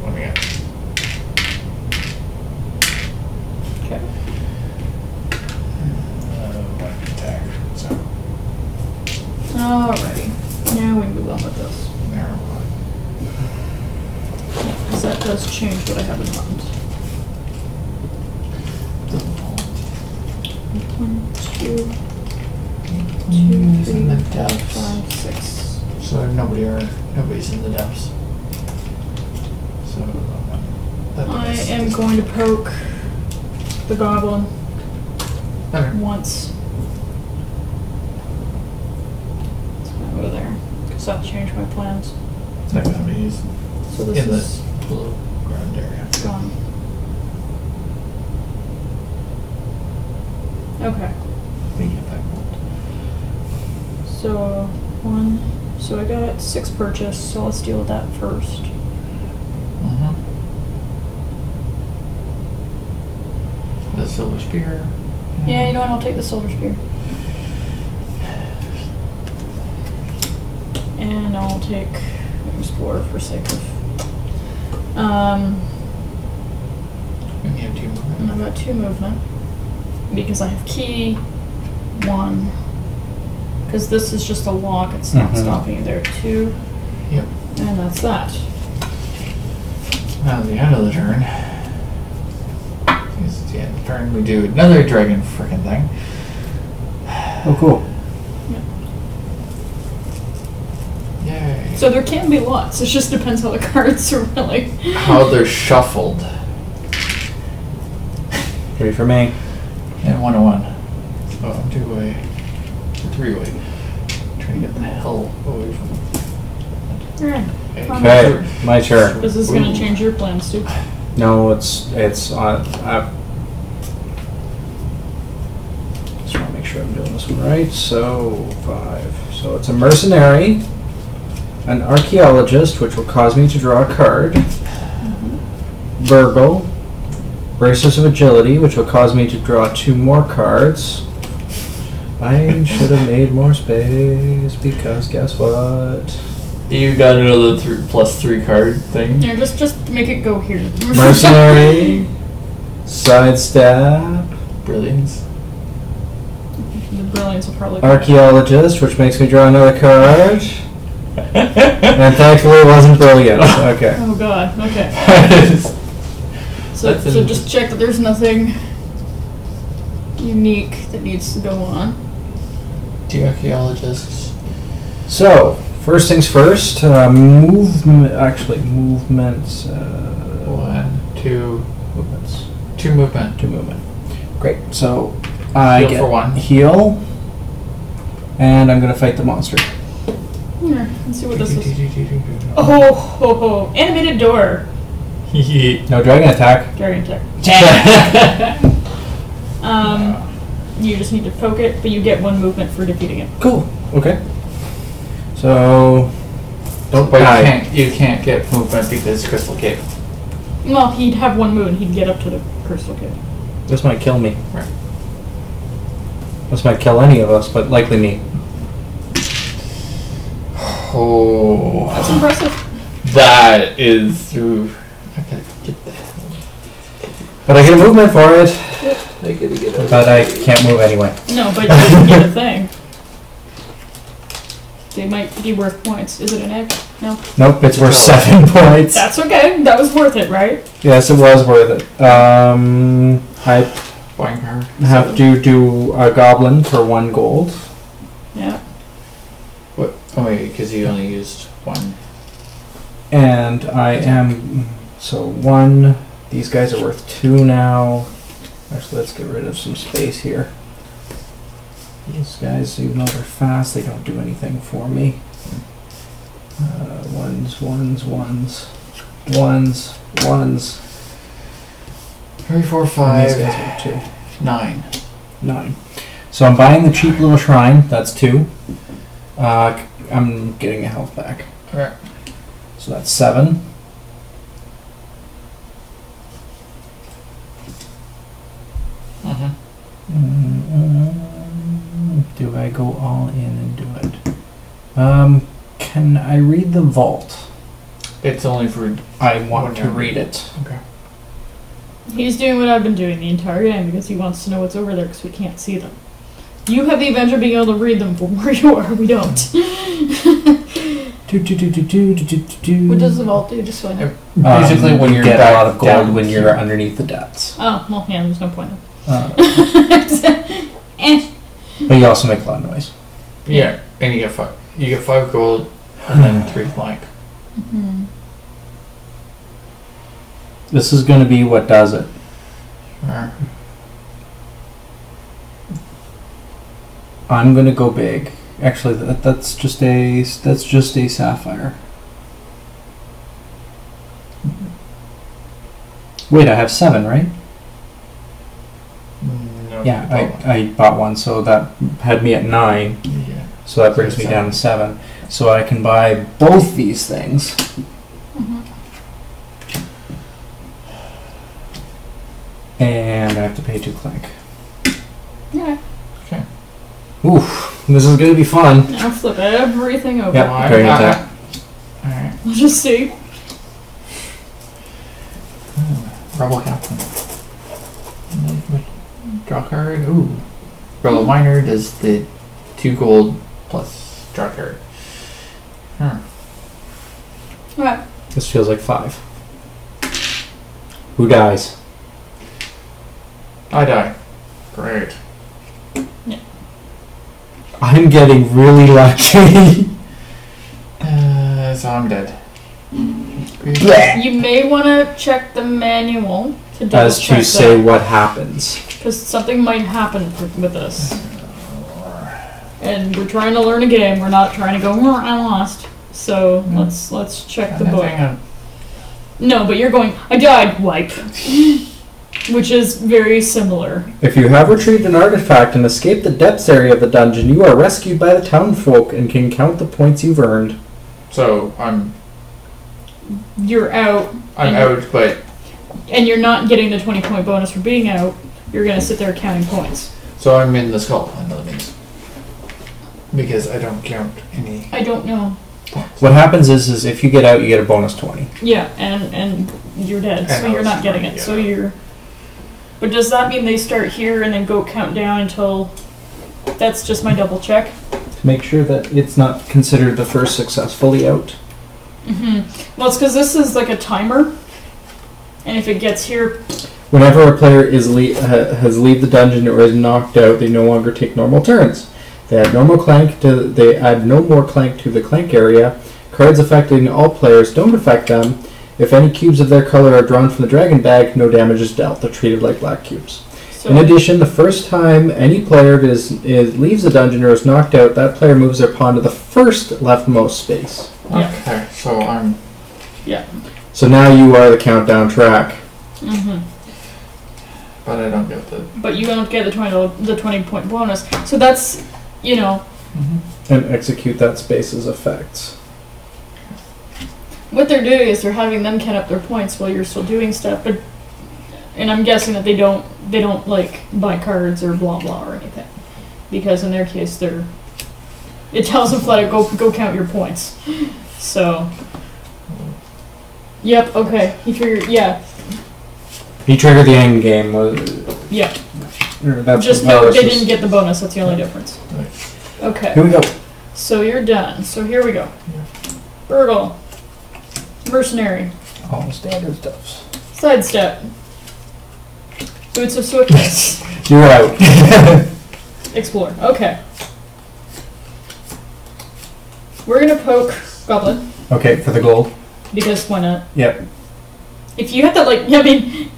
What do we got? Okay. Weapon attack. So, Alrighty. Now we move on with this. there we Because that does change what I have in mind. 1, 2, 2, He's in the 3, depths. 5, 6. So nobody's in the depths. So that I does- am going to poke the goblin Okay. once. Let's go there. Because that'll change my plans. Next time he's So this in the is below ground area. gone. Okay. We get that gold. So 1. So I got 6 purchase, so let's deal with that first. Mm-hmm. The silver spear. Yeah, you know what? I'll take the silver spear. And I'll take explore for sake of. We have 2 more. I've got 2 movement because I have key 1. Because this is just a lock; it's not stopping you there. 2, Yep. and that's that. Now at the end of the turn. It's the end of the turn. We do another dragon frickin' thing. Oh, cool. Yay. So there can be lots. It just depends how the cards are really. How they're shuffled. 3 for me. And 1-1. So I'm 2-way. 3-way. Trying to get the hell away from Alright. Okay, my turn. Is this going to change your plans too? No, it's on. Just want to make sure I'm doing this one right. So 5. So it's a mercenary, an archaeologist, which will cause me to draw a card. Burgle, braces of agility, which will cause me to draw 2 more cards. I should have made more space because guess what? You got another +3 card thing. Yeah, just make it go here. Mercenary, sidestep, Brilliance. The brilliance will probably. archaeologist, which makes me draw another card. And thankfully it wasn't brilliant. Okay. Oh god. Okay. So just check that there's nothing unique that needs to go on. 2 archaeologists. So, first things first, movement. 1, 2 Movements. 2 movement. 2 movement. Great. So, I Heal get for 1. heal, and I'm going to fight the monster. Here, let's see what this is. Oh, animated door. No dragon attack. Dragon attack. You just need to poke it, but you get 1 movement for defeating it. Cool. Okay. So, Don't But die. you can't get movement because Crystal Cave. Well, he'd have one move and he'd get up to the crystal cave. This might kill me. Right. This might kill any of us, but likely me. Oh. That's impressive. That is. Ooh, I gotta get that. But I get a movement for it. I gotta get it. But I can't move anyway. No, but you didn't get a thing. They might be worth points. Is it an egg? No. Nope, it's worth 7 points. That's okay. That was worth it, right? Yes, it was worth it. I Buying power. have to do a goblin for 1 gold. Yeah. What? Oh wait, because you only used 1. And I am... So 1... These guys are worth 2 now. Actually, let's get rid of some space here. These guys, even though they're fast, they don't do anything for me. Ones. 3, 4, And 5. these guys are 2. 9. 9. So I'm buying the cheap little shrine. That's 2. I'm getting a health back. Alright. So that's 7. Do I go all in and do it? Can I read the vault? It's only for. I want When to you're- read it. Okay. He's doing what I've been doing the entire game because he wants to know what's over there because we can't see them. You have the advantage of being able to read them from where you are. We don't. What does the vault do? Just so I know. Basically, when you you're get a back lot of gold down when here. you're underneath the depths. Oh, well, yeah, there's no point. But you also make a lot of noise. Yeah, and you get 5. You get 5 gold and then 3 blank. Mm-hmm. This is going to be what does it. I'm going to go big. Actually, that's just a sapphire. Wait, I have 7, right? No, Yeah, I bought one, so that had me at 9. Yeah. So that brings me down to 7. So I can buy both these things. Mm-hmm. And I have to pay 2 Clank. Yeah. Okay. Oof, this is going to be fun. Now flip everything over. Yep, carrying attack. Alright. Let's just see. Rebel Captain. Draw card. Ooh. Rebel Miner does the 2 gold plus draw card. Alright. This feels like 5. Who dies? I die. Great. I'm getting really lucky. So I'm dead. You may want to check the manual to double As check to say that, what happens. because something might happen with this. And we're trying to learn a game. We're not trying to go. I lost. So let's check the book. Hang on. No, but you're going. I died. Wipe. Which is very similar. If you have retrieved an artifact and escaped the depths area of the dungeon, you are rescued by the townfolk and can count the points you've earned. So You're out. I'm out, but And you're not getting the 20-point bonus for being out. You're gonna sit there counting points. so I'm in the skull. I know that means because I don't count any. I don't know. What happens is if you get out, you get a bonus 20. Yeah, and you're dead, so And you're not getting it. yeah. So you're. But does that mean they start here and then go count down until? That's just my double check. Make sure that it's not considered the first successfully out. Mm-hmm. Well, it's because this is like a timer, and if it gets here, Whenever a player has leave the dungeon or is knocked out, they no longer take normal turns. They add no more clank to the clank area. Cards affecting all players don't affect them. If any cubes of their color are drawn from the dragon bag, no damage is dealt. They're treated like black cubes. so In addition, the first time any player leaves the dungeon or is knocked out, that player moves their pawn to the first leftmost space. Yeah. Okay, so I'm. So now you are the countdown track. Mm-hmm. But I don't get the. But you don't get the 20-point bonus. So that's And execute that space's effects. what they're doing is they're having them count up their points while you're still doing stuff, and I'm guessing that they don't like buy cards or blah blah or anything, because in their case it tells them flat out go count your points. So, yep, okay, he triggered, yeah. He triggered the end game. Yeah. That's just no, they didn't get the bonus. That's the only difference. Right. Okay. Here we go. So you're done. So here we go. Burgle. Mercenary. All standard stuffs. Sidestep. Boots of Swiftness. You're out. Explore. Okay. We're gonna poke Goblin. Okay, for the gold. Because why not? Yep. If you have that, like, I mean,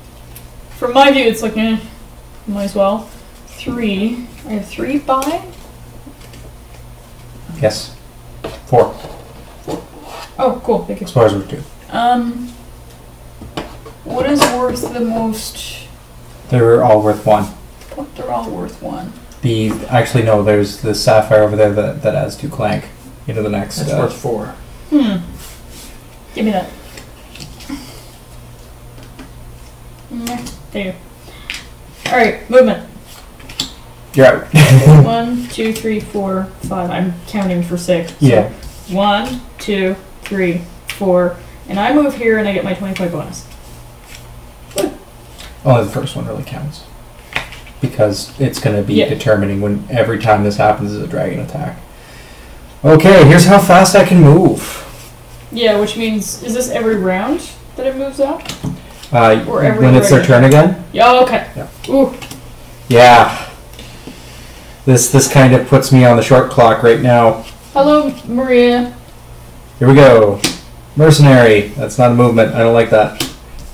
from my view, it's like, might as well. 3. I have 3 buy. Yes. 4. Oh, cool. Thank you. As far as we do. What is worth the most? They were all worth 1. They're all worth 1. Actually no, there's the sapphire over there that adds 2 clank into the next. That's worth 4. Give me that. There you go. Alright, movement. You're out. 1, 2, 3, 4, 5. I'm counting for 6. So Yeah. 1, 2, 3, 4. And I move here and I get my 20-point bonus. Only the first one really counts. Because it's going to be determining when every time this happens is a dragon attack. Okay, here's how fast I can move. Yeah, which means, is this every round that it moves up? Or when it's their turn again? Yeah, okay. Yeah. Ooh. Yeah. This kind of puts me on the short clock right now. Hello, Maria. Here we go. Mercenary. That's not a movement. I don't like that.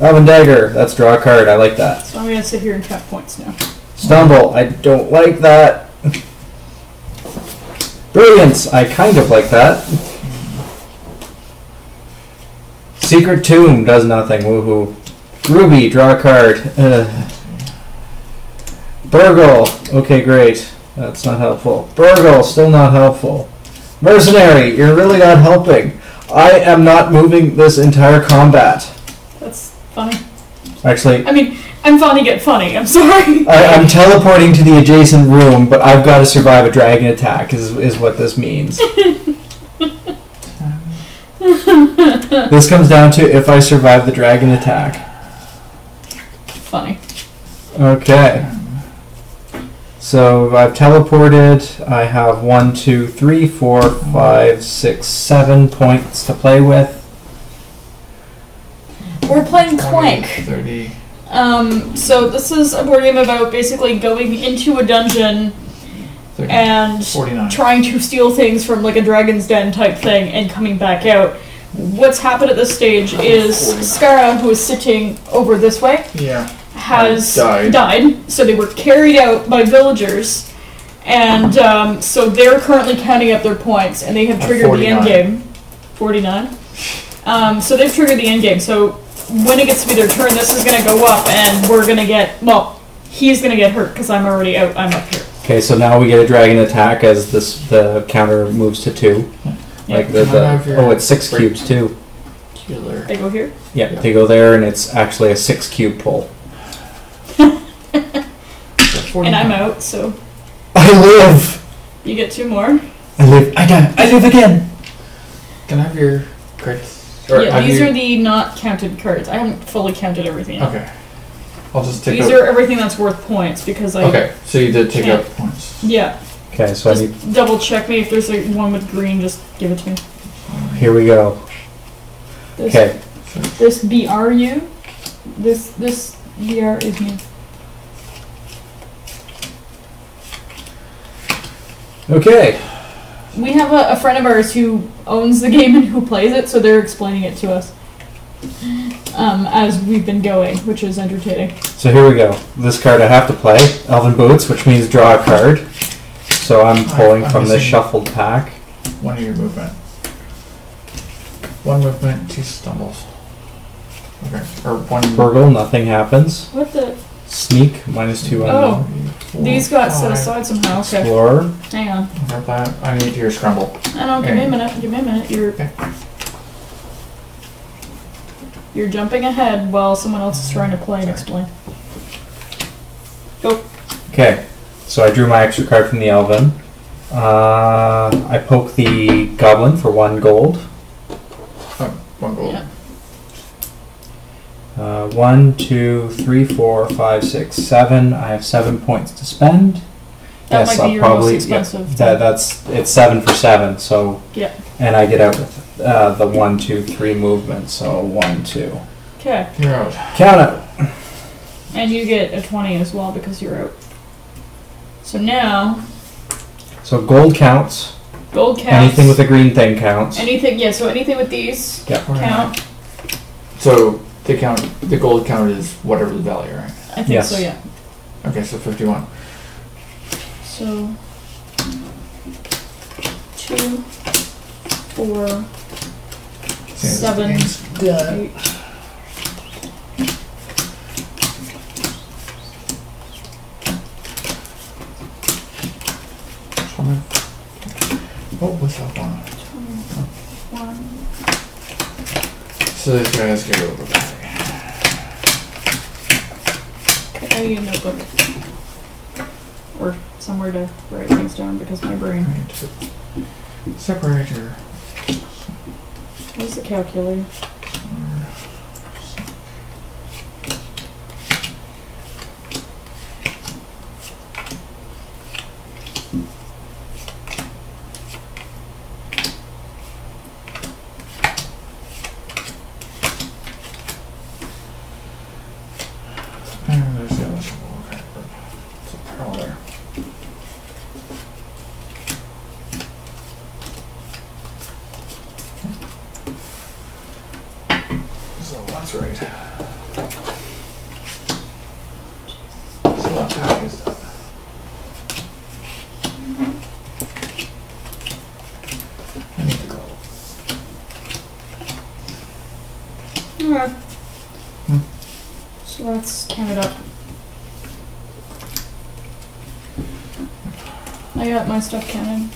Elven Dagger. That's draw a card. I like that. So I'm going to sit here and count points now. Stumble. I don't like that. Brilliance. I kind of like that. Secret Tomb does nothing. Woohoo. Ruby. Draw a card. Burgle. Okay, great. That's not helpful. Burgle. Still not helpful. Mercenary. You're really not helping. I am not moving this entire combat. That's funny. Actually, I mean, I'm funny get funny. I'm sorry. I'm teleporting to the adjacent room, but I've got to survive a dragon attack, is what this means. This comes down to if I survive the dragon attack. Funny. Okay. So I've teleported. I have 1, 2, 3, 4, 5, 6, 7 points to play with. We're playing Clank. 30. So this is a board game about basically going into a dungeon 30, and 49. trying to steal things from like a Dragon's Den type thing and coming back out. What's happened at this stage is Skara, who is sitting over this way, has died. So they were carried out by villagers, and so they're currently counting up their points, and they have triggered the end game. 49. So they've triggered the end game. So when it gets to be their turn, this is going to go up, and we're going to get, well, he's going to get hurt because I'm already out. I'm up here. Okay, so now we get a dragon attack as the counter moves to 2. Like it's 6 cubes too. They go here? Yeah, they go there, and it's actually a 6 cube pull. And I'm out, so I live! you get 2 more. I live. I die. I live again! Can I have your cards? Yeah, these are the not counted cards. I haven't fully counted everything yet. Okay. I'll just take These are everything that's worth points because I... Okay, so you did take up points. Yeah. Okay, so just double check me. If there's like one with green, just give it to me. Here we go. Okay. This BRU. This BR is me. Okay. We have a friend of ours who owns the game and who plays it, so they're explaining it to us as we've been going, which is entertaining. So here we go. This card I have to play, Elven Boots, which means draw a card. So I'm pulling from this shuffled pack. 1 of your movement. 1 movement, 2 stumbles. Okay, or 1 Burgle, nothing happens. What the? Sneak, -2 unknown. These got set aside somehow. Okay. Explorer. Hang on. I need your scramble. I don't. Give me a minute. Give me a minute. You're. Okay. You're jumping ahead while someone else is trying to play and explain. Go. Okay, so I drew my extra card from the Elven. I poke the Goblin for 1 gold. 1 gold. Yeah. 1, 2, 3, 4, 5, 6, 7. I have 7 points to spend. That might be your most expensive. It's 7 for 7. So Yeah. and I get out with the 1, 2, 3 movement. So 1, 2. Okay. You're out. Count it. And you get a 20 as well because you're out. So now, So gold counts. gold counts. Anything with a green thing counts. Anything, yeah, so anything with these Yep. count. So the gold count is whatever the value, right? I think Yes. so, yeah. Okay, so 51. So 2, 4, 7, 8. What was that one? 21. So this guy has to go over back. Okay, I need a notebook. Or somewhere to write things down because my brain. Separator. Where's the calculator? And there's the other symbol. Okay, good. It's a parallel there. So that's right. So that's how it is done. I need to go. Alright. Hmm. So let's count it up. I got my stuff counted.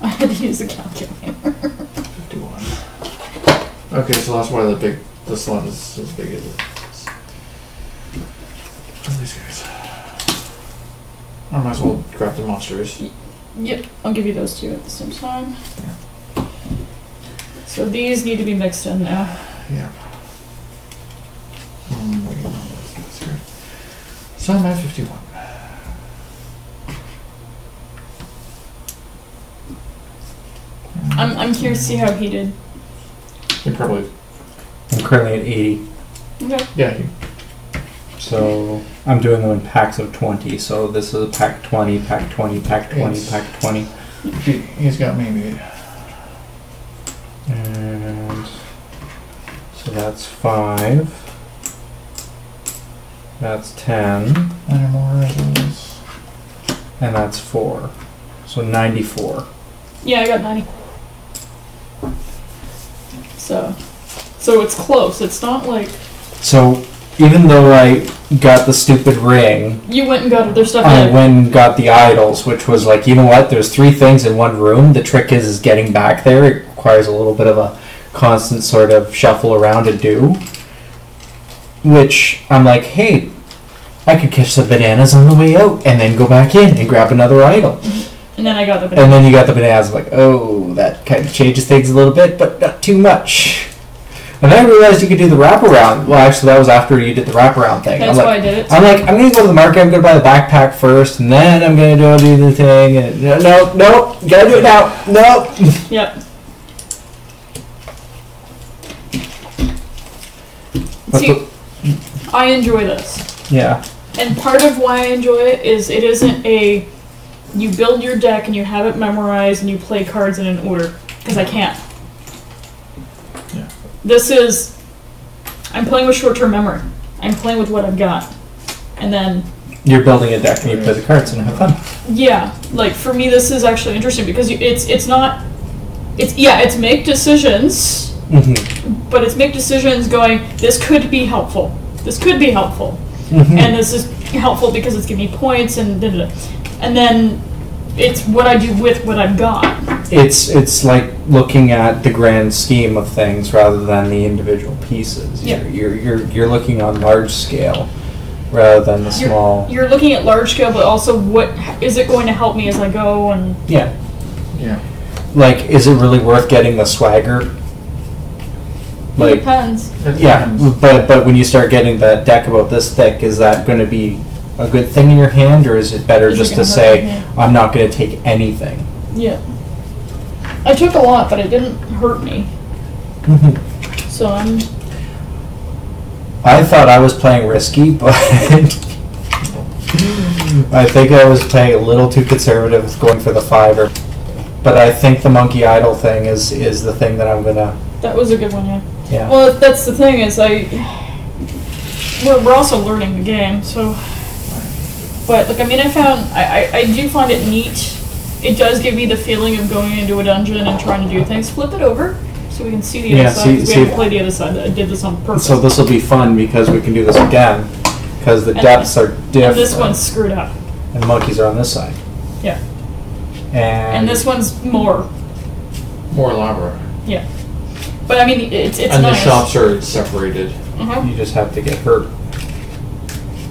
I had to use a calculator. 51. Okay, so that's why the slot is as big as it is. What are these guys? I might as well grab the monsters. Yep, I'll give you those two at the same time. So these need to be mixed in now. Yeah. Wait, no, that's good. So I'm at 51. I'm curious to see how he did. You probably. I'm currently at 80. Okay. Yeah, So I'm doing them in packs of 20. So this is a pack 20, pack 20, pack 20, Yes. pack 20. he's got me beat. And so that's 5. That's 10. And more of those. And that's 4. So 94. Yeah, I got 90. So it's close. It's not like So even though I got the stupid ring, you went and got other stuff. I in. went and got the idols, which was like, you know what? There's 3 things in one room. The trick is getting back there. It requires a little bit of a constant sort of shuffle around to do. Which I'm like, hey, I could catch the bananas on the way out and then go back in and grab another idol. And then I got the And banana. then you got the bananas. I'm like, oh, that kind of changes things a little bit, but not too much. And then I realized you could do the wraparound. Well, actually, that was after you did the wraparound thing. That's I'm why like, I did it. I'm like, I'm going to go to the market, I'm going to buy the backpack first, and then I'm going to do the thing. And no, you got to do it now. No. Yep. What's See, I enjoy this. Yeah. And part of why I enjoy it is it isn't a you build your deck and you have it memorized and you play cards in an order. Because I can't. Yeah. This is I'm playing with short term memory. I'm playing with what I've got. And then You're building a deck and you play the cards and have fun. yeah, like for me this is actually interesting because it's not it's make decisions. Mm-hmm. But it's make decisions going, this could be helpful. This could be helpful. Mm-hmm. And this is helpful because it's giving me points and da-da-da. And then It's what I do with what I've got. It's like looking at the grand scheme of things rather than the individual pieces. Yeah. You're looking on large scale rather than the small. You're looking at large scale, but also what is it going to help me as I go? And Yeah. Yeah. Like, is it really worth getting the swagger? it Like, depends. It yeah, depends. but when you start getting that deck about this thick, is that going to be a good thing in your hand, or is it better Is it just to gonna hurt say, my hand? I'm not going to take anything? Yeah. I took a lot, but it didn't hurt me. So I'm. I thought I was playing risky, but I think I was playing a little too conservative with going for the 5-er. But I think the monkey idol thing is the thing that I'm gonna. That was a good one, yeah. Yeah. Well, that's the thing is we're also learning the game, so. But like I mean, I do find it neat. It does give me the feeling of going into a dungeon and trying to do things. Flip it over so we can see the Yeah, other side. 'Cause we see- haven't played the other side. I did this on purpose. So this will be fun because we can do this again because the And- depths are different. And this one's screwed up. And monkeys are on this side. Yeah. And And this one's more. More elaborate. Yeah. But I mean, it's And nice. the shops are separated. Uh-huh. you just have to get hurt.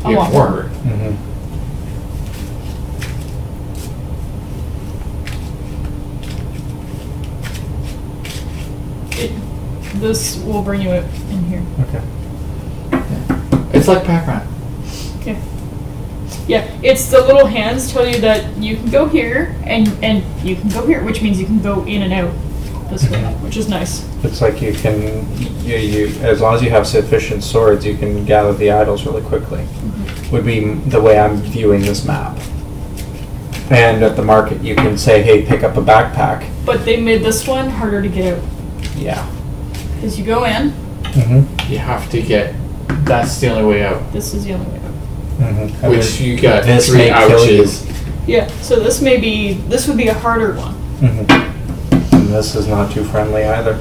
I You want have more. Mm-hmm. This will bring you in here. Okay. It's like Pac-Man. Okay. Yeah, it's the little hands tell you that you can go here and you can go here, which means you can go in and out this way, which is nice. It's like you can, you as long as you have sufficient swords, you can gather the idols really quickly. Would be the way I'm viewing this map. And at the market, you can say, "Hey, pick up a backpack." But they made this one harder to get out Yeah. because you go in. Mm-hmm. You have to get. That's the only way out. This is the only way out. Mm-hmm. Which you got This 3 may kill you. ouches. Yeah. So this would be a harder one. Mm-hmm. And this is not too friendly either.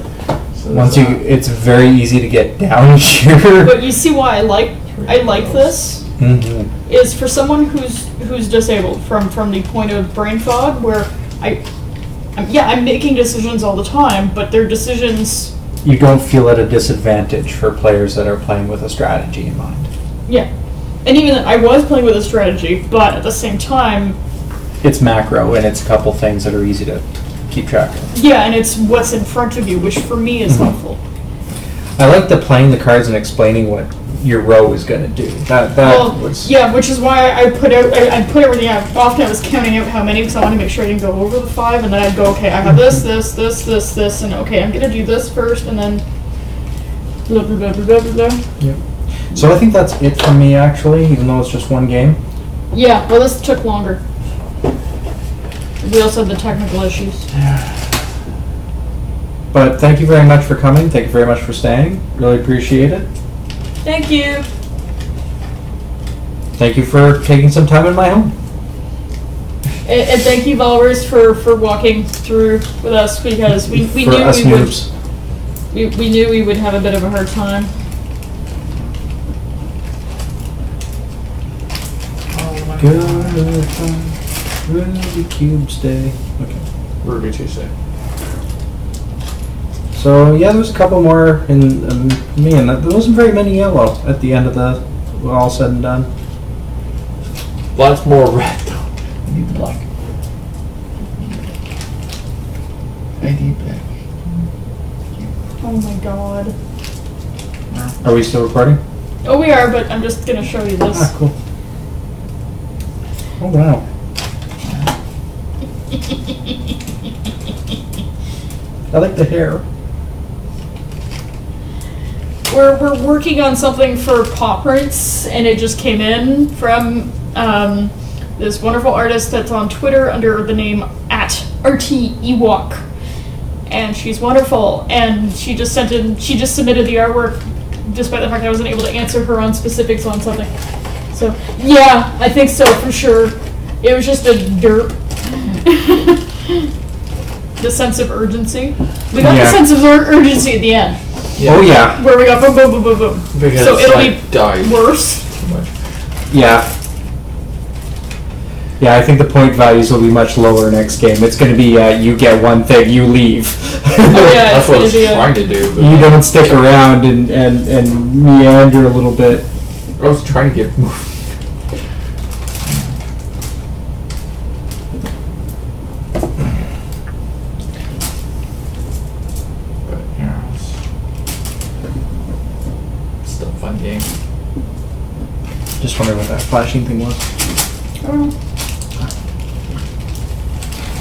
So Once there's you, that. it's very easy to get down here. But you see why I like this Mm-hmm. is for someone who's disabled from the point of brain fog where I'm making decisions all the time, but they're decisions. You don't feel at a disadvantage for players that are playing with a strategy in mind. Yeah. And even I was playing with a strategy, but at the same time, It's macro, and it's a couple things that are easy to keep track of. yeah, and it's what's in front of you, which for me is helpful. I like the playing the cards and explaining what your row is going to do. That Well, was yeah, which is why I put everything out. Often I was counting out how many because I wanted to make sure I didn't go over the 5, and then I'd go, okay, I have this, and okay, I'm gonna do this first, and then blah blah blah blah blah blah. Yep. So I think that's it for me, actually, even though it's just one game. Yeah, well, this took longer. We also had the technical issues. But thank you very much for coming. Thank you very much for staying. Really appreciate it. Thank you. Thank you for taking some time in my home. And thank you, Valvers, for walking through with us because we For knew us we would. noobs. We knew we would have a bit of a hard time. Good time. Ruby Cubes Day. Okay. Ruby Tuesday. So yeah, there's a couple more in me, and there wasn't very many yellow at the end of the all said and done. Lots more red though. I need black. I need black. Oh my god. Are we still recording? Oh, we are, but I'm just gonna show you this. Ah, cool. Oh wow. I like the hair. We're working on something for paw prints, and it just came in from this wonderful artist that's on Twitter under the name @RTEwalk, and she's wonderful. And she just submitted the artwork, despite the fact I wasn't able to answer her on specifics on something. So yeah, I think so for sure. It was just a derp. The sense of urgency. We got Yeah. the sense of urgency at the end. Oh yeah. Where we go boom, boom, boom, boom, boom. Because So it's it'll like died be worse. too much. Yeah. Yeah, I think the point values will be much lower next game. It's going to be you get one thing, you leave. Oh, yeah, That's what I was it's trying to do. But You don't stick around and meander a little bit. I was trying to get moved. But yeah, it's still a fun game. Just wondering what that flashing thing was. Oh.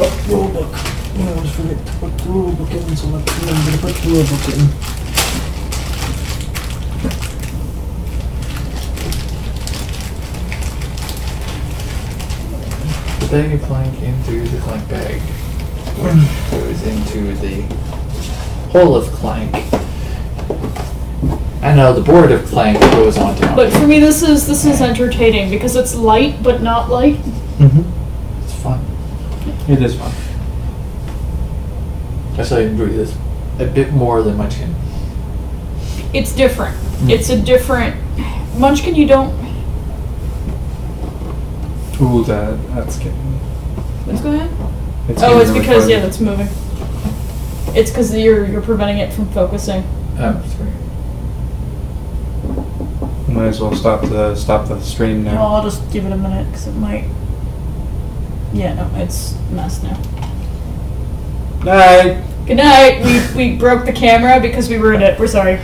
Oh, rulebook. I always forget to put the rulebook in, so let's remember to put the rulebook in. But then you Clank into the Clank bag, which goes into the hole of Clank. I know the board of Clank goes on down. But for me, this is entertaining because it's light but not light. Mm-hmm. It's fun. It is fun. Actually, I enjoy this a bit more than Munchkin. It's different. It's a different Munchkin. You don't. Ooh, that's getting. Let's go ahead. It's Oh, getting it's really because fuzzy. that's moving. It's because you're preventing it from focusing. Sorry. Might as well stop the stream Well, now. I'll just give it a minute because it might. Yeah, no, it's a mess now. Night. Good night. We broke the camera because we ruined it. We're sorry.